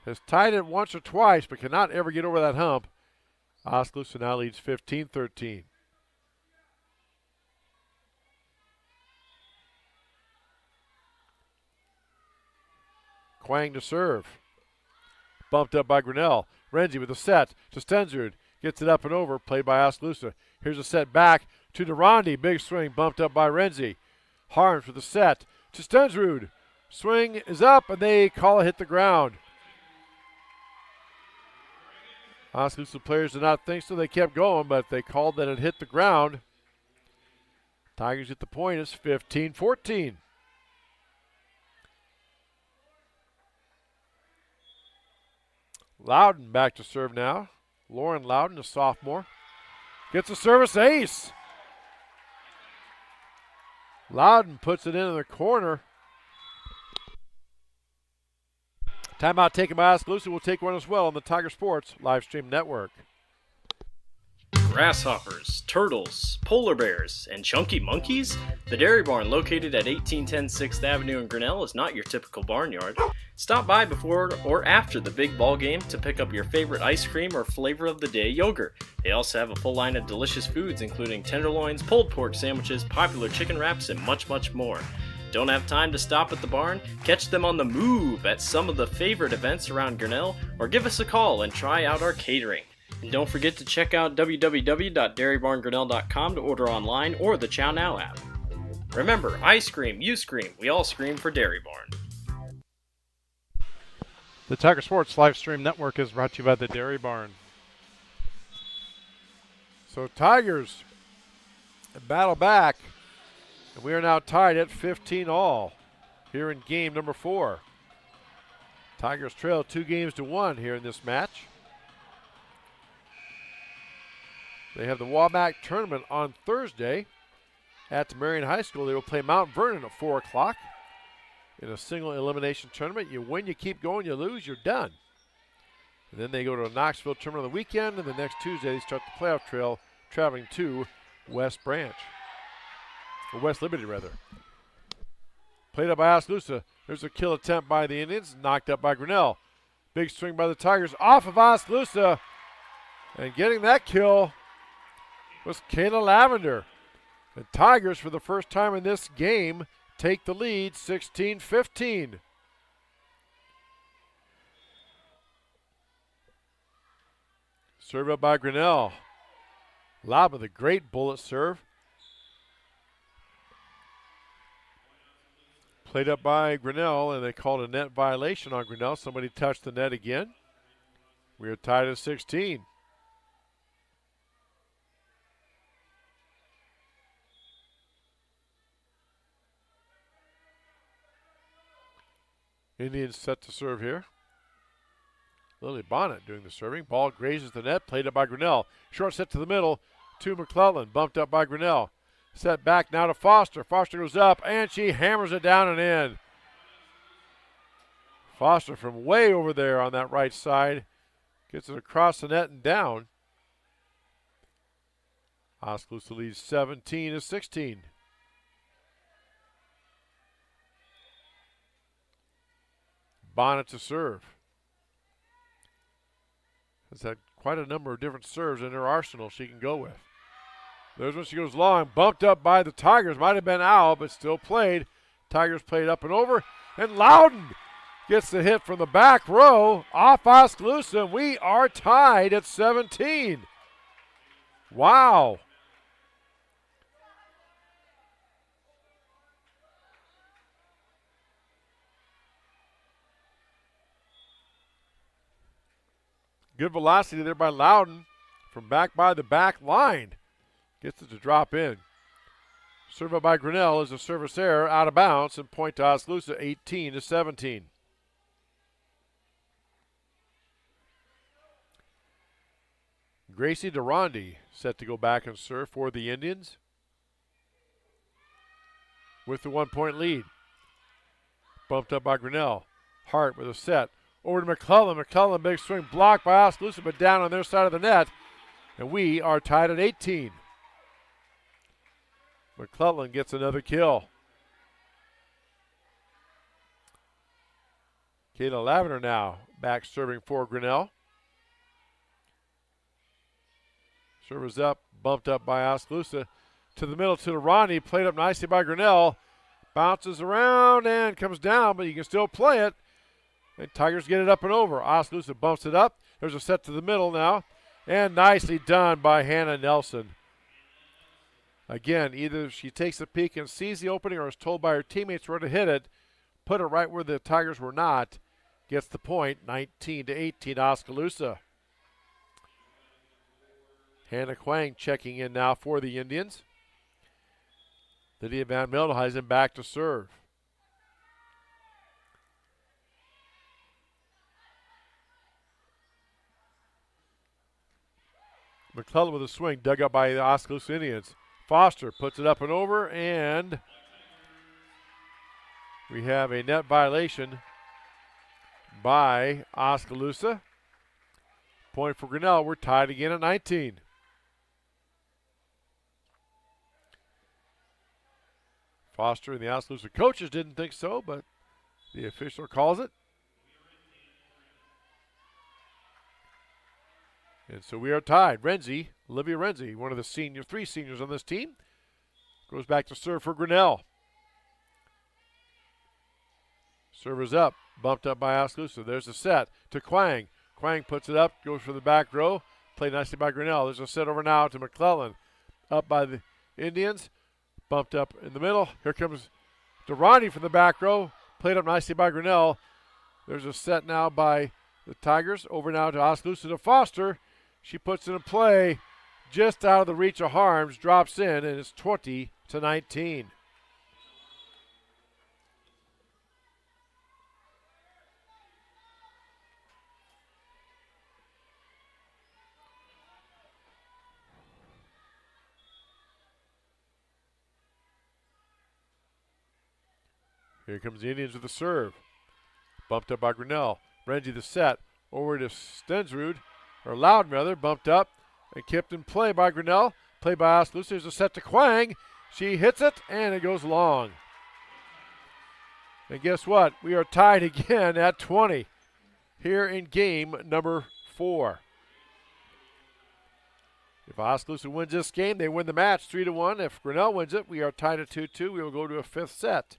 has tied it once or twice, but cannot ever get over that hump. Oskaloosa now leads 15-13. Quang to serve. Bumped up by Grinnell. Renzi with a set to Stensrud. Gets it up and over, played by Oskaloosa. Here's a set back to Durrandi. Big swing, bumped up by Renzi. Harms with a set to Stensrud. Swing is up, and they call it hit the ground. Oskaloosa players did not think so. They kept going, but they called that it hit the ground. Tigers get the point. It's 15-14. Loudon back to serve now. Lauren Loudon, a sophomore, gets a service ace. Loudon puts it into the corner. Timeout taken by Oskaloosa. We'll take one as well on the Tiger Sports live stream network. Grasshoppers, turtles, polar bears, and chunky monkeys? The Dairy Barn, located at 1810 6th Avenue in Grinnell, is not your typical barnyard. Stop by before or after the big ball game to pick up your favorite ice cream or flavor of the day yogurt. They also have a full line of delicious foods, including tenderloins, pulled pork sandwiches, popular chicken wraps, and much, much more. Don't have time to stop at the barn? Catch them on the move at some of the favorite events around Grinnell, or give us a call and try out our catering. And don't forget to check out www.dairybarngrinnell.com to order online or the Chow Now app. Remember, I scream, you scream, we all scream for Dairy Barn. The Tiger Sports live stream network is brought to you by the Dairy Barn. So Tigers battle back, and we are now tied at 15-all here in game number 4. Tigers trail 2-1 here in this match. They have the Waback tournament on Thursday at the Marion High School. They will play Mount Vernon at 4 o'clock in a single elimination tournament. You win, you keep going, you lose, you're done. And then they go to a Knoxville tournament on the weekend, and the next Tuesday they start the playoff trail traveling to West Branch. Or West Liberty, rather. Played up by Oskaloosa. There's a kill attempt by the Indians, knocked up by Grinnell. Big swing by the Tigers off of Oskaloosa. And getting that kill was Kayla Lavender. The Tigers, for the first time in this game, take the lead 16-15. Serve up by Grinnell. Lob with a great bullet serve. Played up by Grinnell, and they called a net violation on Grinnell. Somebody touched the net again. We are tied at 16. Indians set to serve here. Lily Bonnet doing the serving. Ball grazes the net. Played up by Grinnell. Short set to the middle to McClellan. Bumped up by Grinnell. Set back now to Foster. Foster goes up, and she hammers it down and in. Foster from way over there on that right side gets it across the net and down. Oskaloosa leads 17-16. Bonnet to serve. Has had quite a number of different serves in her arsenal she can go with. There's when she goes long, bumped up by the Tigers. Might have been out, but still played. Tigers played up and over, and Loudon gets the hit from the back row off Oskaloosa, and we are tied at 17. Wow. Good velocity there by Loudon from back by the back line. Gets it to drop in. Serve up by Grinnell is a service error out of bounds and point to Oskaloosa 18-17. Gracie Durandi set to go back and serve for the Indians with the 1-point lead. Bumped up by Grinnell. Hart with a set. Over to McClellan. McClellan, big swing blocked by Oskaloosa, but down on their side of the net. And we are tied at 18. McClellan gets another kill. Kayla Lavender now back serving for Grinnell. Serve is up, bumped up by Oskaloosa. To the middle to Ronnie, played up nicely by Grinnell. Bounces around and comes down, but you can still play it. And Tigers get it up and over. Oskaloosa bumps it up. There's a set to the middle now. And nicely done by Hannah Nelson. Again, either she takes a peek and sees the opening or is told by her teammates where to hit it. Put it right where the Tigers were not. Gets the point, 19-18 Oskaloosa. Hannah Quang checking in now for the Indians. Lydia Van Mildenhuizen back to serve. McClellan with a swing, dug up by the Oskaloosa Indians. Foster puts it up and over, and we have a net violation by Oskaloosa. Point for Grinnell. We're tied again at 19. Foster and the Oskaloosa coaches didn't think so, but the official calls it. And so we are tied. Olivia Renzi, one of the three seniors on this team, goes back to serve for Grinnell. Server's up, bumped up by Oskaloosa. There's a set to Quang. Quang puts it up, goes for the back row. Played nicely by Grinnell. There's a set over now to McClellan. Up by the Indians. Bumped up in the middle. Here comes Durrani from the back row. Played up nicely by Grinnell. There's a set now by the Tigers. Over now to Oskaloosa to Foster. She puts it in play just out of the reach of harms. Drops in, and it's 20-19. Here comes the Indians with the serve. Bumped up by Grinnell. Renzi the set. Over to Stensrud, or Loudon rather, bumped up and kept in play by Grinnell. Play by Oskaloosa. There's a set to Quang. She hits it, and it goes long. And guess what? We are tied again at 20 here in game number 4. If Oskaloosa wins this game, they win the match 3-1. If Grinnell wins it, we are tied at 2-2. We will go to a fifth set.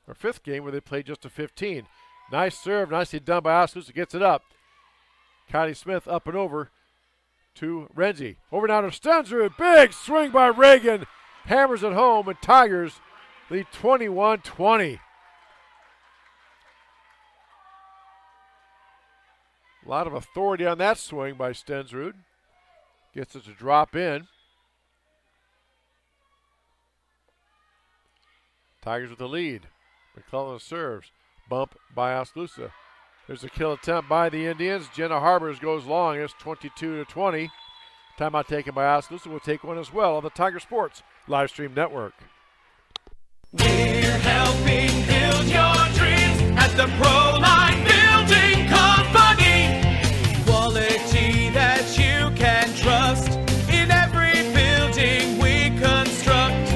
Our fifth game where they play just a 15. Nice serve, nicely done by Oskaloosa. Gets it up. Kylie Smith up and over to Renzi. Over now to Stensrud. Big swing by Reagan. Hammers it home, and Tigers lead 21-20. A lot of authority on that swing by Stensrud. Gets it to drop in. Tigers with the lead. McClellan serves. Bump by Oskaloosa. There's a kill attempt by the Indians. Jenna Harbers goes long. It's 22-20. Timeout taken by Oskaloosa. We'll take one as well on the Tiger Sports live stream network. We're helping build your dreams at the Proline Building Company. Quality that you can trust in every building we construct.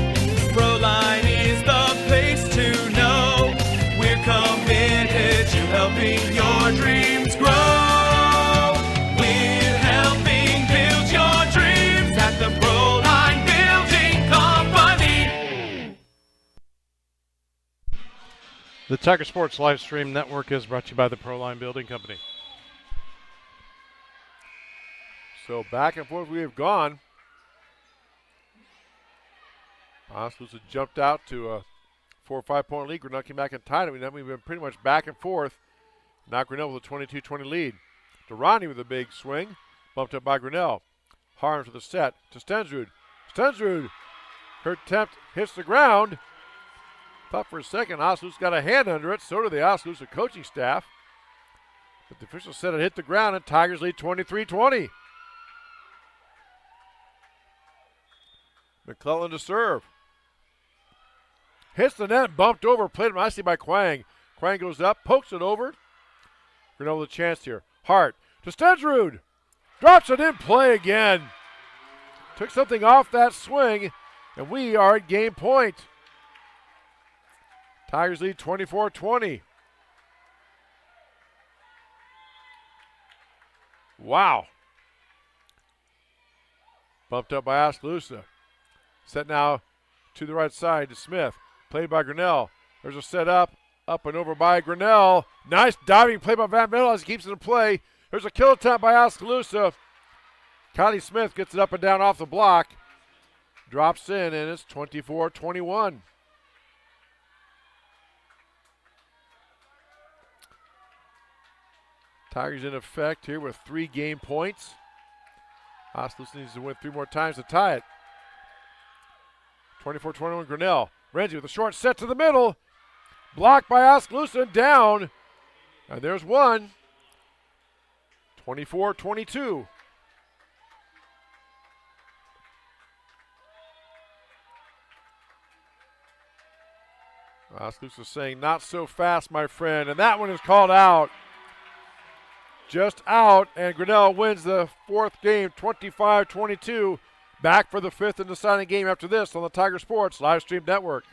Proline is the place to know. We're committed to helping your dreams grow. We're helping build your dreams at the Proline Building Company. The Tiger Sports live stream network is brought to you by the Proline Building Company. So back and forth we have gone. Oskaloosa jumped out to a 4 or 5 point lead. Grinnell came back and tied it. We've been pretty much back and forth. Now Grinnell with a 22-20 lead. Durrani with a big swing. Bumped up by Grinnell. Harms with a set to Stensrud. Stensrud, her attempt hits the ground. Thought for a second Oskaloosa got a hand under it. So did the Oskaloosa coaching staff. But the official said it hit the ground, and Tigers lead 23-20. McClellan to serve. Hits the net, bumped over, played it nicely by Quang. Quang goes up, pokes it over. Grinnell with a chance here. Hart to Stensrud. Drops it in play again. Took something off that swing, and we are at game point. Tigers lead 24-20. Wow. Bumped up by Oskaloosa. Set now to the right side to Smith. Played by Grinnell. There's a set up and over by Grinnell. Nice diving play by Van Mel as he keeps it in play. There's a kill attempt by Oskaloosa. Kylie Smith gets it up and down off the block. Drops in, and it's 24-21. Tigers in effect here with 3 game points. Oskaloosa needs to win 3 more times to tie it. 24-21 Grinnell. Renzi with a short set to the middle. Blocked by Oskaloosa and down. And there's one. 24-22. Oskaloosa saying, not so fast, my friend. And that one is called out. Just out, and Grinnell wins the 4th game, 25-22. Back for the 5th and deciding game after this on the Tiger Sports live stream network.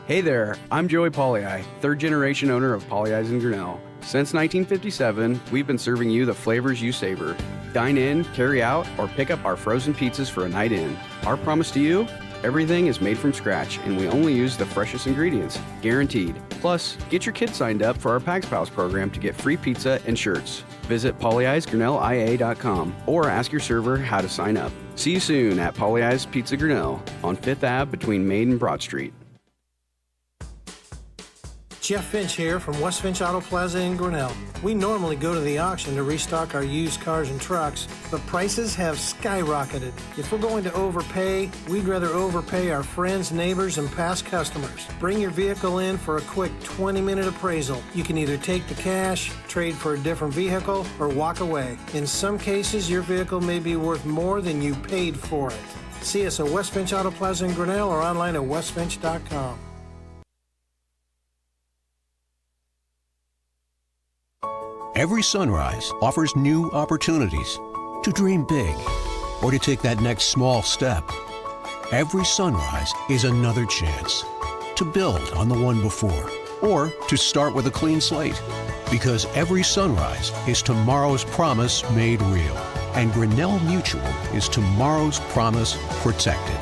Hey there, I'm Joey Pollei, 3rd generation owner of Polley's in Grinnell. Since 1957, we've been serving you the flavors you savor. Dine in, carry out, or pick up our frozen pizzas for a night in. Our promise to you? Everything is made from scratch, and we only use the freshest ingredients, guaranteed. Plus, get your kids signed up for our Pags Pals program to get free pizza and shirts. Visit polleisgrinnellia.com or ask your server how to sign up. See you soon at Polley's Pizza Grinnell on 5th Ave between Main and Broad Street. Jeff Finch here from West Finch Auto Plaza in Grinnell. We normally go to the auction to restock our used cars and trucks, but prices have skyrocketed. If we're going to overpay, we'd rather overpay our friends, neighbors, and past customers. Bring your vehicle in for a quick 20-minute appraisal. You can either take the cash, trade for a different vehicle, or walk away. In some cases, your vehicle may be worth more than you paid for it. See us at West Finch Auto Plaza in Grinnell or online at westfinch.com. Every sunrise offers new opportunities to dream big or to take that next small step. Every sunrise is another chance to build on the one before or to start with a clean slate, because every sunrise is tomorrow's promise made real. And Grinnell Mutual is tomorrow's promise protected.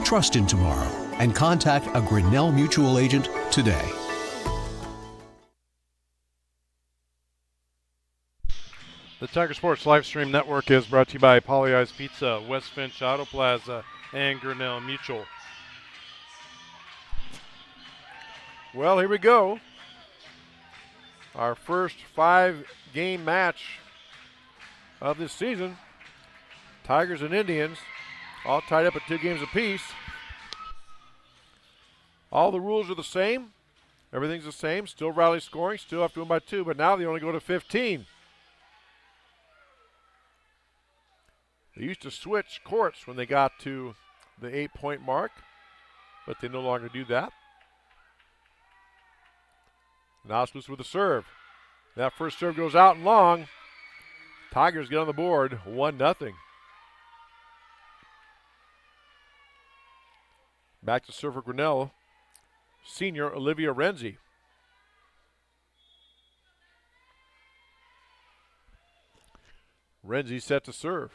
Trust in tomorrow and contact a Grinnell Mutual agent today. The Tiger Sports Livestream Network is brought to you by Polly Eyes Pizza, West Finch Auto Plaza, and Grinnell Mutual. Well, here we go. Our first 5-game match of this season. Tigers and Indians all tied up at 2 games apiece. All the rules are the same. Everything's the same. Still rally scoring. Still have to win by 2, but now they only go to 15. They used to switch courts when they got to the 8-point mark, but they no longer do that. Now Oskaloosa with a serve. That first serve goes out and long. Tigers get on the board, 1-0. Back to serve for Grinnell, senior Olivia Renzi. Renzi set to serve.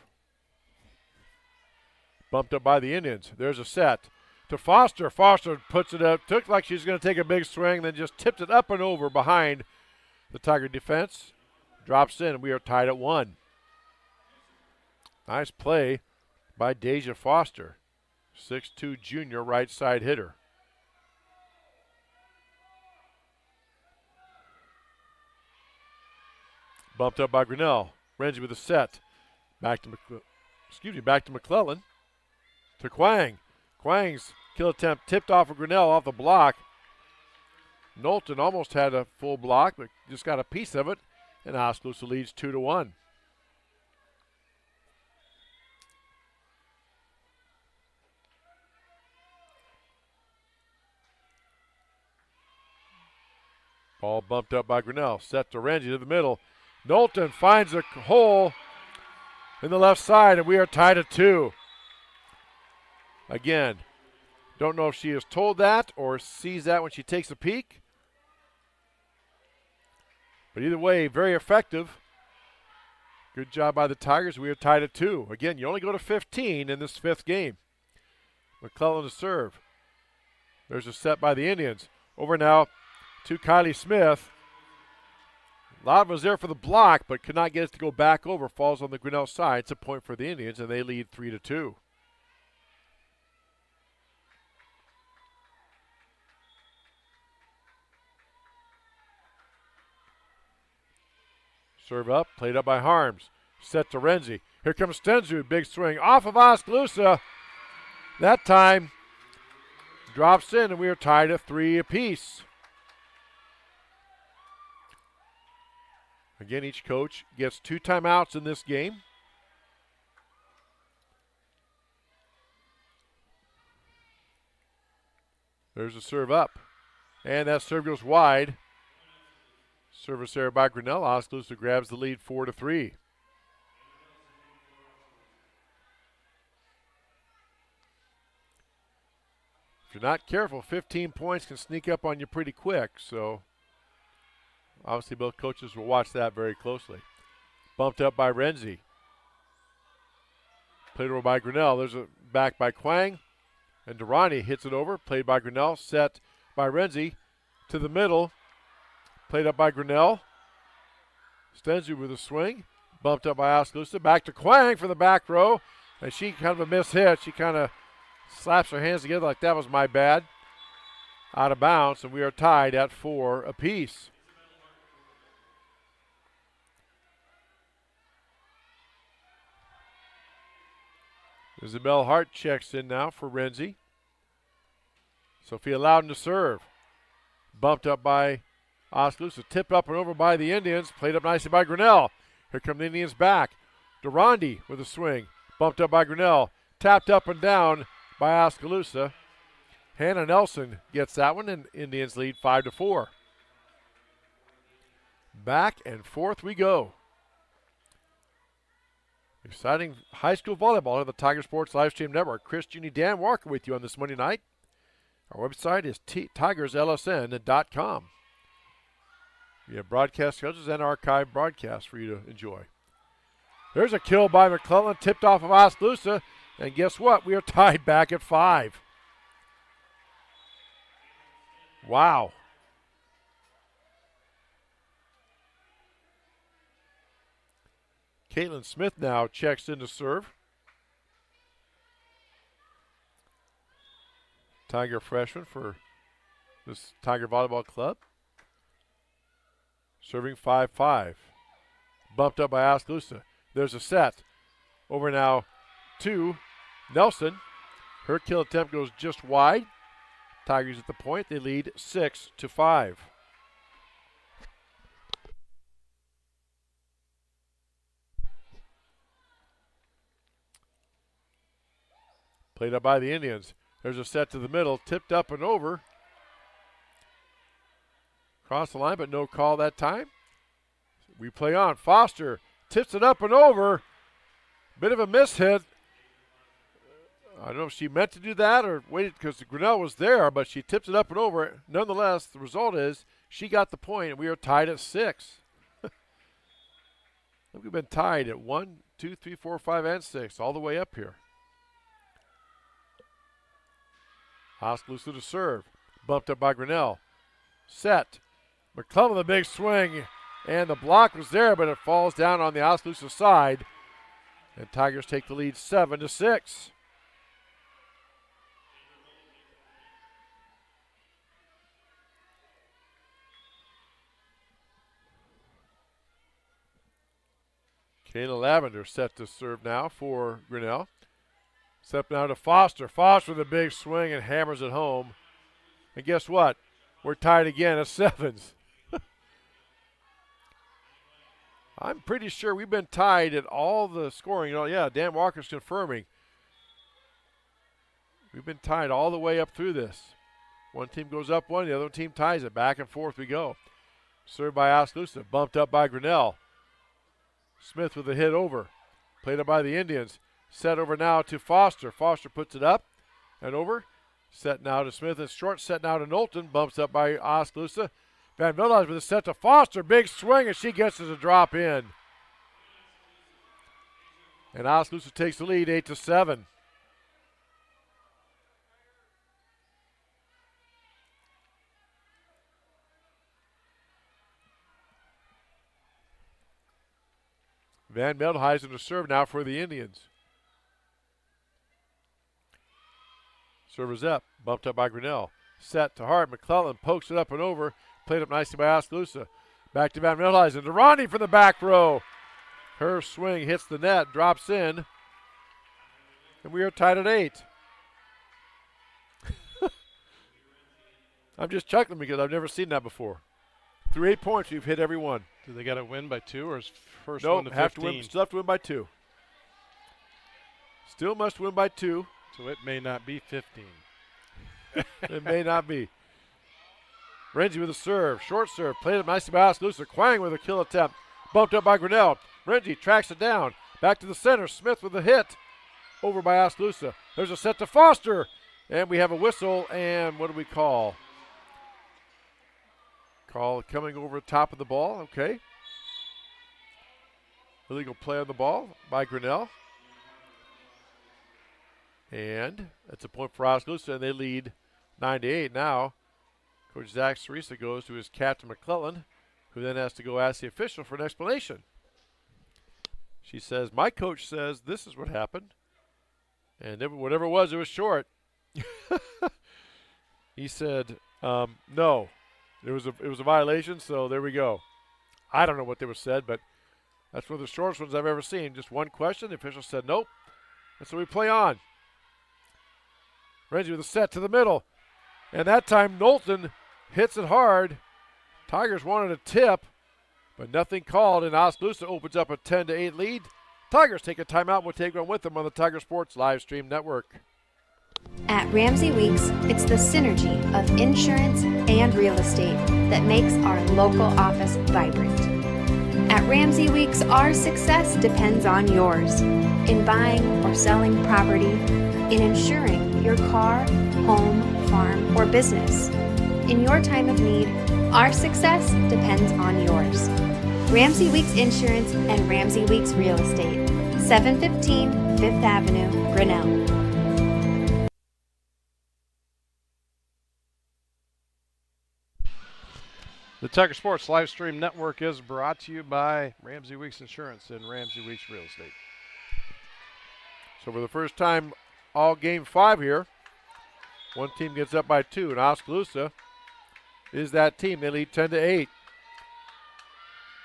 Bumped up by the Indians. There's a set to Foster. Foster puts it up. Took like she's going to take a big swing, then just tipped it up and over behind the Tiger defense. Drops in, and we are tied at 1. Nice play by Deja Foster, 6'2" junior right side hitter. Bumped up by Grinnell. Renzi with a set. Back to McClellan. To Quang. Quang's kill attempt tipped off of Grinnell off the block. Knowlton almost had a full block, but just got a piece of it, and Oskaloosa leads 2-1. Ball bumped up by Grinnell. Set to Renzi to the middle. Knowlton finds a hole in the left side, and we are tied at 2. Again, don't know if she is told that or sees that when she takes a peek. But either way, very effective. Good job by the Tigers. We are tied at 2. Again, you only go to 15 in this 5th game. McClellan to serve. There's a set by the Indians. Over now to Kylie Smith. Loud was there for the block, but could not get it to go back over. Falls on the Grinnell side. It's a point for the Indians, and they lead 3-2. Serve up, played up by Harms. Set to Renzi. Here comes Stenzu, big swing off of Oskaloosa. That time drops in, and we are tied at 3 apiece. Again, each coach gets 2 timeouts in this game. There's a serve up, and that serve goes wide. Service error by Grinnell. Oskaloosa grabs the lead 4-3. If you're not careful, 15 points can sneak up on you pretty quick. So obviously both coaches will watch that very closely. Bumped up by Renzi. Played over by Grinnell. There's a back by Quang. And Durrani hits it over. Played by Grinnell. Set by Renzi to the middle. Played up by Grinnell. Stenzu with a swing. Bumped up by Oskaloosa. Back to Quang for the back row. And she kind of a miss hit. She kind of slaps her hands together like that was my bad. Out of bounds, and we are tied at 4 apiece. Isabel Hart checks in now for Renzi. Sophia Loudon to serve. Bumped up by Oskaloosa, tipped up and over by the Indians, played up nicely by Grinnell. Here come the Indians back. Durrandi with a swing, bumped up by Grinnell, tapped up and down by Oskaloosa. Hannah Nelson gets that one, and Indians lead 5-4. Back and forth we go. Exciting high school volleyball on the Tiger Sports Livestream Network. Chris, Junie, Dan Walker with you on this Monday night. Our website is tigerslsn.com. We have broadcast schedules and archive broadcasts for you to enjoy. There's a kill by McClellan, tipped off of Oskaloosa. And guess what? We are tied back at 5. Wow. Caitlin Smith now checks in to serve. Tiger freshman for this Tiger Volleyball Club. Serving 5-5. Bumped up by Oskaloosa. There's a set. Over now to Nelson. Her kill attempt goes just wide. Tigers at the point. They lead 6-5. Played up by the Indians. There's a set to the middle. Tipped up and over. Cross the line, but no call that time. We play on. Foster tips it up and over. Bit of a mishit. I don't know if she meant to do that or waited because Grinnell was there, but she tips it up and over. Nonetheless, the result is she got the point, and we are tied at 6. We've been tied at 1, 2, 3, 4, 5, and 6, all the way up here. Oskaloosa to serve. Bumped up by Grinnell. Set. McClellan the big swing, and the block was there, but it falls down on the Oskaloosa side. And Tigers take the lead 7-6. Kayla Lavender set to serve now for Grinnell. Set now to Foster. Foster with a big swing and hammers it home. And guess what? We're tied again at 7s. I'm pretty sure we've been tied at all the scoring. You know, yeah, Dan Walker's confirming. We've been tied all the way up through this. One team goes up one, the other team ties it. Back and forth we go. Served by Oskaloosa. Bumped up by Grinnell. Smith with a hit over. Played up by the Indians. Set over now to Foster. Foster puts it up and over. Set now to Smith. And short set now to Knowlton. Bumps up by Oskaloosa. Van Vildhuis with a set to Foster. Big swing, and she gets it to drop in. And Oskaloosa takes the lead 8-7. Van Veldhuizen to serve now for the Indians. Serve is up. Bumped up by Grinnell. Set to Hart. McClellan pokes it up and over. Played up nicely by Oskaloosa. Back to Van Veldhuizen. To Ronnie from the back row. Her swing hits the net. Drops in. And we are tied at 8. I'm just chuckling because I've never seen that before. Through 8 points, we've hit every one. Do they got to win by 2 or is first nope, one to 15? have to win. Still have to win by 2. Still must win by 2. So it may not be 15. It may not be. Renzi with a serve. Short serve. Played it nicely by Oskaloosa. Quang with a kill attempt. Bumped up by Grinnell. Renzi tracks it down. Back to the center. Smith with a hit. Over by Oskaloosa. There's a set to Foster. And we have a whistle. And what do we call? Call coming over the top of the ball. Okay. Illegal play on the ball by Grinnell. And it's a point for Oskaloosa, and they lead 9-8 now. Coach Zach Cerisa goes to his captain McClellan, who then has to go ask the official for an explanation. She says, my coach says this is what happened. And whatever it was short. He said, no. It was a violation, so there we go. I don't know what they were said, but that's one of the shortest ones I've ever seen. Just one question. The official said nope. And so we play on. Renzi with a set to the middle. And that time Knowlton hits it hard. Tigers wanted a tip, but nothing called, and Oskaloosa opens up a 10-8 lead. Tigers take a timeout. We'll take one with them on the Tiger Sports Live Stream Network. At Ramsey Weeks, it's the synergy of insurance and real estate that makes our local office vibrant. At Ramsey Weeks, our success depends on yours in buying or selling property, in insuring your car, home, farm, or business. In your time of need, our success depends on yours. Ramsey Weeks Insurance and Ramsey Weeks Real Estate. 715 Fifth Avenue, Grinnell. The Tiger Sports live stream network is brought to you by Ramsey Weeks Insurance and Ramsey Weeks Real Estate. So for the first time all game 5 here, one team gets up by 2, and Oskaloosa is that team. They lead 10-8.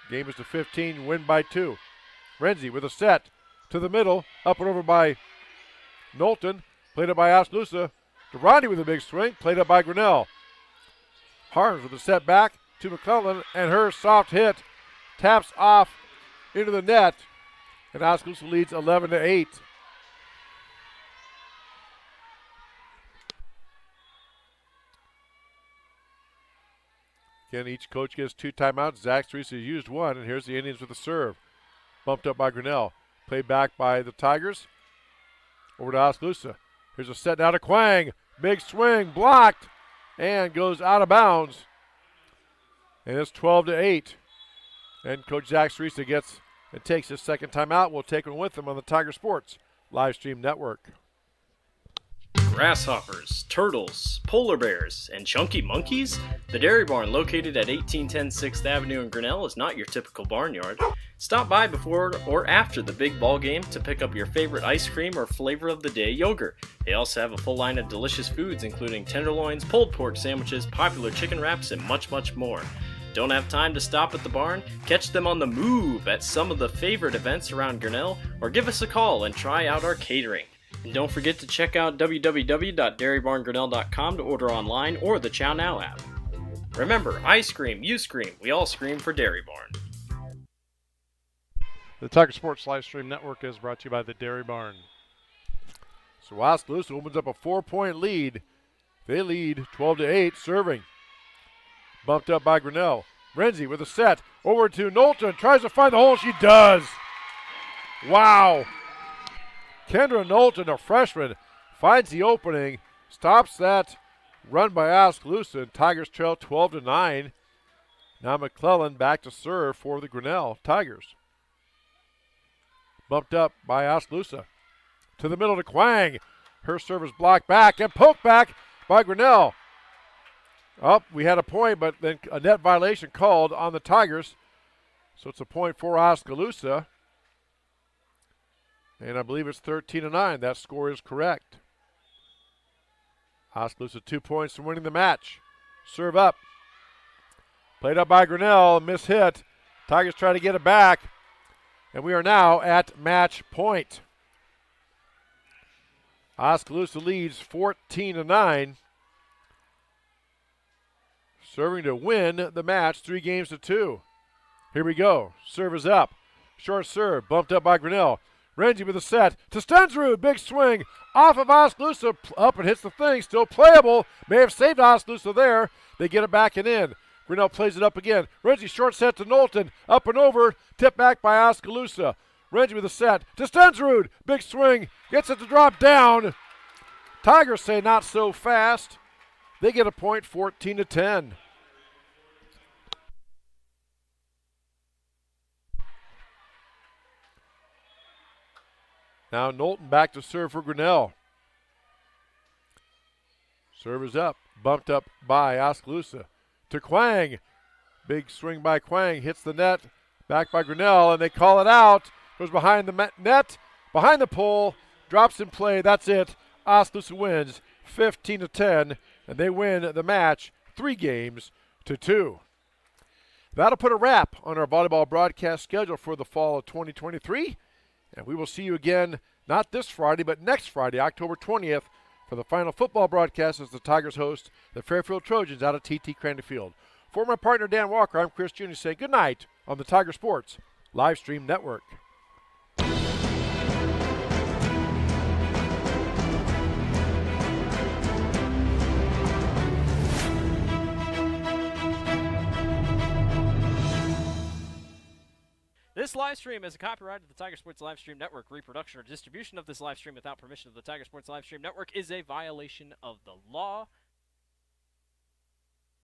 Game is to 15, win by 2. Renzi with a set to the middle, up and over by Knowlton, played up by Oskaloosa. Durrani with a big swing, played up by Grinnell. Harms with a set back to McClellan, and her soft hit taps off into the net, and Oskaloosa leads 11-8. Again, each coach gets 2 timeouts. Zach Teresa used 1, and here's the Indians with a serve. Bumped up by Grinnell. Played back by the Tigers. Over to Oskaloosa. Here's a set now to Quang. Big swing, blocked, and goes out of bounds. And it's 12-8. And Coach Zach Teresa gets and takes his second timeout. We'll take one with him on the Tiger Sports live stream network. Grasshoppers, turtles, polar bears, and chunky monkeys? The Dairy Barn, located at 1810 6th Avenue in Grinnell, is not your typical barnyard. Stop by before or after the big ball game to pick up your favorite ice cream or flavor of the day yogurt. They also have a full line of delicious foods, including tenderloins, pulled pork sandwiches, popular chicken wraps, and much, much more. Don't have time to stop at the barn? Catch them on the move at some of the favorite events around Grinnell, or give us a call and try out our catering. And don't forget to check out www.dairybarngrinnell.com to order online or the Chow Now app. Remember, I scream, you scream, we all scream for Dairy Barn. The Tiger Sports live stream network is brought to you by the Dairy Barn. So Oskaloosa opens up a 4-point lead. They lead 12-8, serving. Bumped up by Grinnell. Renzi with a set over to Knowlton. Tries to find the hole. She does. Wow. Kendra Knowlton, a freshman, finds the opening, stops that run by Oskaloosa, and Tigers trail 12-9. Now McClellan back to serve for the Grinnell Tigers. Bumped up by Oskaloosa. To the middle to Quang. Her serve is blocked back and poked back by Grinnell. Oh, we had a point, but then a net violation called on the Tigers. So it's a point for Oskaloosa. And I believe it's 13-9. That score is correct. Oskaloosa 2 points from winning the match. Serve up. Played up by Grinnell. Miss hit. Tigers try to get it back. And we are now at match point. Oskaloosa leads 14-9. Serving to win the match 3-2. Here we go. Serve is up. Short serve. Bumped up by Grinnell. Renzi with a set to Stensrud. Big swing off of Oskaloosa. Up and hits the thing. Still playable. May have saved Oskaloosa there. They get it back and in. Grinnell plays it up again. Renzi short set to Knowlton. Up and over. Tip back by Oskaloosa. Renzi with a set to Stensrud. Big swing. Gets it to drop down. Tigers say not so fast. They get a point, 14-10. Now Knowlton back to serve for Grinnell. Serve is up. Bumped up by Oskaloosa. To Quang. Big swing by Quang. Hits the net. Back by Grinnell, and they call it out. Goes behind the net. Behind the pole. Drops in play. That's it. Oskaloosa wins 15-10. And they win the match 3-2. That'll put a wrap on our volleyball broadcast schedule for the fall of 2023. And we will see you again, not this Friday, but next Friday, October 20th, for the final football broadcast as the Tigers host the Fairfield Trojans out of TT Crandall Field. For my partner, Dan Walker, I'm Chris Jr. saying good night on the Tiger Sports live stream network. This live stream is a copyright of the Tiger Sports Live Stream Network. Reproduction or distribution of this live stream without permission of the Tiger Sports Live Stream Network is a violation of the law.